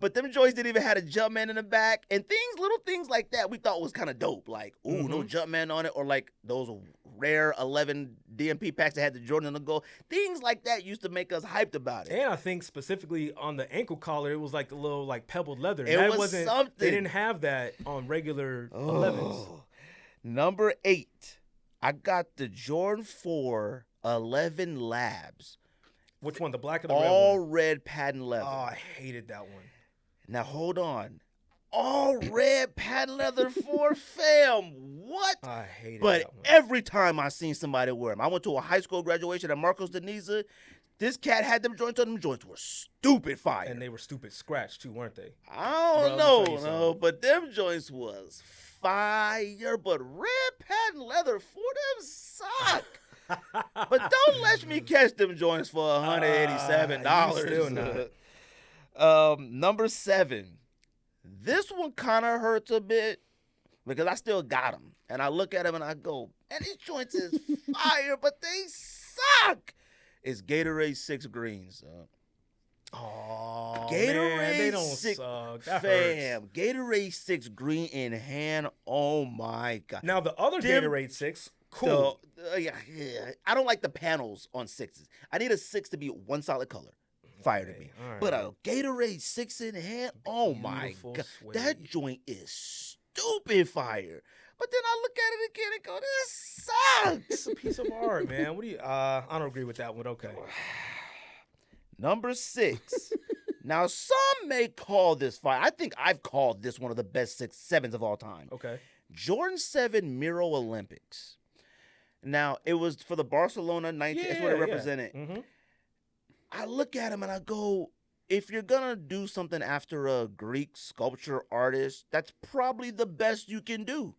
Speaker 1: But them joints didn't even have a Jumpman in the back. And little things like that we thought was kind of dope. Like, ooh, no Jumpman on it. Or like those rare 11 DMP packs that had the Jordan on the go. Things like that used to make us hyped about it.
Speaker 2: And I think specifically on the ankle collar, it was like the little like pebbled leather.
Speaker 1: It
Speaker 2: that
Speaker 1: was
Speaker 2: wasn't
Speaker 1: something.
Speaker 2: They didn't have that on regular 11s.
Speaker 1: Oh. Number 8, I got the Jordan 4 11 Labs.
Speaker 2: Which one? The black or the
Speaker 1: All
Speaker 2: red one?
Speaker 1: red patent leather.
Speaker 2: Oh, I hated that one.
Speaker 1: Now hold on. All red patent leather for fam. What?
Speaker 2: I hated
Speaker 1: But
Speaker 2: that one.
Speaker 1: every time I seen somebody wear them, I went to a high school graduation at Marcos Deniza. This cat had them joints on. Them joints were stupid fire.
Speaker 2: And they were stupid scratch too, weren't they?
Speaker 1: I
Speaker 2: Bro,
Speaker 1: don't
Speaker 2: let me
Speaker 1: know,
Speaker 2: tell you
Speaker 1: no,
Speaker 2: something.
Speaker 1: but them joints was fire. But red patent leather for them suck. But don't let me catch them joints for $187.
Speaker 2: You still not.
Speaker 1: Number 7. This one kind of hurts a bit because I still got them. And I look at them and I go, man, these joints is fire, but they suck. It's Gatorade 6 greens.
Speaker 2: Oh,
Speaker 1: Gatorade
Speaker 2: man, they don't
Speaker 1: 6
Speaker 2: suck. That hurts.
Speaker 1: fam. Gatorade 6 green in hand. Oh my God.
Speaker 2: Now the other
Speaker 1: Them-
Speaker 2: Gatorade 6, cool.
Speaker 1: Yeah. I don't like the panels on 6s. I need a 6 to be one solid color. Fire to me.
Speaker 2: all right.
Speaker 1: But a Gatorade 6 in hand, oh my
Speaker 2: Beautiful
Speaker 1: God.
Speaker 2: suede.
Speaker 1: That joint is stupid fire. But then I look at it again and go, this
Speaker 2: It's
Speaker 1: sucks.
Speaker 2: a piece of art, man. What do you? I don't agree with that one. Okay.
Speaker 1: Number 6. Now, some may call this fire. I think I've called this one of the best 7s of all time.
Speaker 2: Okay.
Speaker 1: Jordan 7 Miro Olympics. Now, it was for the Barcelona 19. That's what it represented.
Speaker 2: Mm-hmm.
Speaker 1: I look at him and I go, if you're going to do something after a Greek sculpture artist, that's probably the best you can do.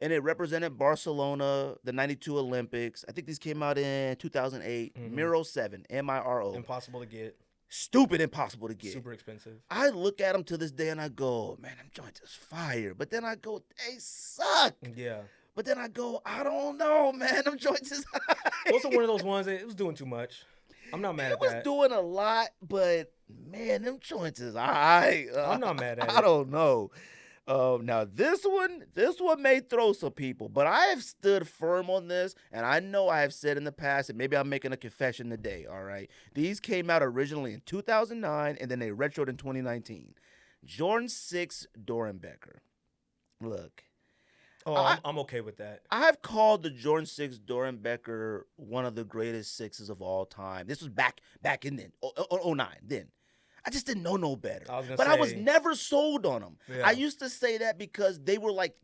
Speaker 1: And it represented Barcelona, the 92 Olympics. I think these came out in 2008. Miro 7, M-I-R-O.
Speaker 2: Impossible to get.
Speaker 1: Stupid impossible to get.
Speaker 2: Super expensive.
Speaker 1: I look at them to this day and I go, man, them joints is fire. But then I go, they suck.
Speaker 2: Yeah.
Speaker 1: But then I go, I don't know, man. Them joints is high.
Speaker 2: Those are one of those ones that it was doing too much. I'm not mad
Speaker 1: It
Speaker 2: at
Speaker 1: was
Speaker 2: that.
Speaker 1: doing a lot, but man, them joints is high.
Speaker 2: I'm not mad at
Speaker 1: I
Speaker 2: it.
Speaker 1: don't know. Now this one may throw some people, but I have stood firm on this, and I know I have said in the past, and maybe I'm making a confession today. All right, these came out originally in 2009, and then they retroed in 2019. Jordan 6 Dorenbecker. Look.
Speaker 2: Oh, I'm okay with that.
Speaker 1: I've called the Jordan 6 Dorenbecker one of the greatest 6s of all time. This was back in then, 09 then. I just didn't know no better. I was never sold on them.
Speaker 2: Yeah.
Speaker 1: I used to say that because they were like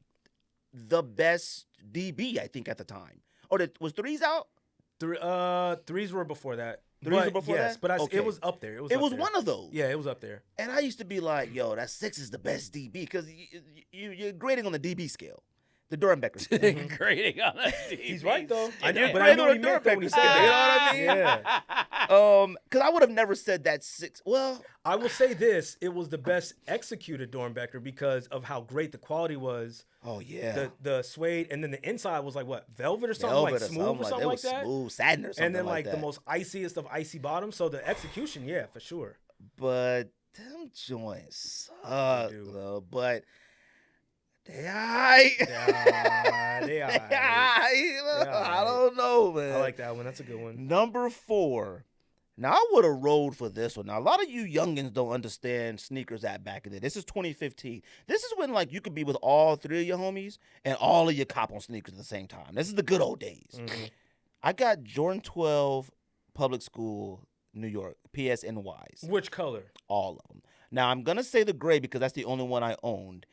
Speaker 1: the best DB, I think, at the time. Or was 3s out?
Speaker 2: Threes were before that.
Speaker 1: Threes were before
Speaker 2: yes,
Speaker 1: that?
Speaker 2: but
Speaker 1: Okay.
Speaker 2: it was up there. It was.
Speaker 1: It
Speaker 2: up
Speaker 1: was
Speaker 2: there.
Speaker 1: one of those.
Speaker 2: Yeah, it was up there.
Speaker 1: And I used to be like, yo, that 6 is the best DB because you're grading on the DB scale. The Doernbeckers.
Speaker 3: Grading on a TV.
Speaker 2: He's right though. I
Speaker 1: You're
Speaker 2: know, but I know what he
Speaker 1: grading
Speaker 2: meant
Speaker 1: on a
Speaker 2: though when he
Speaker 1: Doernbecker,
Speaker 2: said
Speaker 1: you know
Speaker 2: that.
Speaker 1: what I mean?
Speaker 2: Yeah.
Speaker 1: Because I would have never said that 6. Well,
Speaker 2: I will say this: it was the best executed Doernbecker because of how great the quality was.
Speaker 1: oh yeah.
Speaker 2: The suede, and then the inside was like what, velvet or something,
Speaker 1: Velvet
Speaker 2: like smooth or something
Speaker 1: it
Speaker 2: like
Speaker 1: was
Speaker 2: that.
Speaker 1: Smooth, satin or something
Speaker 2: And then like
Speaker 1: that.
Speaker 2: the most iciest of icy bottoms. So the execution, yeah, for sure.
Speaker 1: But them joints suck,
Speaker 2: do.
Speaker 1: though. But they aight.
Speaker 2: Yeah, they
Speaker 1: They
Speaker 2: are.
Speaker 1: aight.
Speaker 2: aight.
Speaker 1: I don't know, man.
Speaker 2: I like that one. That's a good one.
Speaker 1: Number 4. Now, I would have rolled for this one. Now, a lot of you youngins don't understand sneakers that back in the day. This is 2015. This is when, like, you could be with all 3 of your homies and all of you cop on sneakers at the same time. This is the good old days.
Speaker 2: Mm-hmm.
Speaker 1: I got Jordan 12 public school, New York, PSNYs.
Speaker 2: Which color?
Speaker 1: All of them. Now, I'm going to say the gray because that's the only one I owned.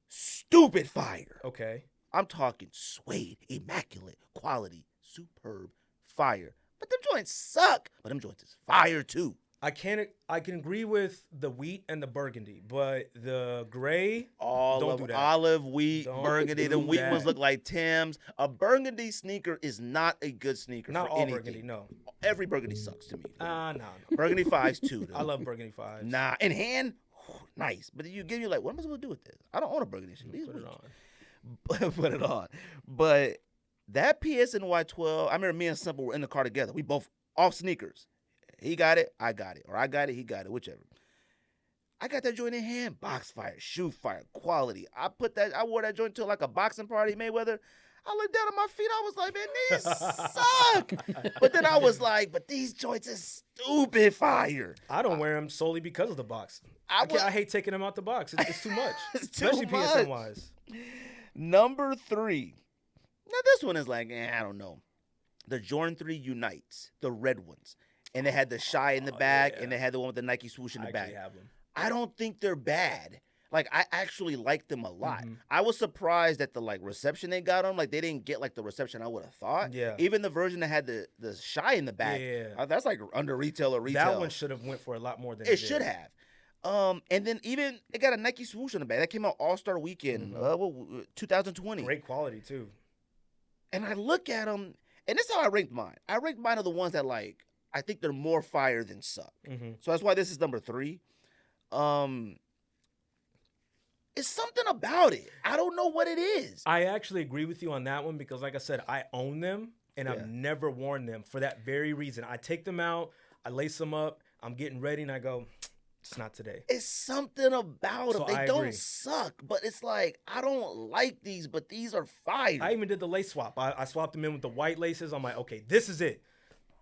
Speaker 1: Stupid fire.
Speaker 2: Okay.
Speaker 1: I'm talking suede, immaculate, quality, superb, fire. But them joints suck. But them joints is fire too.
Speaker 2: I can agree with the wheat and the burgundy, but the gray,
Speaker 1: All
Speaker 2: Don't
Speaker 1: of
Speaker 2: do that.
Speaker 1: olive, wheat,
Speaker 2: Don't
Speaker 1: burgundy.
Speaker 2: do
Speaker 1: Them wheat
Speaker 2: that.
Speaker 1: ones look like Tim's. A burgundy sneaker is not a good sneaker
Speaker 2: not
Speaker 1: for
Speaker 2: all
Speaker 1: anything.
Speaker 2: burgundy, no.
Speaker 1: Every burgundy sucks to me.
Speaker 2: No.
Speaker 1: Burgundy 5s too. Though.
Speaker 2: I love burgundy 5s.
Speaker 1: Nah, in hand, nice. But you give you like, what am I supposed to do with this? I don't own a burgundy. These
Speaker 2: Put it
Speaker 1: weak.
Speaker 2: on.
Speaker 1: Put it on. But that PSNY 12, I remember me and Simple were in the car together. We both off sneakers. He got it, I got it. Or I got it, he got it, whichever. I got that joint in hand. Box fire, shoe fire, quality. I wore that joint to like a boxing party, Mayweather. I looked down at my feet. I was like, man, these suck. But then I was like, but these joints is stupid fire.
Speaker 2: I don't wear them solely because of the box. I hate taking them out the box. It's too much.
Speaker 1: It's too
Speaker 2: Especially
Speaker 1: much.
Speaker 2: PSN-wise.
Speaker 1: Number 3. Now, this one is like, I don't know. The Jordan 3 Unites, the red ones. And they had the Shy in the back,
Speaker 2: yeah.
Speaker 1: and they had the one with the Nike swoosh in the
Speaker 2: I
Speaker 1: back.
Speaker 2: actually have them.
Speaker 1: I don't think they're bad. Like, I actually like them a lot.
Speaker 2: Mhm.
Speaker 1: I was surprised at the, like, reception they got them. Like, they didn't get, like, the reception I would have thought.
Speaker 2: Yeah.
Speaker 1: Even the version that had the Shy in the back.
Speaker 2: Yeah.
Speaker 1: That's, like, under retail or retail.
Speaker 2: That one should have went for a lot more than
Speaker 1: It
Speaker 2: did.
Speaker 1: should have. And then even it got a Nike swoosh in the back. That came out All-Star Weekend, 2020.
Speaker 2: Great quality, too.
Speaker 1: And I look at them, and this is how I ranked mine. I ranked mine of the ones that, like, I think they're more fire than suck.
Speaker 2: Mm-hmm.
Speaker 1: So that's why this is number 3. It's something about it. I don't know what it is.
Speaker 2: I actually agree with you on that one because, like I said, I own them and
Speaker 1: Yeah.
Speaker 2: I've never worn them for that very reason. I take them out, I lace them up, I'm getting ready, and I go, it's not today.
Speaker 1: It's something about
Speaker 2: So
Speaker 1: them. They
Speaker 2: I
Speaker 1: don't
Speaker 2: agree.
Speaker 1: suck, but it's like, I don't like these, but these are fire.
Speaker 2: I even did the lace swap. I swapped them in with the white laces. I'm like, okay, this is it.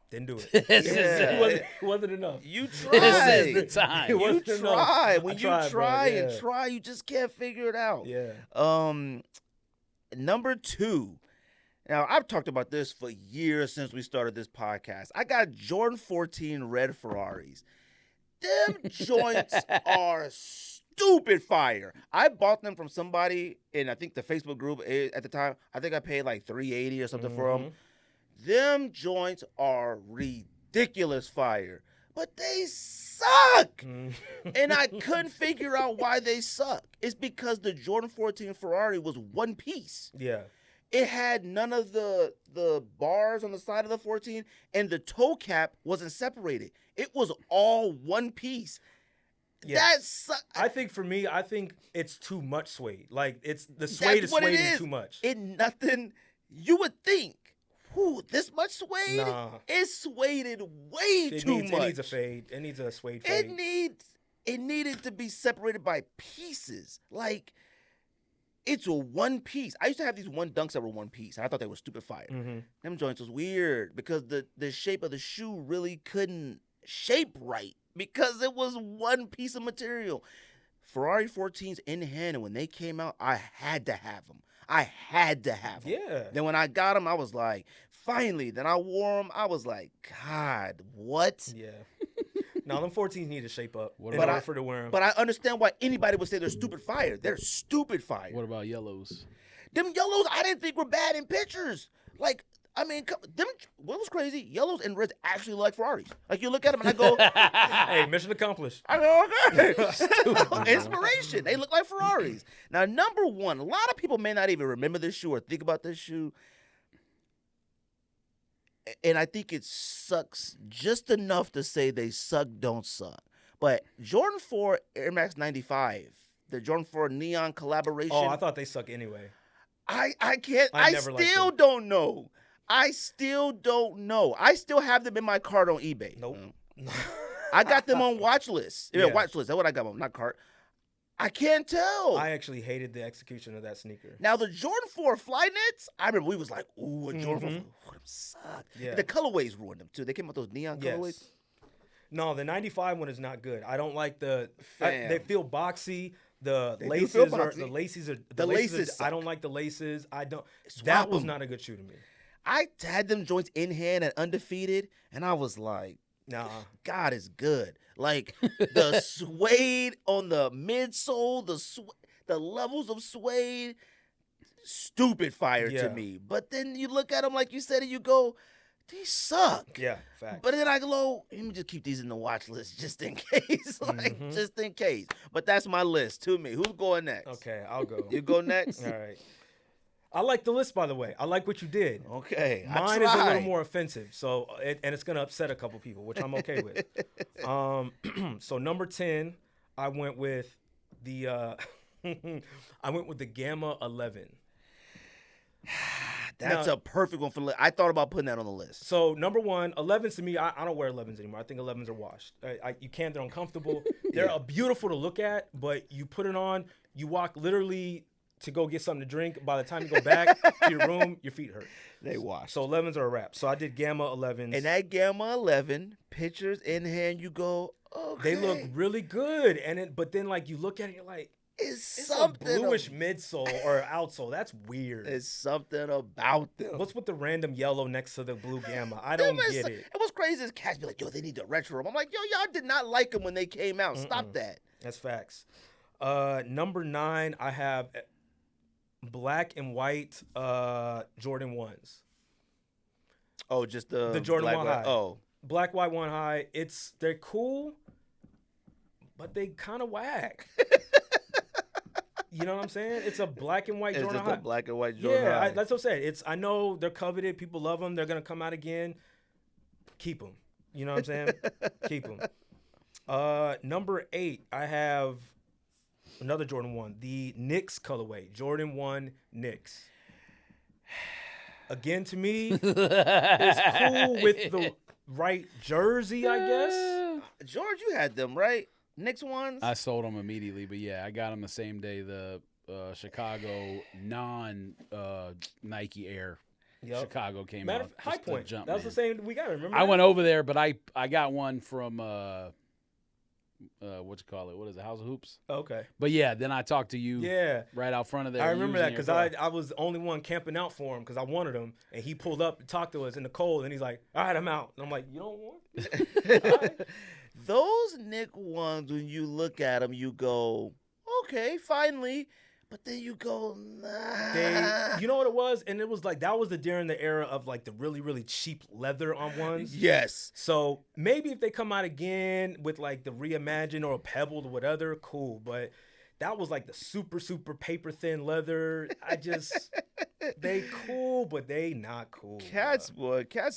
Speaker 2: Didn't do it.
Speaker 3: This is
Speaker 2: It wasn't enough.
Speaker 1: You try.
Speaker 3: This is the time.
Speaker 2: It
Speaker 1: You
Speaker 2: wasn't enough.
Speaker 1: try.
Speaker 2: I
Speaker 1: When you
Speaker 2: tried, bro,
Speaker 1: try
Speaker 2: yeah.
Speaker 1: and try, you just can't figure it out.
Speaker 2: Yeah.
Speaker 1: Number 2. Now, I've talked about this for years since we started this podcast. I got Jordan 14 red Ferraris. Them joints are stupid fire. I bought them from somebody in, I think, the Facebook group at the time. I think I paid like $380 or something for them. Them joints are ridiculous fire, but they suck. And I couldn't figure out why they suck. It's because the Jordan 14 Ferrari was one piece.
Speaker 2: Yeah.
Speaker 1: It had none of the bars on the side of the 14, and the toe cap wasn't separated. It was all one piece.
Speaker 2: Yes.
Speaker 1: That's
Speaker 2: I think for me, it's too much suede. Like it's the suede is
Speaker 1: what it
Speaker 2: suede
Speaker 1: is.
Speaker 2: too much.
Speaker 1: Nothing. You would think, this much suede?
Speaker 2: Nah.
Speaker 1: It's sueded way too much.
Speaker 2: It needs a fade. It needs a suede fade.
Speaker 1: It needed to be separated by pieces. Like, it's a one piece. I used to have these one dunks that were one piece, and I thought they were stupid fire.
Speaker 2: Mm-hmm.
Speaker 1: Them joints was weird because the shape of the shoe really couldn't shape right because it was one piece of material. Ferrari 14s in hand, and when they came out, I had to have them.
Speaker 2: Yeah.
Speaker 1: Then when I got them, I was like, finally. Then I wore them. I was like, God, what?
Speaker 2: Yeah. No, them 14s need to shape up in
Speaker 1: But
Speaker 2: order for to wear them.
Speaker 1: But I understand why anybody would say they're stupid fire. They're stupid fire.
Speaker 3: What about yellows?
Speaker 1: Them yellows, I didn't think were bad in pictures. Like, I mean, what was crazy? Yellows and reds actually like Ferraris. Like you look at them and I go,
Speaker 2: Hey, mission accomplished.
Speaker 1: I go, okay. Inspiration. They look like Ferraris. Now, number one, a lot of people may not even remember this shoe or think about this shoe. And I think it sucks just enough to say they suck, don't suck. But Jordan 4 Air Max 95, the Jordan 4 Neon collaboration.
Speaker 2: Oh, I thought they suck anyway.
Speaker 1: I can't. I still don't know. I still don't know. I still have them in my cart on eBay.
Speaker 2: Nope.
Speaker 1: I got them on watch list.
Speaker 2: Yeah.
Speaker 1: Watch list. That's what I got on, not cart. I can't tell.
Speaker 2: I actually hated the execution of that sneaker.
Speaker 1: Now, the Jordan 4 Flyknits, I remember we was like, ooh, a Jordan 4. Them suck.
Speaker 2: Yeah.
Speaker 1: The colorways ruined them, too. They came with those neon colorways.
Speaker 2: No, the 95 one is not good. I don't like they feel boxy. The
Speaker 1: They
Speaker 2: laces
Speaker 1: do feel
Speaker 2: are
Speaker 1: boxy.
Speaker 2: the laces.
Speaker 1: suck.
Speaker 2: I don't like the laces. That
Speaker 1: Swap
Speaker 2: was
Speaker 1: 'em.
Speaker 2: not a good shoe to me.
Speaker 1: I had them joints in hand at Undefeated, and I was like,
Speaker 2: Nah.
Speaker 1: God is good. Like the suede on the midsole, the levels of suede, stupid fire
Speaker 2: Yeah.
Speaker 1: to me. But then you look at them like you said, and you go, these suck.
Speaker 2: Yeah, fact.
Speaker 1: But then I go, let me just keep these in the watch list just in case, just in case. But that's my list to me. Who's going next?
Speaker 2: Okay, I'll go.
Speaker 1: You go next.
Speaker 2: All right. I like the list, by the way. I like what you did.
Speaker 1: Okay.
Speaker 2: Mine is a little more offensive, and it's gonna upset a couple people, which I'm okay with. So number 10, I went with the Gamma 11.
Speaker 1: That's
Speaker 2: Now-
Speaker 1: a perfect one for. I thought about putting that on the list.
Speaker 2: So number 1, 11s to me, I don't wear 11s anymore. I think 11s are washed. You can't. They're uncomfortable. They're beautiful to look at, but you put it on, you walk literally to go get something to drink. By the time you go back to your room, your feet hurt.
Speaker 1: They washed.
Speaker 2: So 11s are a wrap. So I did Gamma 11s.
Speaker 1: And that Gamma 11, pictures in hand, you go, okay.
Speaker 2: They look really good, but then like you look at it, you're like,
Speaker 1: it's
Speaker 2: it's
Speaker 1: something.
Speaker 2: a bluish midsole or outsole. That's weird.
Speaker 1: It's something about them.
Speaker 2: What's with the random yellow next to the blue Gamma? I don't get it.
Speaker 1: And what's crazy is cats be like, yo, they need to retro them. I'm like, yo, y'all did not like them when they came out. Stop that.
Speaker 2: That's facts. Number 9, I have black and white Jordan 1s.
Speaker 1: Oh, just the
Speaker 2: Jordan
Speaker 1: black
Speaker 2: 1
Speaker 1: white-
Speaker 2: high.
Speaker 1: Oh,
Speaker 2: Black, white, 1 high. They're cool, but they kind of whack. You know what I'm saying? It's a black and white
Speaker 1: it's
Speaker 2: Jordan
Speaker 1: just
Speaker 2: high.
Speaker 1: a black and white Jordan.
Speaker 2: Yeah,
Speaker 1: high.
Speaker 2: that's what I'm saying. I know they're coveted. People love them. They're gonna come out again. Keep them. You know what I'm saying? Keep them. Number 8, I have another Jordan 1, the Knicks colorway, Jordan 1 Knicks. Again, to me, it's cool with the right jersey, I guess.
Speaker 1: George, you had them, right? Knicks ones?
Speaker 3: I sold them immediately, but yeah, I got them the same day the Chicago Nike Air
Speaker 2: Yep.
Speaker 3: Chicago came
Speaker 2: Matter
Speaker 3: out.
Speaker 2: of High
Speaker 3: Just the
Speaker 2: Point.
Speaker 3: jump,
Speaker 2: That was the
Speaker 3: man.
Speaker 2: same. We got it. Remember?
Speaker 3: I
Speaker 2: that?
Speaker 3: went over there, but I got one from what you call it? What is it? House of Hoops.
Speaker 2: Okay.
Speaker 3: But yeah, then I talked to you
Speaker 2: Yeah.
Speaker 3: right out front of there.
Speaker 2: I remember that
Speaker 3: using
Speaker 2: because
Speaker 3: your car.
Speaker 2: I was the only one camping out for him because I wanted him, and he pulled up and talked to us in the cold, and he's like, "All right, I'm out." And I'm like, "You don't want?" All right.
Speaker 1: Those Nick ones, when you look at them, you go, okay, finally. But then you go, nah.
Speaker 2: You know what it was, and it was like that was during the era of like the really really cheap leather on ones.
Speaker 1: Yes.
Speaker 2: So maybe if they come out again with like the Reimagined or a pebbled or whatever, cool. But that was like the super super paper thin leather. They cool, but they not cool.
Speaker 1: Cats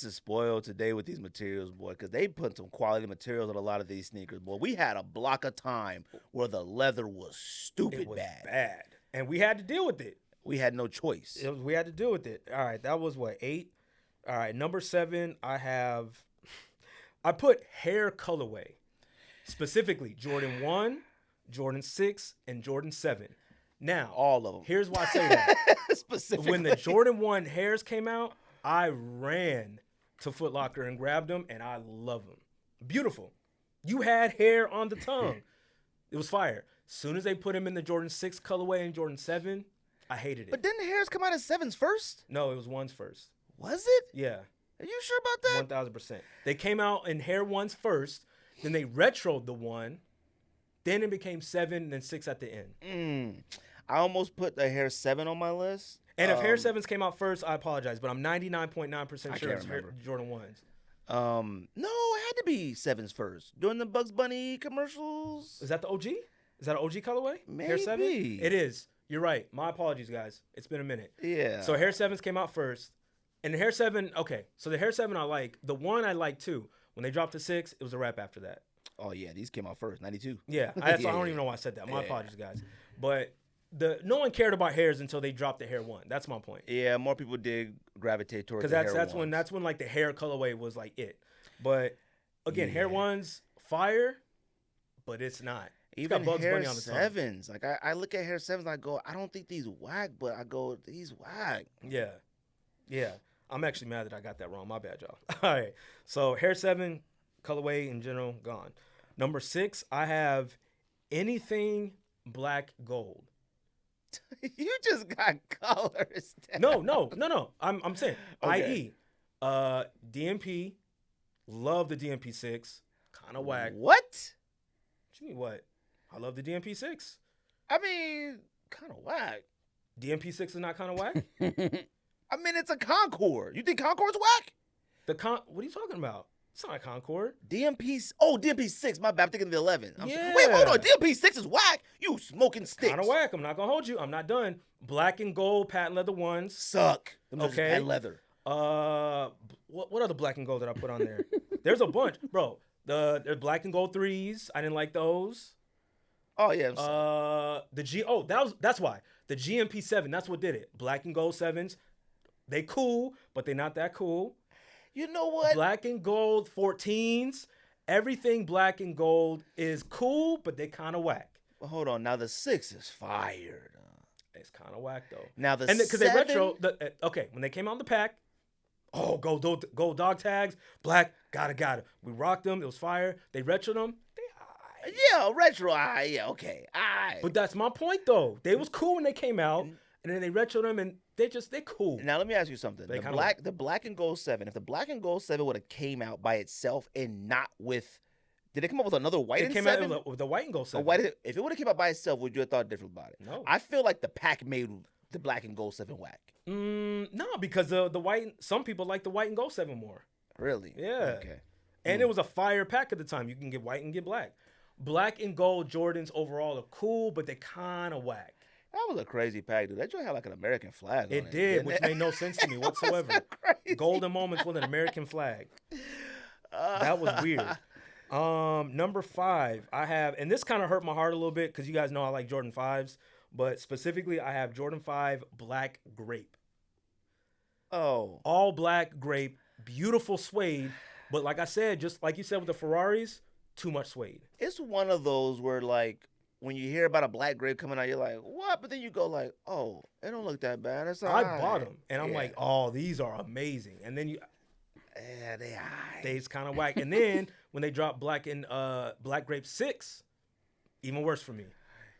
Speaker 1: is spoiled today with these materials, boy, because they put some quality materials on a lot of these sneakers, boy. We had a block of time where the leather was stupid
Speaker 2: It was
Speaker 1: bad.
Speaker 2: bad, and we had to deal with it.
Speaker 1: We had no choice.
Speaker 2: We had to deal with it. All right, that was what, 8? All right, number 7, I put hair colorway, specifically Jordan 1, Jordan 6, and Jordan 7. Now,
Speaker 1: All of them.
Speaker 2: here's why I say that.
Speaker 1: Specifically.
Speaker 2: When the Jordan 1 hairs came out, I ran to Foot Locker and grabbed them, and I love them. Beautiful. You had hair on the tongue. It was fire. Soon as they put him in the Jordan 6 colorway and Jordan 7, I hated it.
Speaker 1: But didn't the hairs come out as 7s first?
Speaker 2: No, it was 1s first.
Speaker 1: Was it?
Speaker 2: Yeah,
Speaker 1: Are you sure about that?
Speaker 2: 1,000%. They came out in hair 1s first, then they retroed the 1, then it became 7, and then 6 at the end.
Speaker 1: I almost put the Hair 7 on my list.
Speaker 2: And if Hair 7s came out first, I apologize, but I'm 99.9% sure it's Jordan 1s.
Speaker 1: No, it had to be 7s first. During the Bugs Bunny commercials.
Speaker 2: Is that the OG? Is that an OG colorway?
Speaker 1: Maybe.
Speaker 2: Hair 7? It is. You're right. My apologies, guys. It's been a minute.
Speaker 1: Yeah.
Speaker 2: So Hair 7s came out first. And the Hair 7, okay. So the Hair 7 I like. The one I like too. When they dropped to 6, it was a wrap after that.
Speaker 1: Oh, yeah. These came out first, 92.
Speaker 2: Yeah. I don't even know why I said that. My apologies, guys. But no one cared about Hairs until they dropped the Hair 1. That's my point.
Speaker 1: Yeah, more people did gravitate towards the Hair 1s.
Speaker 2: Because that's when like the Hair colorway was like it. But again, Hair 1s, fire, but it's not. It's
Speaker 1: Even
Speaker 2: got Bugs
Speaker 1: Hair
Speaker 2: Bunny on the tongue.
Speaker 1: 7s. Like, I look at Hair 7s and I go, I don't think these whack, but I go, these whack.
Speaker 2: Yeah. Yeah. I'm actually mad that I got that wrong. My bad, y'all. All right. So Hair 7, colorway in general, gone. Number 6, I have anything black gold.
Speaker 1: You just got colors.
Speaker 2: No. I'm saying,
Speaker 1: Okay.
Speaker 2: i.e., DMP, love the DMP 6, kind of whack.
Speaker 1: What?
Speaker 2: What you mean what? I love the DMP 6.
Speaker 1: I mean, kind of whack.
Speaker 2: DMP 6 is not kind of whack?
Speaker 1: I mean, it's a Concord. You think Concord's whack?
Speaker 2: What are you talking about? It's not a Concord.
Speaker 1: DMP 6. My bad. I'm thinking of the 11.
Speaker 2: Yeah.
Speaker 1: Wait, hold on. DMP 6 is whack. You smoking sticks.
Speaker 2: Kind of whack. I'm not gonna hold you. I'm not done. Black and gold patent leather ones.
Speaker 1: Suck. Them
Speaker 2: Okay.
Speaker 1: patent leather.
Speaker 2: What other black and gold that I put on there? There's a bunch, bro. The black and gold 3s. I didn't like those.
Speaker 1: Oh yeah. I'm sorry.
Speaker 2: That's why the GMP 7. That's what did it. Black and gold 7s. They cool, but they not that cool.
Speaker 1: You know what?
Speaker 2: Black and gold 14s. Everything black and gold is cool, but they kind of whack.
Speaker 1: Well, hold on. Now the 6 is fired.
Speaker 2: It's kind of whack though.
Speaker 1: Now the
Speaker 2: because
Speaker 1: 7.
Speaker 2: they retro. Okay, when they came out in the pack, gold dog tags, black, got it. We rocked them. It was fire. They retroed them.
Speaker 1: Yeah, retro. Yeah, okay.
Speaker 2: But that's my point though. They was cool when they came out, and then they retroed them, and they're cool.
Speaker 1: Now let me ask you something. The black and gold 7. If the black and gold 7 would have came out by itself and not with, did they come up with another white and 7?
Speaker 2: It came out with the white and gold 7.
Speaker 1: If it would have came out by itself, would you have thought different about it?
Speaker 2: No.
Speaker 1: I feel like the pack made the black and gold 7 whack.
Speaker 2: No, because the white. Some people like the white and gold 7 more.
Speaker 1: Really?
Speaker 2: Yeah.
Speaker 1: Okay.
Speaker 2: And it was a fire pack at the time. You can get white and get black. Black and gold Jordans overall are cool, but they kind of whack.
Speaker 1: That was a crazy pack, dude. That joint had like an American flag on it.
Speaker 2: It did, which made no sense to me whatsoever. Golden moments with an American flag. That was weird. Number 5, I have, and this kind of hurt my heart a little bit because you guys know I like Jordan 5s, but specifically I have Jordan 5 Black Grape.
Speaker 1: Oh.
Speaker 2: All black grape, beautiful suede, but like I said, just like you said with the Ferraris, too much suede.
Speaker 1: It's one of those where, like, when you hear about a black grape coming out, you're like, what? But then you go like, oh, it don't look that bad. It's all
Speaker 2: I
Speaker 1: right.
Speaker 2: bought them, and I'm like, oh, these are amazing. And then
Speaker 1: yeah,
Speaker 2: they's kind of whack. And then when they dropped Black Grape 6, even worse for me.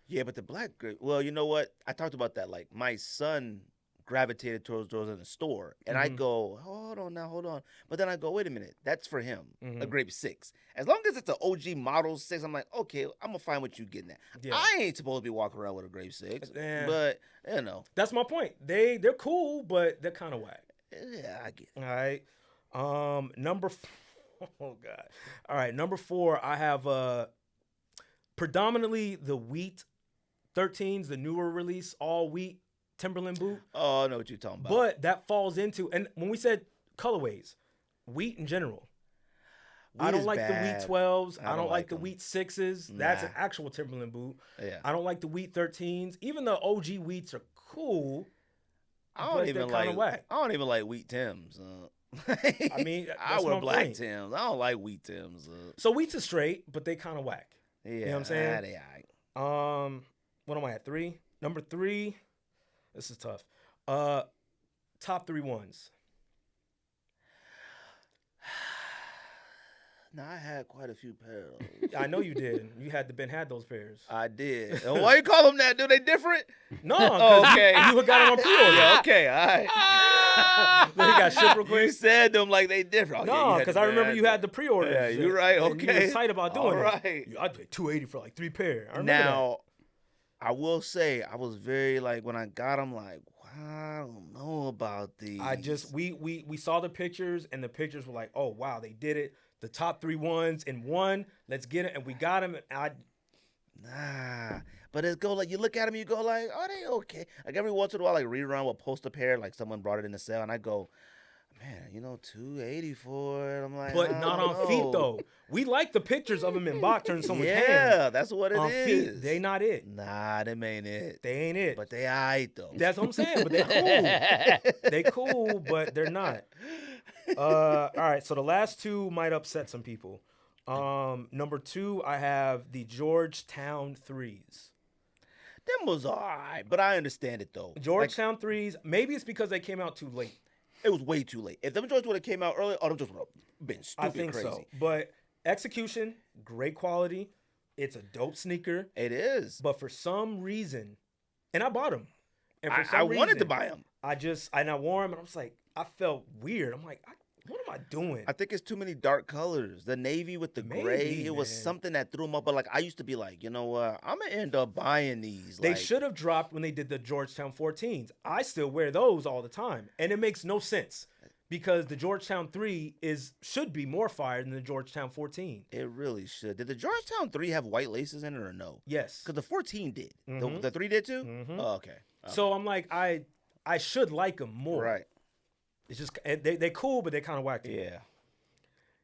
Speaker 1: Yeah, but the black grape, well, you know what? I talked about that. Like, my son gravitated towards those in the store. And I go, hold on. But then I go, wait a minute. That's for him, a grape 6. As long as it's an OG model 6, I'm like, okay, I'm going to find what you getting at. Yeah. I ain't supposed to be walking around with a grape 6. But, you know.
Speaker 2: That's my point. They're cool, but they're kind of whack.
Speaker 1: Yeah, I get it.
Speaker 2: All right. Number 4, I have predominantly the wheat 13s, the newer release, all wheat Timberland boot.
Speaker 1: Oh, I know what you're talking about.
Speaker 2: But that falls into, and when we said colorways, wheat in general. I don't like the wheat 12s. I don't like the wheat 6s. That's an actual Timberland boot.
Speaker 1: Yeah.
Speaker 2: I don't like the wheat 13s. Even the OG wheats are cool.
Speaker 1: I don't even like wheat Tims.
Speaker 2: I mean,
Speaker 1: I wear black Tims. I don't like wheat Tims.
Speaker 2: So wheats are straight, but they kind of whack.
Speaker 1: Yeah,
Speaker 2: you know what I'm saying?
Speaker 1: They all right.
Speaker 2: What am I at? 3? Number 3. This is tough. Top 3 ones.
Speaker 1: No, I had quite a few pairs.
Speaker 2: I know you did. You had those pairs.
Speaker 1: I did. Why you call them that? Do they different?
Speaker 2: No, okay. You got them on pre-order.
Speaker 1: Yeah, okay, all right.
Speaker 2: Then he got shipped real quick.
Speaker 1: You said them like they different.
Speaker 2: No, because I remember you had the pre-order.
Speaker 1: Yeah, you're right. Okay.
Speaker 2: You were excited about doing
Speaker 1: it.
Speaker 2: I'd pay $280 for like 3 pair.
Speaker 1: Now, I will say I was very like when I got them like I don't know about these.
Speaker 2: We saw the pictures and the pictures were like, oh wow, they did it. The top 3 ones in one. Let's get it, and we got them.
Speaker 1: Nah, but it's go like you look at them, you go like, are they okay? Like every once in a while, like Rerun will post a pair, like someone brought it in the sale, and I go, man, $280 for it. I'm like,
Speaker 2: But not on feet though. We like the pictures of them in box turning someone's hand.
Speaker 1: Yeah, that's what it
Speaker 2: on
Speaker 1: is.
Speaker 2: Feet, they not it.
Speaker 1: Nah, them ain't it.
Speaker 2: They ain't it.
Speaker 1: But they aight though.
Speaker 2: That's what I'm saying. But they're cool. They cool, but they're not. All right, so the last 2 might upset some people. Number 2, I have the Georgetown 3s.
Speaker 1: Them was all right, but I understand it though.
Speaker 2: Georgetown 3s, maybe it's because they came out too late.
Speaker 1: It was way too late. If them joints would have came out earlier, them joints would have been stupid
Speaker 2: I think
Speaker 1: crazy.
Speaker 2: so. But execution, great quality. It's a dope sneaker.
Speaker 1: It is.
Speaker 2: But for some reason, and I bought them. And for some
Speaker 1: I
Speaker 2: reason,
Speaker 1: wanted to buy them.
Speaker 2: I wore them and I was like, I felt weird. I'm like, what am I doing?
Speaker 1: I think it's too many dark colors. The navy with the gray, it was something that threw them up. But like I used to be like, you know what? I'm gonna end up buying these.
Speaker 2: They should have dropped when they did the Georgetown 14s. I still wear those all the time, and it makes no sense because the Georgetown 3 should be more fire than the Georgetown 14.
Speaker 1: It really should. Did the Georgetown 3 have white laces in it or no?
Speaker 2: Yes,
Speaker 1: because the 14 did. The 3 did too. Oh, okay.
Speaker 2: So I'm like, I should like them more.
Speaker 1: Right.
Speaker 2: It's just they cool, but they kind of whack.
Speaker 1: Yeah.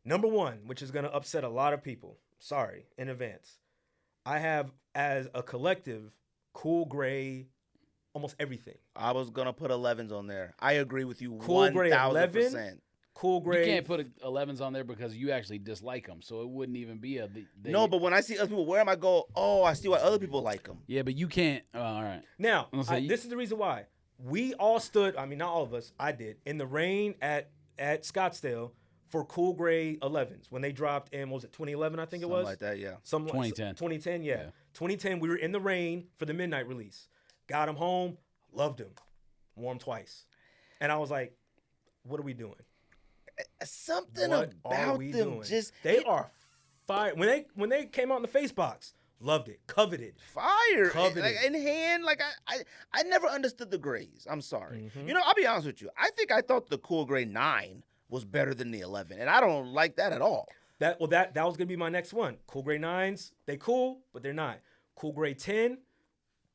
Speaker 2: Number 1, which is gonna upset a lot of people. Sorry in advance. I have as a collective cool gray, almost everything.
Speaker 1: I was gonna put 11s on there. I agree with you.
Speaker 2: Cool gray
Speaker 1: 1000%.
Speaker 2: Cool gray.
Speaker 3: You can't put 11s on there because you actually dislike them, so it wouldn't even be
Speaker 1: No, but when I see other people wear them, I go, oh, I see why other people like them.
Speaker 3: Yeah, but you can't. All right.
Speaker 2: Now, this is the reason why. We all stood, I mean, not all of us, I did, in the rain at Scottsdale for cool gray 11s when they dropped in, what was it, 2011, I think it was?
Speaker 1: Something like that, yeah.
Speaker 3: 2010.
Speaker 2: 2010, yeah. 2010, we were in the rain for the midnight release. Got them home, loved them. Wore them twice. And I was like, what are we doing?
Speaker 1: Something
Speaker 2: What are
Speaker 1: about
Speaker 2: we
Speaker 1: them
Speaker 2: doing?
Speaker 1: just...
Speaker 2: They are fire. When they came out in the face box, loved it, coveted.
Speaker 1: Fire.
Speaker 2: Coveted.
Speaker 1: Like, in hand, like I never understood the grays. I'm sorry.
Speaker 2: Mm-hmm.
Speaker 1: You know, I'll be honest with you. I thought the cool gray 9 was better than the 11, and I don't like that at all.
Speaker 2: That was gonna be my next one. Cool gray 9s, they cool, but they're not. Cool gray 10,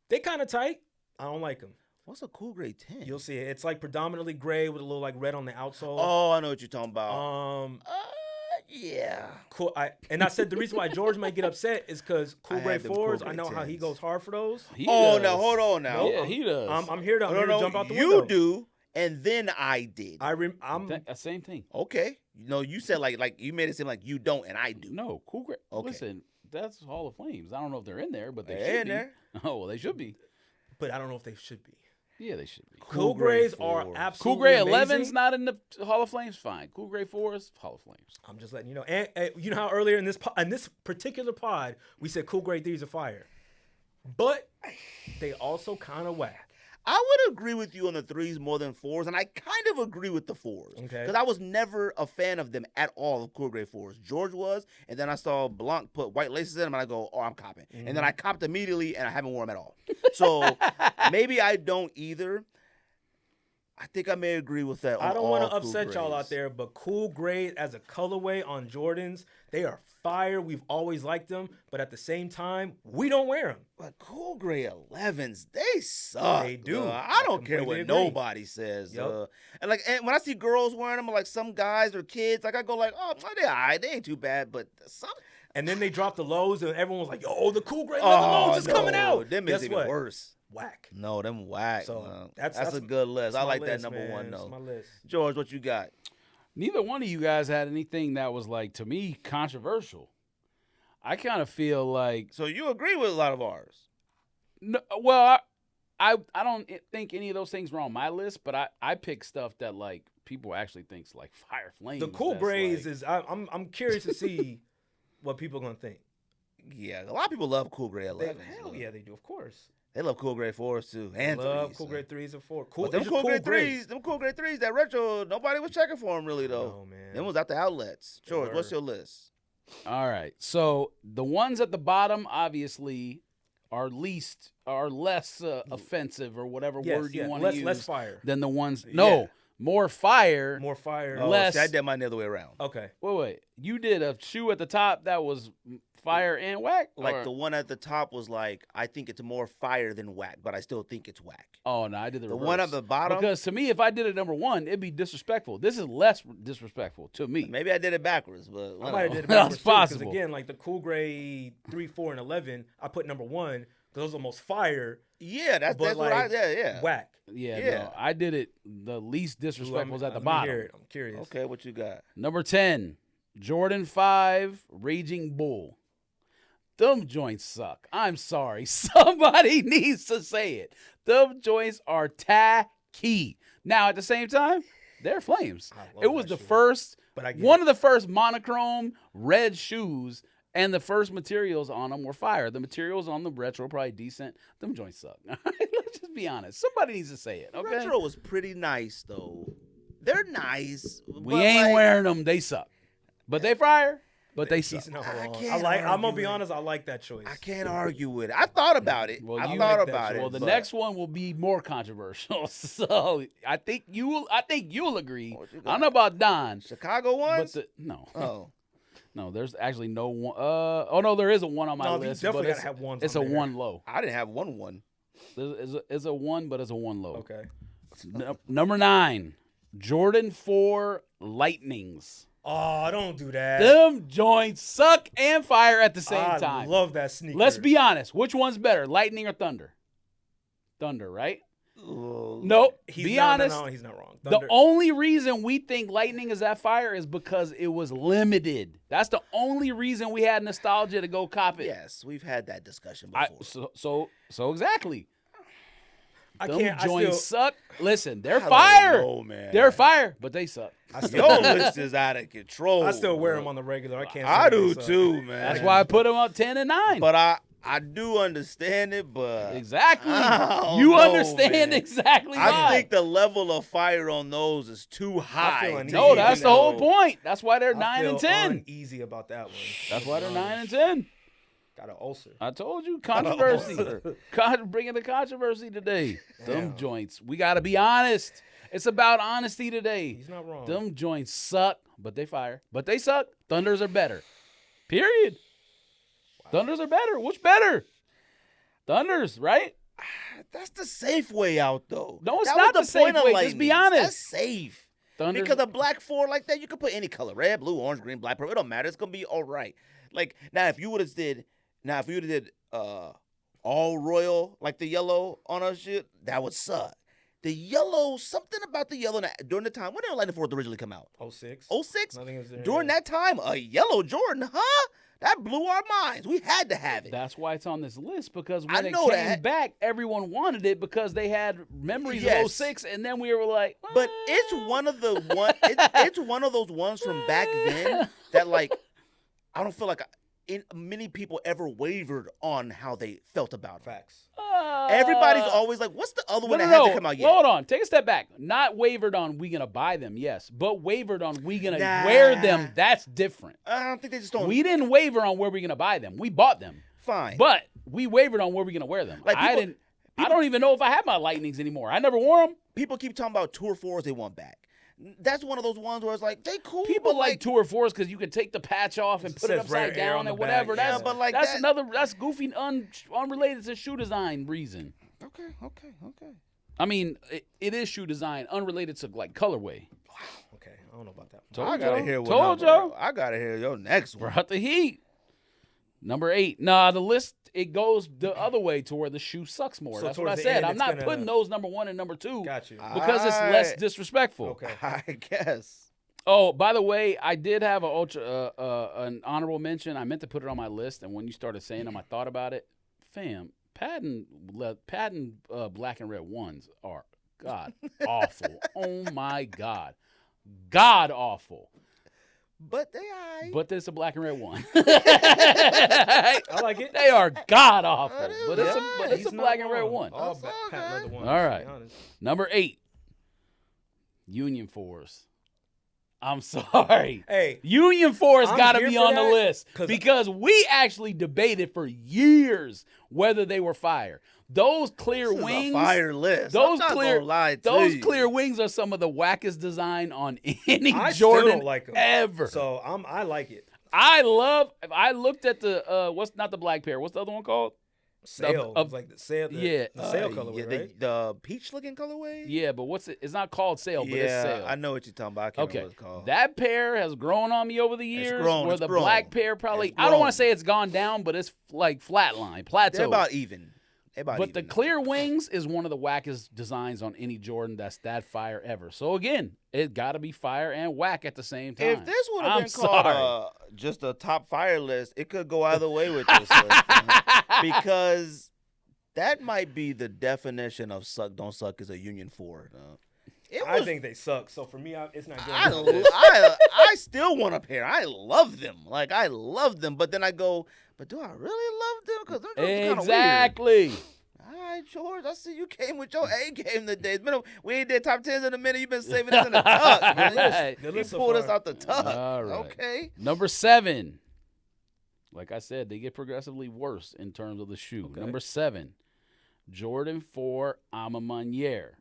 Speaker 2: they kind of tight. I don't like them.
Speaker 1: What's a cool gray 10?
Speaker 2: You'll see it. It's like predominantly gray with a little like red on the outsole.
Speaker 1: Oh, I know what you're talking about. Yeah.
Speaker 2: Cool. And I said the reason why George might get upset is because cool gray
Speaker 1: had them cool
Speaker 2: 4s.
Speaker 1: gray
Speaker 2: I know how he
Speaker 1: 10s.
Speaker 2: goes hard for those.
Speaker 1: Now hold on now.
Speaker 3: Yeah, he does.
Speaker 2: I'm here to jump out the
Speaker 1: you
Speaker 2: window.
Speaker 1: do, and then I did.
Speaker 3: Same thing.
Speaker 1: Okay. No, you said like you made it seem like you don't and I do.
Speaker 3: No, cool gray.
Speaker 1: Okay.
Speaker 3: Listen, that's Hall of Flames. I don't know if they're in there, but they
Speaker 1: They're
Speaker 3: should
Speaker 1: in
Speaker 3: be.
Speaker 1: there.
Speaker 3: Oh, well, they should be.
Speaker 2: but I don't know if they should be.
Speaker 3: Yeah, they should be.
Speaker 2: Cool
Speaker 1: gray
Speaker 2: grays are
Speaker 1: 4s.
Speaker 2: absolutely
Speaker 3: Cool gray
Speaker 2: amazing.
Speaker 3: 11's not in the Hall of Flames. Fine. Cool gray 4's Hall of Flames.
Speaker 2: I'm just letting you know. And you know how earlier in this particular pod we said cool gray 3s are fire, but they also kind of whack.
Speaker 1: I would agree with you on the 3s more than 4s, and I kind of agree with the 4s.
Speaker 2: Okay.
Speaker 1: Because I was never a fan of them at all, of cool gray 4s. George was, and then I saw Blanc put white laces in them, and I go, oh, I'm copping.
Speaker 2: Mm-hmm.
Speaker 1: And then I copped immediately, and I haven't worn them at all. So maybe I don't either. I think I may agree with that.
Speaker 2: I don't
Speaker 1: want to
Speaker 2: upset y'all out there, but cool gray as a colorway on Jordans, they are fire. We've always liked them, but at the same time, we don't wear them.
Speaker 1: But cool gray 11s, they suck.
Speaker 2: They do.
Speaker 1: I don't care what
Speaker 2: completely agree.
Speaker 1: nobody says.
Speaker 2: Yep.
Speaker 1: And when I see girls wearing them, like some guys or kids, like I go like, oh, they all right. They ain't too bad. But some.
Speaker 2: And then they dropped the lows, and everyone was like, yo, the cool gray lows is coming out.
Speaker 1: Them
Speaker 2: Guess
Speaker 1: is even
Speaker 2: what?
Speaker 1: worse.
Speaker 2: Whack.
Speaker 1: No, them whack.
Speaker 2: So
Speaker 1: that's a good list. I
Speaker 2: my
Speaker 1: like
Speaker 2: list,
Speaker 1: that number
Speaker 2: man.
Speaker 1: one
Speaker 2: It's
Speaker 1: though.
Speaker 2: my list.
Speaker 1: George, what you got?
Speaker 3: Neither one of you guys had anything that was, like, to me, controversial. I kind of feel like...
Speaker 1: So you agree with a lot of ours?
Speaker 3: No, well, I don't think any of those things were on my list, but I picked stuff that, like, people actually think's like fire flames.
Speaker 2: The cool
Speaker 3: that's
Speaker 2: grays
Speaker 3: like,
Speaker 2: is I'm curious to see what people are gonna think.
Speaker 1: Yeah, a lot of people love cool gray 11s.
Speaker 2: Hell yeah, they do. Of course.
Speaker 1: They love cool gray 4s too, and
Speaker 2: Love
Speaker 1: 3s.
Speaker 2: cool gray 3s and 4s. Cool.
Speaker 1: But them
Speaker 2: it's
Speaker 1: cool
Speaker 2: just
Speaker 1: gray 3s, them cool gray 3s, that retro, nobody was checking for them really though.
Speaker 2: No, man.
Speaker 1: Them was at the outlets. George, what's your list?
Speaker 3: All right. So the ones at the bottom, obviously, are less offensive or whatever word you want to use.
Speaker 2: Less fire
Speaker 3: than the ones.
Speaker 1: Yeah.
Speaker 3: No, more fire.
Speaker 2: More fire.
Speaker 1: Oh,
Speaker 3: less.
Speaker 1: see, I did mine the other way around.
Speaker 2: Okay.
Speaker 3: Wait. You did a shoe at the top that was fire and whack?
Speaker 1: Like
Speaker 3: Or-
Speaker 1: the one at the top was like, I think it's more fire than whack, but I still think it's whack.
Speaker 3: Oh, no, I did the
Speaker 1: The
Speaker 3: reverse.
Speaker 1: one at the bottom,
Speaker 3: Because to me, if I did it number 1, it'd be disrespectful. This is less disrespectful to me.
Speaker 1: maybe I did it backwards, but
Speaker 2: I might have did it
Speaker 3: That's
Speaker 2: backwards too, because
Speaker 3: possible.
Speaker 2: again, like the cool grade 3, 4, and 11, I put number 1 because those are the most fire.
Speaker 1: yeah, that's
Speaker 2: But
Speaker 1: what I
Speaker 2: like
Speaker 1: yeah.
Speaker 2: whack.
Speaker 3: Yeah,
Speaker 1: Yeah.
Speaker 3: no, I did it. The least disrespectful was at the
Speaker 2: Let me
Speaker 3: bottom.
Speaker 2: hear it. I'm curious.
Speaker 1: Okay, what you got?
Speaker 3: Number 10, Jordan 5 Raging Bull. Them joints suck. I'm sorry. Somebody needs to say it. Them joints are tacky. Now, at the same time, they're flames.
Speaker 2: I love
Speaker 3: It was
Speaker 2: that
Speaker 3: the
Speaker 2: shoe.
Speaker 3: first,
Speaker 2: But I get
Speaker 3: one
Speaker 2: it.
Speaker 3: of the first monochrome red shoes, and the first materials on them were fire. The materials on the retro probably decent. Them joints suck. Let's just be honest. Somebody needs to say it, okay?
Speaker 1: Retro was pretty nice though. They're nice.
Speaker 3: We ain't wearing them. They suck. But they fire. But they suck.
Speaker 2: He's not
Speaker 1: I
Speaker 2: wrong.
Speaker 1: can't
Speaker 2: I'm gonna
Speaker 1: argue
Speaker 2: be
Speaker 1: it.
Speaker 2: honest. I like that choice.
Speaker 1: I can't argue with it. I thought about it.
Speaker 3: Well,
Speaker 1: I
Speaker 3: you
Speaker 1: thought
Speaker 2: like that
Speaker 1: about
Speaker 2: shit.
Speaker 1: it.
Speaker 3: Well, the
Speaker 1: but-
Speaker 3: next one will be more controversial. So I think you'll agree.
Speaker 1: What you
Speaker 3: I don't
Speaker 1: got?
Speaker 3: know about Don,
Speaker 1: Chicago
Speaker 3: but
Speaker 1: ones.
Speaker 3: no,
Speaker 1: Oh,
Speaker 3: there's actually no one. No, there is a one on my
Speaker 2: No, you
Speaker 3: list.
Speaker 2: definitely
Speaker 3: but
Speaker 2: gotta have ones
Speaker 3: It's
Speaker 2: on
Speaker 3: a
Speaker 2: there.
Speaker 3: one low.
Speaker 1: I didn't have one.
Speaker 3: It's a one, but it's a one low.
Speaker 2: Okay.
Speaker 3: Number 9, Jordan 4 Lightnings.
Speaker 2: Oh, don't do that.
Speaker 3: Them joints suck and fire at the same
Speaker 2: I
Speaker 3: time.
Speaker 2: love that sneaker.
Speaker 3: Let's be honest. Which one's better, Lightning or Thunder? Thunder, right?
Speaker 1: Oh.
Speaker 3: Nope.
Speaker 2: He's
Speaker 3: Be
Speaker 2: not,
Speaker 3: honest.
Speaker 2: No, he's not wrong.
Speaker 3: The
Speaker 2: Thunder-
Speaker 3: only reason we think Lightning is that fire is because it was limited. That's the only reason we had nostalgia to go cop it.
Speaker 1: Yes, we've had that discussion
Speaker 3: I,
Speaker 1: before.
Speaker 3: so exactly.
Speaker 2: I
Speaker 3: Them
Speaker 2: can't.
Speaker 3: joints suck. Listen, they're
Speaker 1: I don't
Speaker 3: fire.
Speaker 1: know, man.
Speaker 3: They're fire, but they suck.
Speaker 1: Your list is out of control.
Speaker 2: I still wear
Speaker 1: bro.
Speaker 2: them on the regular. I can't.
Speaker 1: I
Speaker 2: say
Speaker 1: do
Speaker 2: they suck.
Speaker 1: too, man.
Speaker 3: That's why I put them up 10 and 9.
Speaker 1: But I do understand it, but
Speaker 3: Exactly.
Speaker 1: I don't
Speaker 3: You
Speaker 1: know,
Speaker 3: understand
Speaker 1: man.
Speaker 3: exactly why.
Speaker 1: I think the level of fire on those is too high.
Speaker 2: feel uneasy.
Speaker 3: No, that's the
Speaker 1: Even
Speaker 3: whole
Speaker 1: though-
Speaker 3: point. That's why they're
Speaker 2: I
Speaker 3: 9 and
Speaker 2: feel
Speaker 3: 10.
Speaker 2: Uneasy about that one.
Speaker 3: That's why they're 9 and 10.
Speaker 2: Got an ulcer.
Speaker 3: I told you, controversy. Bringing the controversy today. Them
Speaker 2: Damn.
Speaker 3: joints. We got to be honest. It's about honesty today.
Speaker 2: He's not wrong.
Speaker 3: Them joints suck, but they fire. But they suck. Thunders are better. Period. Thunders are better. Which better? Thunders, right?
Speaker 1: That's the safe way out, though.
Speaker 3: No, it's
Speaker 1: That
Speaker 3: not
Speaker 1: was
Speaker 3: the safe
Speaker 1: point of
Speaker 3: way. Just be
Speaker 1: Lightnings.
Speaker 3: honest.
Speaker 1: That's safe.
Speaker 3: Thunders.
Speaker 1: Because a black 4 like that, you can put any color: red, blue, orange, green, black, purple. It don't matter. It's gonna be all right. Like now, if you would have did all royal like the yellow on our shit, that would suck. The yellow, something about the yellow during the time when did Lightning 4 originally come out?
Speaker 2: 06.
Speaker 1: 06?
Speaker 2: I think it was there,
Speaker 1: During
Speaker 2: yeah.
Speaker 1: that time, a yellow Jordan, huh? That blew our minds. We had to have it.
Speaker 3: That's why it's on this list, because
Speaker 1: I
Speaker 3: when it
Speaker 1: know
Speaker 3: came
Speaker 1: that.
Speaker 3: back, everyone wanted it because they had memories
Speaker 1: Yes.
Speaker 3: of 06, and then we were like,
Speaker 1: But it's one of the it's one of those ones from back then that like I don't feel like many people ever wavered on how they felt about it.
Speaker 2: Facts.
Speaker 1: Everybody's always like, "What's the other one that hasn't come out yet?"
Speaker 3: Hold on, take a step back. Not wavered on we gonna buy them, yes, but wavered on we gonna
Speaker 1: Nah.
Speaker 3: wear them. That's different.
Speaker 1: I don't think they just don't.
Speaker 3: We didn't waver on where we gonna buy them. We bought them,
Speaker 1: Fine,
Speaker 3: but we wavered on where we gonna wear them.
Speaker 1: Like,
Speaker 3: I
Speaker 1: people-
Speaker 3: don't even know if I have my Lightnings anymore. I never wore them.
Speaker 1: people keep talking about Tour 4s they want back. That's one of those ones where it's like they cool.
Speaker 3: People
Speaker 1: but
Speaker 3: like Tour 4s because you can take the patch off and
Speaker 2: It
Speaker 3: put it
Speaker 2: says rare
Speaker 3: upside
Speaker 2: air
Speaker 3: down
Speaker 2: on the
Speaker 3: and
Speaker 2: back,
Speaker 3: whatever.
Speaker 2: yeah.
Speaker 3: That's
Speaker 1: but like
Speaker 3: that's
Speaker 1: that-
Speaker 3: another that's goofy, unrelated to shoe design reason.
Speaker 1: Okay.
Speaker 3: I mean, it is shoe design, unrelated to like colorway.
Speaker 2: Okay, I don't know about that.
Speaker 3: Told
Speaker 1: I gotta
Speaker 3: you.
Speaker 1: hear what
Speaker 3: Told
Speaker 1: number-
Speaker 3: you.
Speaker 1: I gotta hear your next one.
Speaker 3: Brought the heat. Number 8. Nah, the list, it goes the other way to where the shoe sucks more.
Speaker 2: So
Speaker 3: That's what I
Speaker 2: towards the
Speaker 3: said.
Speaker 2: end,
Speaker 3: I'm
Speaker 2: it's
Speaker 3: not
Speaker 2: gonna-
Speaker 3: putting those number 1 and number 2
Speaker 2: Got you.
Speaker 3: because it's less disrespectful.
Speaker 2: Okay.
Speaker 1: I guess.
Speaker 3: Oh, by the way, I did have an honorable mention. I meant to put it on my list, and when you started saying them, I thought about it. Fam, patent black and red ones are god awful. Oh my god awful.
Speaker 1: But they aight.
Speaker 3: But it's a black and red one.
Speaker 2: I like it.
Speaker 3: They are god awful,
Speaker 1: That is
Speaker 3: but it's
Speaker 1: right.
Speaker 3: a
Speaker 2: He's not
Speaker 3: black and red
Speaker 2: wrong.
Speaker 3: one.
Speaker 2: All
Speaker 1: That's
Speaker 2: patent
Speaker 1: okay.
Speaker 2: leather ones.
Speaker 3: All
Speaker 2: to
Speaker 3: right.
Speaker 2: be honest.
Speaker 3: Number 8, Union 4s. I'm sorry.
Speaker 2: Hey,
Speaker 3: Union 4 has
Speaker 2: I'm
Speaker 3: got to
Speaker 2: here
Speaker 3: be
Speaker 2: for
Speaker 3: on the
Speaker 2: that,
Speaker 3: list
Speaker 2: 'cause-
Speaker 3: because we actually debated for years whether they were fire. Those clear
Speaker 1: This is
Speaker 3: wings,
Speaker 1: a fire list.
Speaker 3: those
Speaker 1: I'm not
Speaker 3: clear,
Speaker 1: gonna lie to
Speaker 3: those
Speaker 1: you.
Speaker 3: clear wings are some of the wackest design on any
Speaker 2: I still
Speaker 3: Jordan
Speaker 2: don't like them
Speaker 3: ever.
Speaker 2: So I like it.
Speaker 3: I looked at the what's not the black pair? What's the other one called?
Speaker 2: Sail,
Speaker 3: of-
Speaker 2: like the sail,
Speaker 3: yeah.
Speaker 2: the sail colorway,
Speaker 1: yeah,
Speaker 2: right?
Speaker 1: the peach looking colorway.
Speaker 3: Yeah, but what's it? It's not called Sail, but it's
Speaker 1: Yeah,
Speaker 3: Sail.
Speaker 1: I know what you're talking about. I can't
Speaker 3: Okay,
Speaker 1: remember what it's called.
Speaker 3: that pair has grown on me over the years.
Speaker 1: grown,
Speaker 3: Where
Speaker 1: it's
Speaker 3: the
Speaker 1: grown.
Speaker 3: black pair probably,
Speaker 1: It's
Speaker 3: I don't want
Speaker 1: grown.
Speaker 3: to say it's gone down, but it's like flatline, plateau.
Speaker 1: They're about even.
Speaker 3: But the clear wings is one of the wackest designs on any Jordan that's that fire ever. So again, it got to be fire and whack at the same time.
Speaker 1: If this would have
Speaker 3: I'm
Speaker 1: been called
Speaker 3: sorry.
Speaker 1: just a top fire list, it could go either way with this list. Because that might be the definition of suck, don't suck is a Union 4.
Speaker 2: I think they suck. So for me, it's not good.
Speaker 1: I still want a pair. I love them. Like, I love them. But then I go, but do I really love them? Because they're kind of weird.
Speaker 3: Exactly.
Speaker 1: All right, George, I see you came with your A game today. We ain't did top 10s in a minute. You've been saving us in the tuck, man.
Speaker 3: Right.
Speaker 2: Good
Speaker 1: You
Speaker 2: list so
Speaker 1: pulled us
Speaker 2: far.
Speaker 1: out the tuck.
Speaker 3: All right.
Speaker 1: Okay.
Speaker 3: Number 7. Like I said, they get progressively worse in terms of the shoe.
Speaker 2: Okay.
Speaker 3: Number 7, Jordan 4 Ama Maniere.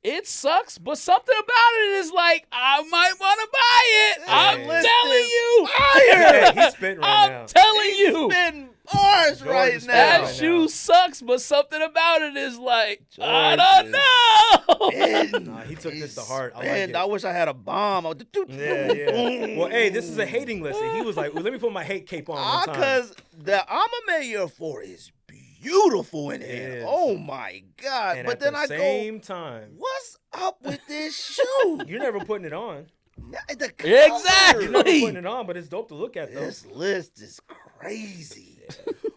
Speaker 3: It sucks, but something about it is like, I might want to buy it. I'm
Speaker 2: list
Speaker 3: telling
Speaker 1: is
Speaker 3: you.
Speaker 2: Yeah, he's spitting right now.
Speaker 3: I'm telling you.
Speaker 1: Spitting bars
Speaker 2: George
Speaker 1: right
Speaker 2: is
Speaker 1: now.
Speaker 3: That
Speaker 2: right
Speaker 3: shoe
Speaker 2: now.
Speaker 3: sucks, but something about it is like, I
Speaker 1: George
Speaker 3: don't
Speaker 1: is
Speaker 3: know.
Speaker 2: Nah, he took this to heart. I like
Speaker 1: Man,
Speaker 2: it.
Speaker 1: I wish I had a bomb.
Speaker 2: Yeah. Well, hey, this is a hating list. And he was like, well, let me put my hate cape on one time.
Speaker 1: Because the Alma Mater 4 is beautiful in here.
Speaker 2: is.
Speaker 1: Oh, my God.
Speaker 2: And
Speaker 1: But
Speaker 2: at
Speaker 1: then
Speaker 2: the
Speaker 1: I
Speaker 2: same
Speaker 1: go,
Speaker 2: time,
Speaker 1: what's up with this shoe?
Speaker 2: you're never putting it on.
Speaker 1: The
Speaker 3: Exactly.
Speaker 2: You're never putting it on, but it's dope to look at, though.
Speaker 1: This list is crazy.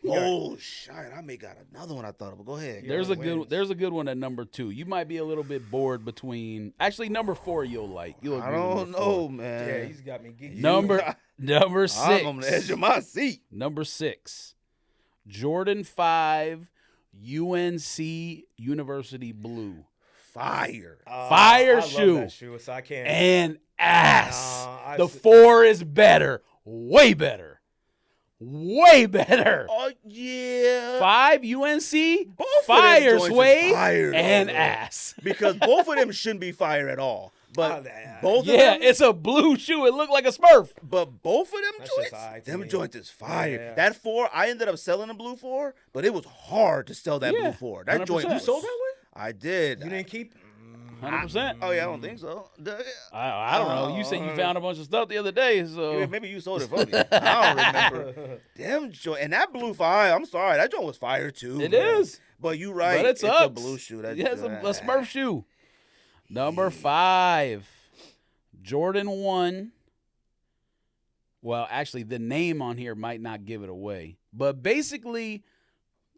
Speaker 1: Oh, shit. I may got another one I thought of. But go ahead.
Speaker 2: Yeah.
Speaker 3: There's a
Speaker 2: wins.
Speaker 3: good one at number 2. You might be a little bit bored between. Actually, number 4 you'll like. You'll
Speaker 1: I
Speaker 3: agree with
Speaker 1: don't
Speaker 3: number
Speaker 1: know,
Speaker 3: 4.
Speaker 1: man.
Speaker 2: Yeah, he's got me geeky.
Speaker 3: Number 6.
Speaker 1: I'm on the edge of my seat.
Speaker 3: Number 6, Jordan 5 UNC University Blue.
Speaker 1: Fire.
Speaker 3: Fire
Speaker 2: I
Speaker 3: shoe.
Speaker 2: love that shoe, so I can't.
Speaker 3: And ass.
Speaker 2: Nah,
Speaker 3: The 4 is better. Way better. Way better.
Speaker 1: Oh, yeah.
Speaker 3: 5 UNC,
Speaker 1: Both of
Speaker 3: fire,
Speaker 1: them joints is
Speaker 3: Suede,
Speaker 1: fire, though,
Speaker 3: and
Speaker 1: bro.
Speaker 3: ass.
Speaker 1: Because both of them shouldn't be fire at all. But
Speaker 2: yeah.
Speaker 1: both of
Speaker 3: Yeah,
Speaker 1: them,
Speaker 3: it's a blue shoe. It looked like a Smurf.
Speaker 1: but both of them
Speaker 2: That's just
Speaker 1: joints,
Speaker 2: alright to
Speaker 1: them
Speaker 2: me.
Speaker 1: joints is fire.
Speaker 2: Yeah.
Speaker 1: That 4, I ended up selling the blue 4, but it was hard to sell that
Speaker 3: Yeah,
Speaker 1: blue 4. That
Speaker 3: 100%.
Speaker 1: joint
Speaker 3: You
Speaker 1: was-
Speaker 2: sold that one?
Speaker 1: I did.
Speaker 2: You didn't keep?
Speaker 3: 100%.
Speaker 1: Oh yeah, I don't think so.
Speaker 3: I don't know. You said you found a bunch of stuff the other day, so
Speaker 1: Yeah, maybe you sold it for me. I don't remember. Them joint and that blue 5. I'm sorry, that joint was fire too.
Speaker 3: it
Speaker 1: man.
Speaker 3: is.
Speaker 1: But you right.
Speaker 3: But it
Speaker 1: it's
Speaker 3: sucks.
Speaker 1: a blue shoe. That
Speaker 3: Yeah, it's a Smurf shoe. Number 5, Jordan 1. Well, actually, the name on here might not give it away. But basically,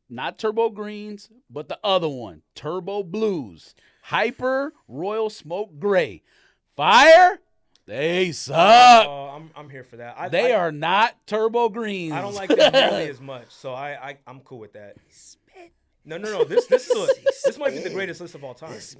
Speaker 3: not Turbo Greens, but the other one, Turbo Blues. Hyper Royal Smoke Gray. Fire? They suck.
Speaker 2: I'm here for that.
Speaker 3: They are not Turbo Greens.
Speaker 2: I don't like them nearly as much, so I'm cool with that. No. This might be the greatest list of all time.
Speaker 1: This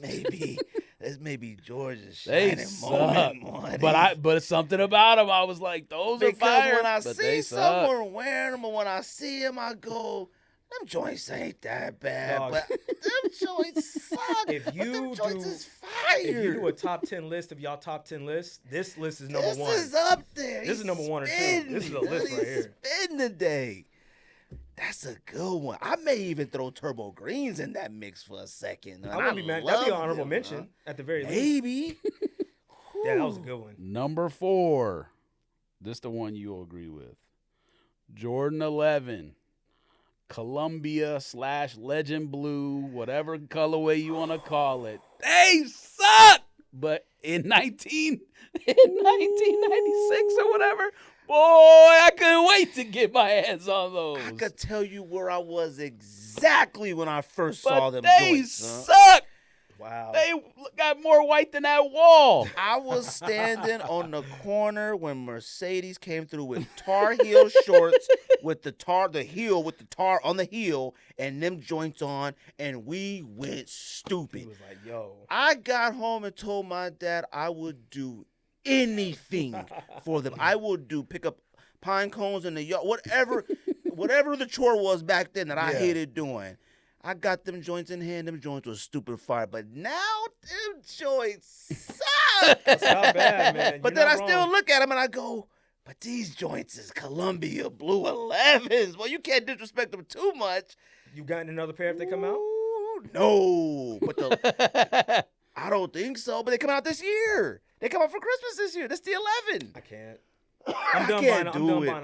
Speaker 1: may be George's
Speaker 3: They
Speaker 1: shining
Speaker 3: suck.
Speaker 1: moment. Money.
Speaker 3: But it's something about them. I was like, those are
Speaker 1: because
Speaker 3: fire.
Speaker 1: when I
Speaker 3: but
Speaker 1: see
Speaker 3: they suck.
Speaker 1: someone wearing them, or when I see them, I go, them joints ain't that bad,
Speaker 2: Dog.
Speaker 1: but them joints suck.
Speaker 2: If
Speaker 1: but
Speaker 2: you
Speaker 1: them joints
Speaker 2: do-
Speaker 1: is fire.
Speaker 2: If you do a top 10 list of y'all top 10 lists, this list is number
Speaker 1: this
Speaker 2: 1.
Speaker 1: is up there.
Speaker 2: This is
Speaker 1: He's
Speaker 2: number 1 or 2.
Speaker 1: spitting.
Speaker 2: This is a list right
Speaker 1: He's
Speaker 2: here.
Speaker 1: spitting today. That's a good one. I may even throw Turbo Greens in that mix for a second.
Speaker 2: I wouldn't be mad. That'd be an honorable
Speaker 1: them,
Speaker 2: mention
Speaker 1: huh?
Speaker 2: at the very least.
Speaker 1: Maybe.
Speaker 2: Yeah, that was a good one.
Speaker 3: Number 4. This the one you'll agree with. Jordan 11. Columbia / Legend Blue, whatever colorway you want to call it. They suck! But in 1996 or whatever, boy, I couldn't wait to get my hands on those.
Speaker 1: I could tell you where I was exactly when I first saw
Speaker 3: But
Speaker 1: them
Speaker 3: they
Speaker 1: joints.
Speaker 3: suck.
Speaker 2: Wow.
Speaker 3: They got more white than that wall.
Speaker 1: I was standing on the corner when Mercedes came through with Tar Heel shorts with the heel on the heel and them joints on, and we went
Speaker 2: He
Speaker 1: stupid.
Speaker 2: was like, yo.
Speaker 1: I got home and told my dad I would do anything for them. I will pick up pine cones in the yard, whatever the chore was back then that I hated doing. I got them joints in hand. Them joints was stupid fire, but now them joints suck.
Speaker 2: That's not bad, man.
Speaker 1: But then I still look at them and I go, but these joints is Columbia Blue 11s. Well, you can't disrespect them too much.
Speaker 2: You got another pair if they come out?
Speaker 1: Ooh, no, but I don't think so. But they come out this year. They come out for Christmas this year. That's the 11.
Speaker 2: I can't. I'm done buying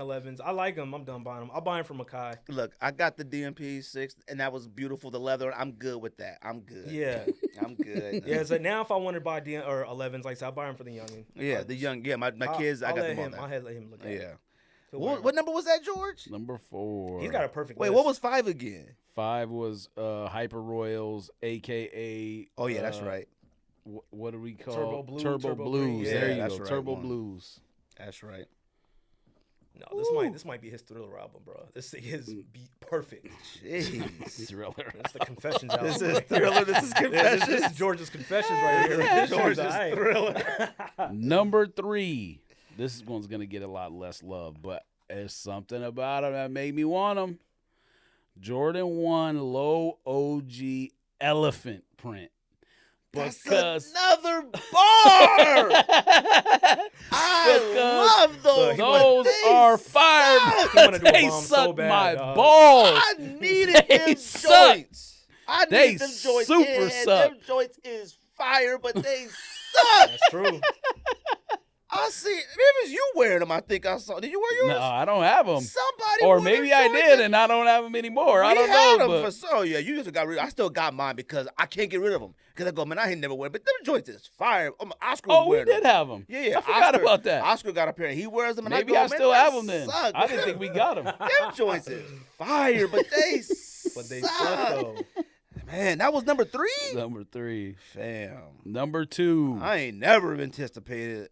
Speaker 2: 11s. I like them. I'm done buying them. I'll buy them from Makai.
Speaker 1: Look, I got the DMP 6, and that was beautiful. The leather, I'm good with that. I'm good.
Speaker 2: Yeah.
Speaker 1: I'm good.
Speaker 2: Yeah, so now if I want to buy 11s, like I said, I'll buy them for the youngin.
Speaker 1: Yeah, the young. Yeah, my kids, I got them all.
Speaker 2: I'll let him look at it.
Speaker 1: Yeah. What number was that, George?
Speaker 3: Number 4.
Speaker 2: He's got a perfect
Speaker 1: Wait,
Speaker 2: list.
Speaker 1: what was 5 again?
Speaker 3: 5 was Hyper Royals, a.k.a.
Speaker 1: Oh, yeah, that's right.
Speaker 3: What do we call
Speaker 2: Turbo
Speaker 3: Blues?
Speaker 2: Green.
Speaker 3: There
Speaker 1: Yeah,
Speaker 3: you
Speaker 1: that's
Speaker 3: go.
Speaker 1: right,
Speaker 3: Turbo
Speaker 1: one.
Speaker 3: Blues.
Speaker 1: That's right.
Speaker 2: No, this might be his Thriller album, bro. This thing is perfect.
Speaker 1: Jeez.
Speaker 3: Thriller.
Speaker 2: That's the Confessions album.
Speaker 1: This is Thriller. This is Confessions.
Speaker 2: This is George's Confessions right here.
Speaker 1: George's Thriller.
Speaker 3: Number 3. This one's gonna get a lot less love, but there's something about them that made me want them. Jordan 1 Low OG Elephant print.
Speaker 1: That's
Speaker 3: Because
Speaker 1: another bar. I love those.
Speaker 3: those
Speaker 1: but
Speaker 3: are
Speaker 1: they
Speaker 3: fire.
Speaker 1: suck.
Speaker 2: wanna do a
Speaker 3: They
Speaker 2: bomb so
Speaker 3: suck
Speaker 2: bad,
Speaker 3: my
Speaker 2: dog.
Speaker 3: balls.
Speaker 1: I needed
Speaker 3: They
Speaker 1: them
Speaker 3: suck.
Speaker 1: joints. I
Speaker 3: They
Speaker 1: needed them joints.
Speaker 3: super
Speaker 1: Yeah,
Speaker 3: suck.
Speaker 1: Them joints is fire, but they suck.
Speaker 2: That's true.
Speaker 1: I see. It was you wearing them. I think I saw. Did you wear yours?
Speaker 3: No, I don't have them.
Speaker 1: Somebody.
Speaker 3: Or
Speaker 1: wore
Speaker 3: maybe
Speaker 1: them
Speaker 3: I
Speaker 1: joints
Speaker 3: did, and I don't have them anymore. I don't
Speaker 1: had
Speaker 3: know.
Speaker 1: them
Speaker 3: But
Speaker 1: for so. Yeah, you just got rid. I still got mine because I can't get rid of them. Because I go, man, I ain't never wear. But them joints is fire. Oscar was
Speaker 3: we
Speaker 1: wearing
Speaker 3: did
Speaker 1: them.
Speaker 3: have them.
Speaker 1: Yeah,
Speaker 3: I forgot about that.
Speaker 1: Oscar got a pair. He wears them, and
Speaker 3: Maybe
Speaker 1: I
Speaker 3: I
Speaker 1: go,
Speaker 3: still
Speaker 1: man,
Speaker 3: have
Speaker 1: they
Speaker 3: them then.
Speaker 1: suck.
Speaker 3: I didn't think we got them.
Speaker 1: Them joints is fire, but they
Speaker 2: But they
Speaker 1: suck.
Speaker 2: suck, though.
Speaker 1: Man, that was number 3.
Speaker 3: Number 3.
Speaker 1: Fam,
Speaker 3: Number 2.
Speaker 1: I ain't never anticipated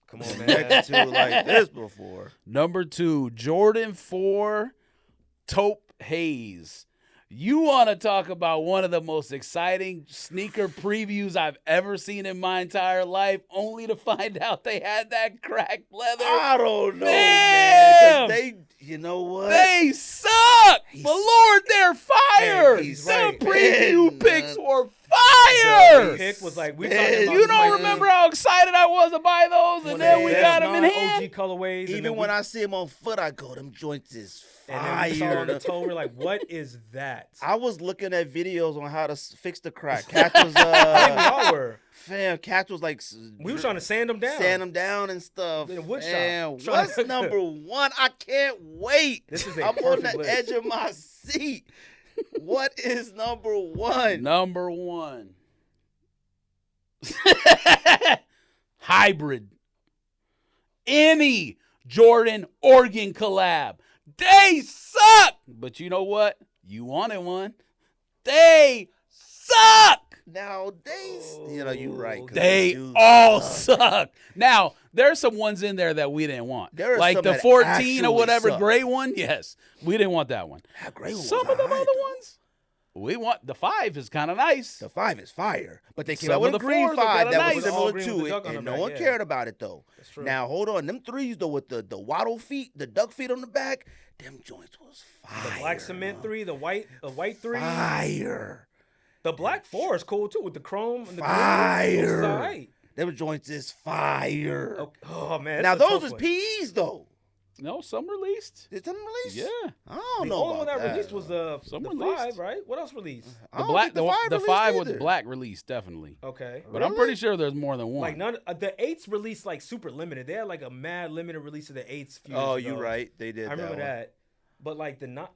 Speaker 2: Come on, man.
Speaker 1: next to like this before.
Speaker 3: Number 2. Jordan 4 Taupe Haze. You want to talk about one of the most exciting sneaker previews I've ever seen in my entire life, only to find out they had that cracked leather.
Speaker 1: I don't know,
Speaker 3: Damn!
Speaker 1: man. 'Cause they, you know what?
Speaker 3: They suck!
Speaker 1: He's-
Speaker 3: But Lord, they're fire!
Speaker 2: Hey, he's
Speaker 3: Them
Speaker 2: right.
Speaker 3: preview
Speaker 1: Man,
Speaker 3: pics were
Speaker 2: The
Speaker 3: fire!
Speaker 2: pick was like, we
Speaker 1: Man,
Speaker 2: talking about
Speaker 3: You don't
Speaker 1: Man.
Speaker 3: remember how excited I was to buy those, and then we got them in hand?
Speaker 2: OG colorways.
Speaker 1: Even when I see them on foot, I go, them joints is
Speaker 2: and then we saw it on the
Speaker 1: fire.
Speaker 2: toe, we're like, what is that?
Speaker 1: I was looking at videos on how to fix the crack. Cat was,
Speaker 2: I think we all were.
Speaker 1: fam, Cat was like,
Speaker 2: We were trying to sand them down.
Speaker 1: sand them down and stuff.
Speaker 2: In a wood shop.
Speaker 1: Fam,
Speaker 2: Trying
Speaker 1: what's
Speaker 2: to-
Speaker 1: number 1? I can't wait.
Speaker 2: This is a
Speaker 1: I'm on
Speaker 2: perfect
Speaker 1: the
Speaker 2: list.
Speaker 1: edge of my seat. What is number 1?
Speaker 3: Number 1. Hybrid. Any Jordan Oregon collab. They suck! But you know what? You wanted one. They suck!
Speaker 1: Now, you're right. 'cause
Speaker 3: They
Speaker 1: do
Speaker 3: all
Speaker 1: suck.
Speaker 3: suck. Now, there's some ones in there that we didn't want.
Speaker 1: There are
Speaker 3: like
Speaker 1: some
Speaker 3: the
Speaker 1: that
Speaker 3: 14
Speaker 1: actually
Speaker 3: or whatever
Speaker 1: suck.
Speaker 3: gray one. Yes, we didn't want that one.
Speaker 1: That gray one
Speaker 3: Some
Speaker 1: was
Speaker 3: of them
Speaker 1: alright,
Speaker 3: other
Speaker 1: though.
Speaker 3: ones, we want. The 5 is kind of nice.
Speaker 1: The 5 is fire, but they came
Speaker 3: Some
Speaker 1: out with
Speaker 3: of
Speaker 1: a
Speaker 3: the
Speaker 1: green
Speaker 3: 4s are
Speaker 1: 5
Speaker 3: kinda
Speaker 1: that
Speaker 3: nice.
Speaker 1: was
Speaker 2: All
Speaker 1: similar
Speaker 2: green with
Speaker 1: to
Speaker 2: the
Speaker 1: it,
Speaker 2: duck on
Speaker 1: and
Speaker 2: the
Speaker 1: no
Speaker 2: back,
Speaker 1: one
Speaker 2: yeah.
Speaker 1: cared about it though.
Speaker 2: That's true.
Speaker 1: Now hold on, them 3s though with the waddle feet, the duck feet on the back, them joints was fire.
Speaker 2: The black cement 3, the white 3.
Speaker 1: Fire.
Speaker 2: The black 4 is cool too with the chrome and the
Speaker 1: Fire.
Speaker 2: green. This is all right.
Speaker 1: Them joints is fire.
Speaker 2: Oh man.
Speaker 1: Now
Speaker 2: that's a
Speaker 1: those
Speaker 2: tough
Speaker 1: is
Speaker 2: one.
Speaker 1: PEs though.
Speaker 3: No, some released.
Speaker 1: Did them release?
Speaker 3: Yeah,
Speaker 1: I don't
Speaker 2: The
Speaker 1: know
Speaker 2: only one
Speaker 1: about
Speaker 2: that released was the
Speaker 3: Some
Speaker 2: 5,
Speaker 3: released.
Speaker 2: right? What else released?
Speaker 1: I
Speaker 3: the
Speaker 1: don't
Speaker 3: black,
Speaker 1: think
Speaker 3: the 5
Speaker 1: released
Speaker 3: with the
Speaker 1: either.
Speaker 3: black release definitely.
Speaker 2: Okay.
Speaker 3: But I'm
Speaker 1: Really?
Speaker 3: pretty sure there's more than one.
Speaker 2: Like none, the 8s released like super limited. They had like a mad limited release of the 8s. Few
Speaker 1: Oh,
Speaker 2: years
Speaker 1: you're
Speaker 2: ago.
Speaker 1: right. They did.
Speaker 2: I remember
Speaker 1: one.
Speaker 2: that. But like the 9s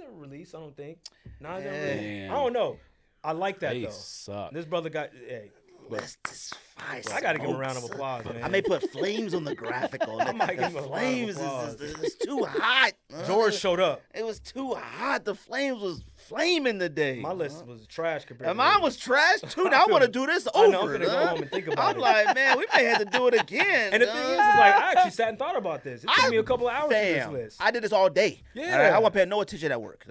Speaker 2: ever released, I don't think. 9s ever
Speaker 1: Damn.
Speaker 2: released. I don't know. I like that
Speaker 3: they
Speaker 2: though.
Speaker 3: suck.
Speaker 2: This brother got. Hey,
Speaker 1: List is fire.
Speaker 2: I gotta give him a round of applause, man.
Speaker 1: I may put flames on the graphic on it.
Speaker 2: might
Speaker 1: The
Speaker 2: give him a round of
Speaker 1: flames
Speaker 2: applause.
Speaker 1: is too hot.
Speaker 2: George showed up.
Speaker 1: It was too hot. The flames was flaming today.
Speaker 2: My list was trash compared.
Speaker 1: And
Speaker 2: to
Speaker 1: mine
Speaker 2: his.
Speaker 1: was trash too. Now I want to do this
Speaker 2: I
Speaker 1: over.
Speaker 2: know, I'm finna go home and think about
Speaker 1: I'm
Speaker 2: it.
Speaker 1: like, man, we may have to do it again.
Speaker 2: And the thing is like I actually sat and thought about this. It took me a couple of hours to do this
Speaker 1: Fam,
Speaker 2: list.
Speaker 1: I did this all day.
Speaker 2: Yeah.
Speaker 1: All right? I wasn't paying no attention at work.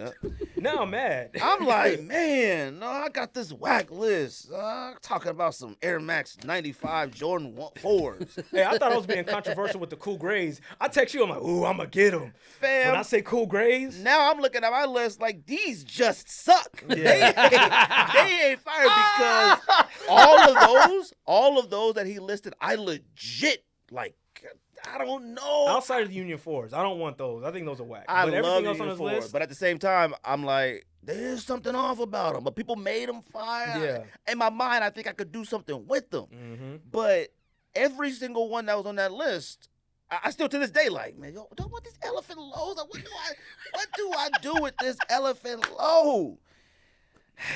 Speaker 2: Now I'm mad.
Speaker 1: I'm like, man, no, I got this whack list. Talking about some Air Max 95 Jordan 4s.
Speaker 2: Hey, I thought I was being controversial with the cool grays. I text you, I'm like, ooh, I'm going to get them.
Speaker 1: Fam,
Speaker 2: When I say cool grays,
Speaker 1: now I'm looking at my list like these just suck.
Speaker 2: Yeah.
Speaker 1: They ain't fire because all of those that he listed, I legit like. I don't know.
Speaker 2: outside of the Union 4s, I don't want those. I think those are whack.
Speaker 1: I
Speaker 2: but
Speaker 1: love
Speaker 2: everything else on
Speaker 1: Union
Speaker 2: his
Speaker 1: 4,
Speaker 2: list,
Speaker 1: but at the same time, I'm like, there's something off about them. But people made them fire.
Speaker 2: Yeah.
Speaker 1: In my mind, I think I could do something with them.
Speaker 2: mm-hmm.
Speaker 1: But every single one that was on that list, I still to this day like, man, yo, don't want these elephant lows. Like, what do I do with this elephant low?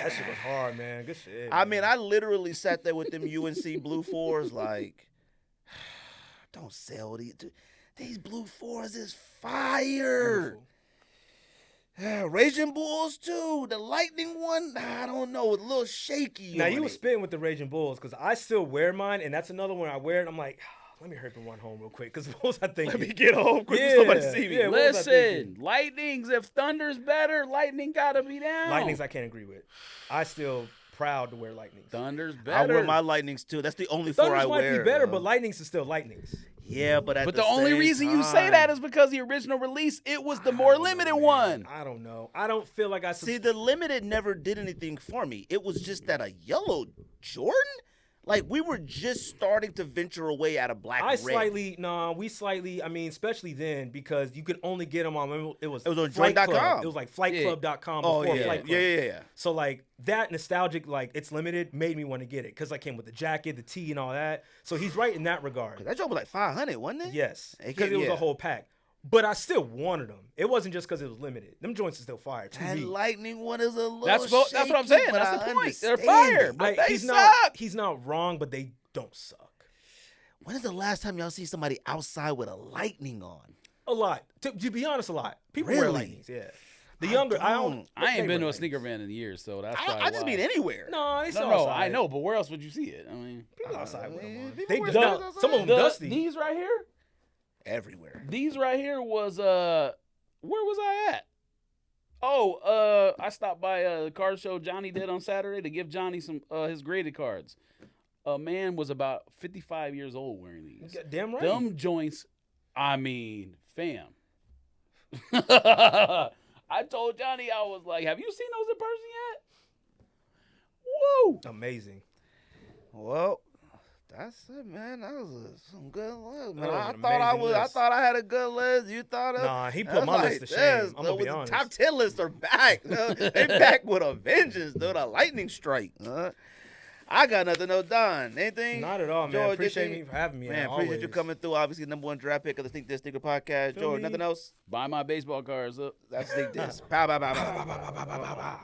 Speaker 2: That shit was hard, man. Good shit.
Speaker 1: I mean, I literally sat there with them UNC blue 4s like, don't sell these. These blue 4s is fire.
Speaker 2: Beautiful.
Speaker 1: Raging Bulls too. The Lightning one, I don't know, a little shaky.
Speaker 2: Now,
Speaker 1: on
Speaker 2: you was
Speaker 1: it.
Speaker 2: spitting with the Raging Bulls because I still wear mine, and that's another one I wear it. I'm like, let me hurry up and run home real quick because what was I thinking?
Speaker 1: Let me get home quick
Speaker 2: Yeah,
Speaker 1: for somebody to see me.
Speaker 2: yeah. What was I
Speaker 3: Listen,
Speaker 2: thinking?
Speaker 3: Lightnings. If Thunder's better, Lightning gotta be down.
Speaker 2: Lightnings I can't agree with. I still proud to wear Lightnings.
Speaker 3: Thunder's
Speaker 1: I
Speaker 3: better.
Speaker 1: wear my Lightnings too. That's the only 4
Speaker 2: Thunders
Speaker 1: I
Speaker 2: might
Speaker 1: wear.
Speaker 2: be better,
Speaker 1: bro.
Speaker 2: but Lightnings is still Lightnings.
Speaker 1: Yeah, but at
Speaker 3: But
Speaker 1: the
Speaker 3: the only
Speaker 1: same
Speaker 3: reason you say
Speaker 1: time-
Speaker 3: that is because the original release, it was the more limited one.
Speaker 2: I don't know. I don't feel like I
Speaker 1: See, the limited never did anything for me. It was just that a yellow Jordan. Like, we were just starting to venture away out of black and red.
Speaker 2: we slightly, I mean, especially then, because you could only get them on, it was
Speaker 1: on
Speaker 2: Flight
Speaker 1: joint.com.
Speaker 2: Club. It was like flightclub.com
Speaker 1: Oh,
Speaker 2: before
Speaker 1: yeah.
Speaker 2: Flight Club.
Speaker 1: Yeah.
Speaker 2: So, like, that nostalgic, like, it's limited, made me want to get it, because I came with the jacket, the tee, and all that. So he's right in that regard.
Speaker 1: That joint was like 500, wasn't it?
Speaker 2: Yes,
Speaker 1: It
Speaker 2: because
Speaker 1: came-
Speaker 2: it was
Speaker 1: yeah.
Speaker 2: a whole pack. But I still wanted them. It wasn't just because it was limited. Them joints are still fire to
Speaker 1: That
Speaker 2: me.
Speaker 1: Lightning one is a little
Speaker 3: That's what I'm
Speaker 1: shaky,
Speaker 3: saying.
Speaker 1: but
Speaker 3: That's
Speaker 1: I
Speaker 3: the point. They're
Speaker 1: understand
Speaker 3: fire,
Speaker 1: it.
Speaker 3: but they
Speaker 2: he's
Speaker 3: suck.
Speaker 2: He's not wrong, but they don't suck.
Speaker 1: When is the last time y'all see somebody outside with a Lightning on?
Speaker 2: A lot. To be honest, a lot. People wear
Speaker 1: Really?
Speaker 2: Lightnings, yeah. The younger, I don't.
Speaker 3: I ain't
Speaker 2: they
Speaker 3: been to
Speaker 2: wear
Speaker 3: a sneaker
Speaker 2: Lightnings.
Speaker 3: van in years, so that's probably
Speaker 1: I just
Speaker 3: why.
Speaker 1: mean anywhere.
Speaker 2: No, they still
Speaker 3: No,
Speaker 2: outside.
Speaker 3: I know, but where else would you see it? I mean,
Speaker 2: People outside with them on.
Speaker 1: people
Speaker 2: They
Speaker 1: wear
Speaker 2: dust.
Speaker 1: sneakers
Speaker 2: Some of them
Speaker 1: outside.
Speaker 2: dusty.
Speaker 3: these right here,
Speaker 1: Everywhere.
Speaker 3: these right here was where was I at? Oh, I stopped by a card show Johnny did on Saturday to give Johnny some his graded cards. A man was about 55 years old wearing these.
Speaker 2: Damn right.
Speaker 3: Them joints, I mean, fam. I told Johnny, I was like, have you seen those in person yet? Woo!
Speaker 2: Amazing.
Speaker 1: Well, that's it, man. That was some good list, man.
Speaker 2: That was
Speaker 1: I
Speaker 2: an
Speaker 1: thought I
Speaker 2: amazing
Speaker 1: was. I
Speaker 2: list.
Speaker 1: thought I had a good list. You thought of?
Speaker 2: Nah, he
Speaker 1: I
Speaker 2: put
Speaker 1: was
Speaker 2: my
Speaker 1: like,
Speaker 2: list to shame.
Speaker 1: yes,
Speaker 2: I'm gonna be
Speaker 1: the
Speaker 2: honest.
Speaker 1: Top 10 lists are back. They back with a vengeance, dude. A lightning strike. I got nothing, no Don. Anything?
Speaker 2: Not at all, man.
Speaker 1: George,
Speaker 2: Appreciate
Speaker 1: anything?
Speaker 2: me for having me.
Speaker 1: Man,
Speaker 2: always.
Speaker 1: appreciate you coming through. Obviously, number 1 draft pick of the Sneak This Sneaker podcast.
Speaker 2: Feel
Speaker 1: George,
Speaker 2: me?
Speaker 1: nothing else?
Speaker 3: Buy my baseball cards up.
Speaker 1: That's Sneak This. Pow, pow, pow, pow, pow, pow, pow, pow, pow, pow.